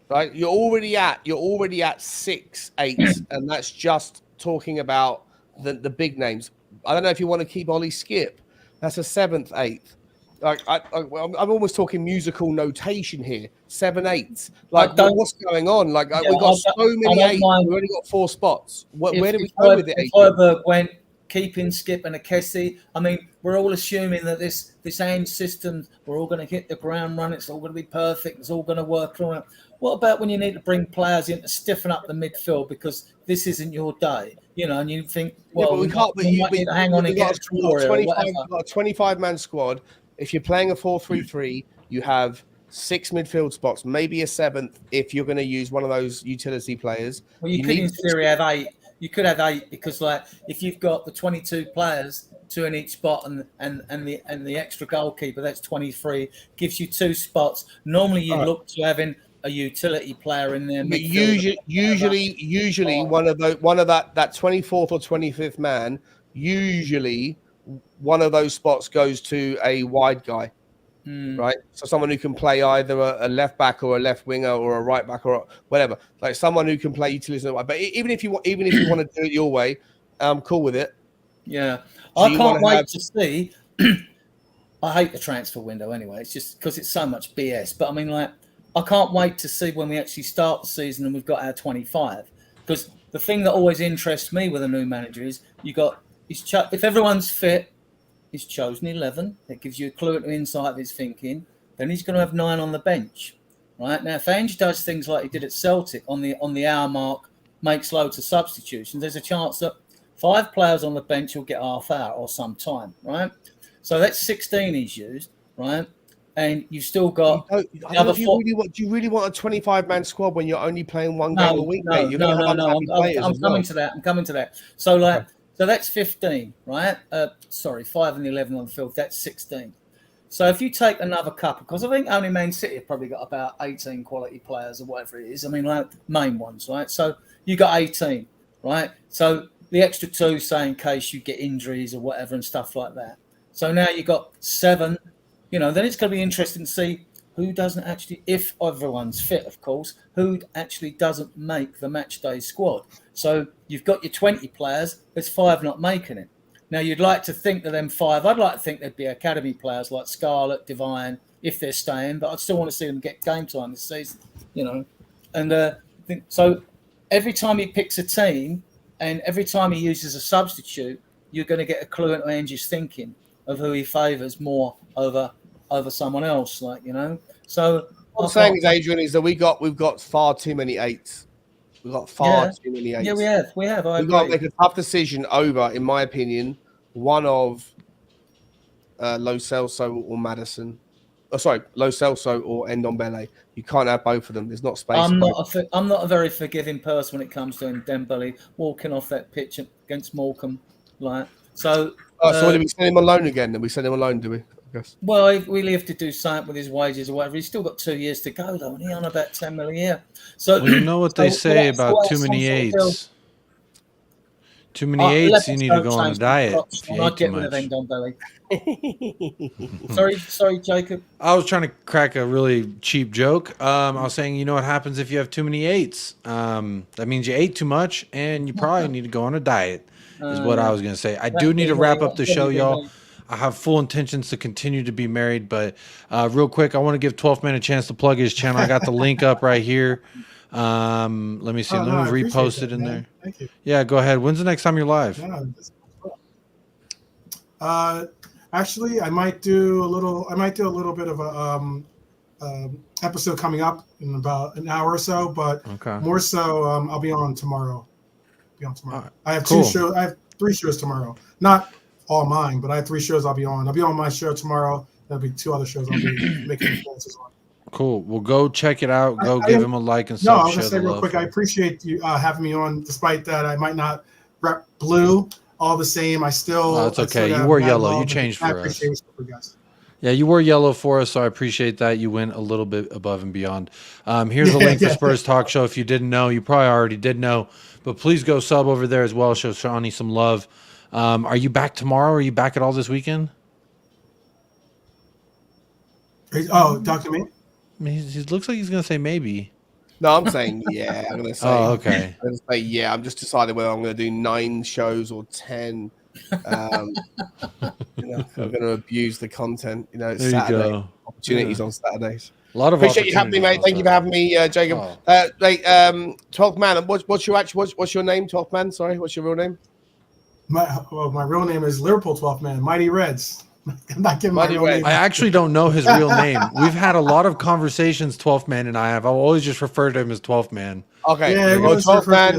Right, you're already at 6 8s, and that's just talking about the big names. I don't know if you want to keep Ollie Skip. That's a 7th 8th. Like I'm almost talking musical notation here. 7 8s. Like what's going on? Like we've got so many 8s. We've only got 4 spots. Where do we go with it? If Højbjerg went keeping Skip and Akessi, I mean, we're all assuming that this AIM system, we're all going to hit the ground running. It's all going to be perfect. It's all going to work. What about when you need to bring players in to stiffen up the midfield because this isn't your day? And you think, well, we can't. We might need to hang on and get a 25-man squad. If you're playing a 4-3-3, you have 6 midfield spots, maybe a 7th if you're going to use one of those utility players. Well, you could in theory have 8. You could have 8 because, like, if you've got the 22 players, 2 in each spot, and the extra goalkeeper, that's 23, gives you 2 spots. Normally, you look to having a utility player in there. But usually one of that 24th or 25th man, usually one of those spots goes to a wide guy, right? So someone who can play either a left back or a left winger or a right back or whatever, like someone who can play utility. But even if you want to do it your way, I'm cool with it. Yeah, so I can't wait to see. I hate the transfer window anyway. It's just because it's so much BS. But I mean, like, I can't wait to see when we actually start the season and we've got our 25. Because the thing that always interests me with a new manager is if everyone's fit, he's chosen 11. That gives you a clue to insight of his thinking. Then he's going to have 9 on the bench, right? Now, if Ange does things like he did at Celtic on the hour mark, makes loads of substitutions, there's a chance that 5 players on the bench will get half hour or some time, right? So that's 16 he's used, right? And you've still got do you really want a 25-man squad when you're only playing one game a week? No. I'm coming to that. So so that's 15, right? 5 and 11 on the field. That's 16. So if you take another couple, because I think only Man City have probably got about 18 quality players or whatever it is. I mean, like main ones, right? So you got 18, right? So the extra 2, say in case you get injuries or whatever and stuff like that. So now you got 7. Then it's going to be interesting to see who doesn't actually, if everyone's fit, of course, who actually doesn't make the match day squad. So you've got your 20 players, there's 5 not making it. Now, you'd like to think that them 5, I'd like to think there'd be academy players like Scarlett, Divine, if they're staying, but I'd still want to see them get game time this season, And so every time he picks a team and every time he uses a substitute, you're going to get a clue into Ange's thinking of who he favours more over over someone else, like, you know. So what I'm saying is, Adrian, is that we've got far too many 8s. We've got far too many 8s. Yeah, we have. We've got to make a tough decision over, in my opinion, one of Lo Celso or Madison. Oh, sorry, Lo Celso or Ndombele. You can't have both of them. There's not space. I'm not a very forgiving person when it comes to Ndombele walking off that pitch against Morecambe, like so. So do we send him on loan again? Then we send him on loan, do we? I guess. Well, we have to do something with his wages or whatever. He's still got 2 years to go, though, and he's on about 10 million a year. So, well, you know what they say about too many 8s. Too many 8s, you need to go on a diet. I'll get rid of Ndombele. Sorry, Jacob. I was trying to crack a really cheap joke. I was saying, you know what happens if you have too many 8s? That means you ate too much, and you probably need to go on a diet. Is what I was going to say. I do need to wrap up the show, y'all. I have full intentions to continue to be married, but real quick, I want to give 12th Man a chance to plug his channel. I got the link up right here. Let me see. Let me repost it in there. Thank you. Yeah, go ahead. When's the next time you're live? Actually, I might do a little bit of a episode coming up in about an hour or so, but more so, I'll be on tomorrow. Right. I have 2 shows. I have 3 shows tomorrow. Not all mine, but I have 3 shows I'll be on. I'll be on my show tomorrow. There'll be 2 other shows I'll be making appearances on. Cool. Well, go check it out. Go give him a like and stuff. No, I was going to say real quick, I appreciate you having me on, despite that I might not rep blue all the same. I still... Oh, it's okay. You wore yellow. You changed for us. Yeah, you wore yellow for us, so I appreciate that. You went a little bit above and beyond. Here's the link for Spurs Talk Show. If you didn't know, you probably already did know, but please go sub over there as well. Show Shawnee some love. Are you back tomorrow? Are you back at all this weekend? Oh, Dr. Me? I mean, he looks like he's going to say maybe. No, I'm saying yeah. I'm going to say. Oh, okay. I'm going to say yeah. I'm just deciding whether I'm going to do 9 shows or 10. I'm going to abuse the content. You know, it's Saturday. Opportunities on Saturdays. A lot of appreciate you having me, mate. Thank you for having me, Jacob. 12th Man. What's your name? 12th Man. Sorry, what's your real name? My real name is Liverpool 12th Man. Mighty Reds. I'm not giving my real name. I actually don't know his real name. We've had a lot of conversations, 12th Man and I have. I'll always just refer to him as 12th Man. Okay. Yeah, well, 12th Man.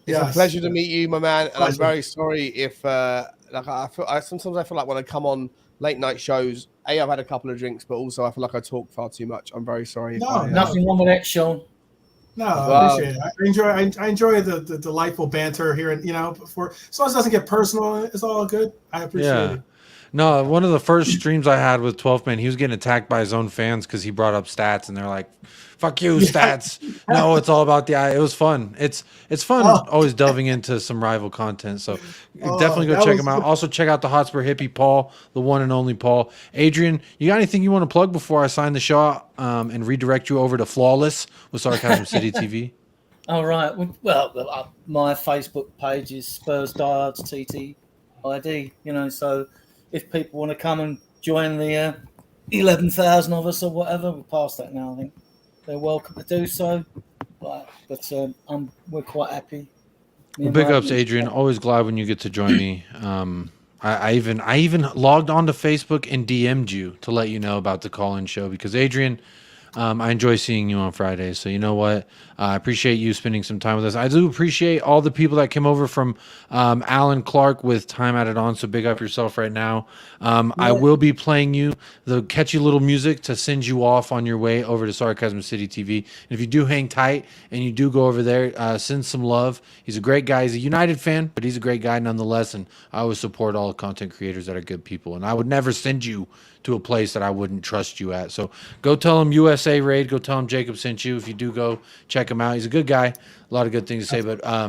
It's a pleasure to meet you, my man. And I'm very sorry if sometimes I feel like when I come on late night shows, I've had a couple of drinks, but also I feel like I talk far too much. I'm very sorry. Nothing wrong with that, Sean. No, I appreciate it. I enjoy the delightful banter here, and before as long as it doesn't get personal, it's all good. I appreciate it. No, one of the first streams I had with 12th Man, he was getting attacked by his own fans because he brought up stats, and they're like, "Fuck you, stats." No, it's all about the eye. It was fun. It's fun always delving into some rival content. So definitely go check him out. Also check out the Hotspur hippie Paul, the one and only Paul. Adrian, you got anything you want to plug before I sign the show out and redirect you over to Flawless with Sarcasm City TV? All right. Well, my Facebook page is Spurs Diehards TTID. So if people want to come and join the 11,000 of us or whatever, we're past that now. I think they're welcome to do so. But we're quite happy. Well, big ups, Adrian. Always glad when you get to join me. I even logged onto Facebook and DM'd you to let you know about the call-in show because Adrian, I enjoy seeing you on Fridays. So you know what? I appreciate you spending some time with us. I do appreciate all the people that came over from Alan Clark with Time Added On. So big up yourself right now. I will be playing you the catchy little music to send you off on your way over to Sarcasm City TV. And if you do hang tight and you do go over there, send some love. He's a great guy. He's a United fan, but he's a great guy nonetheless. And I always support all content creators that are good people. And I would never send you to a place that I wouldn't trust you at. So go tell him USA Raid. Go tell him Jacob sent you. If you do go, check him out. He's a good guy. A lot of good things to say. But I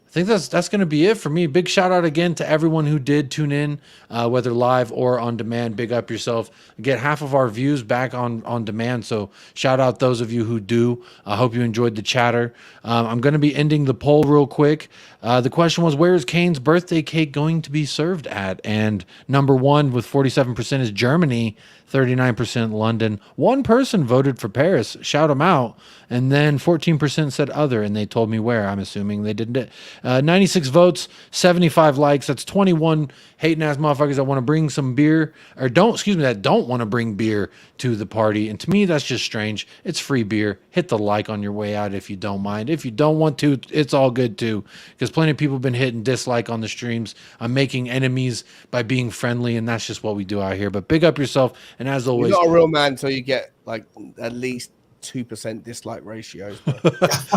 think that's going to be it for me. Big shout out again to everyone who did tune in, whether live or on demand. Big up yourself. Get half of our views back on demand. So shout out those of you who do. I hope you enjoyed the chatter. I'm going to be ending the poll real quick. The question was, where is Kane's birthday cake going to be served at? And number 1 with 47% is Germany, 39% London. 1 person voted for Paris. Shout them out. And then 14% said other, and they told me where. I'm assuming they didn't. 96 votes, 75 likes. That's 21 hating ass motherfuckers that want to bring some beer, or that don't want to bring beer to the party. And to me, that's just strange. It's free beer. Hit the like on your way out if you don't mind. If you don't want to, it's all good too, because plenty of people have been hitting dislike on the streams. I'm making enemies by being friendly, and that's just what we do out here. But big up yourself, and as always, you're not a real man until you get like at least 2% dislike ratios.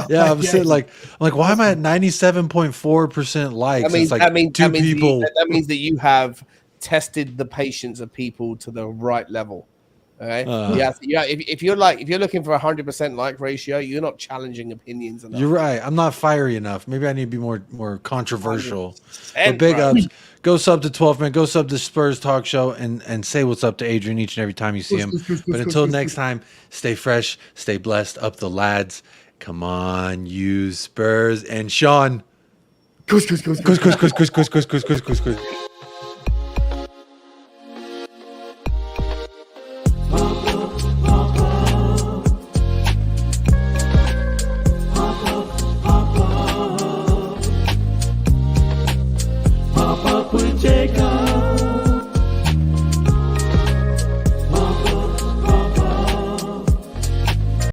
Yeah, I'm saying like why am I at 97.4% likes? That means that you have tested the patience of people to the right level. Okay. If you're looking for 100% like ratio, you're not challenging opinions enough. You're right. I'm not fiery enough. Maybe I need to be more controversial. But big ups. Go sub to 12 man. Go sub to Spurs Talk Show and say what's up to Adrian each and every time you see him. But until next time, stay fresh, stay blessed. Up the lads. Come on, you Spurs and Sean. Goose.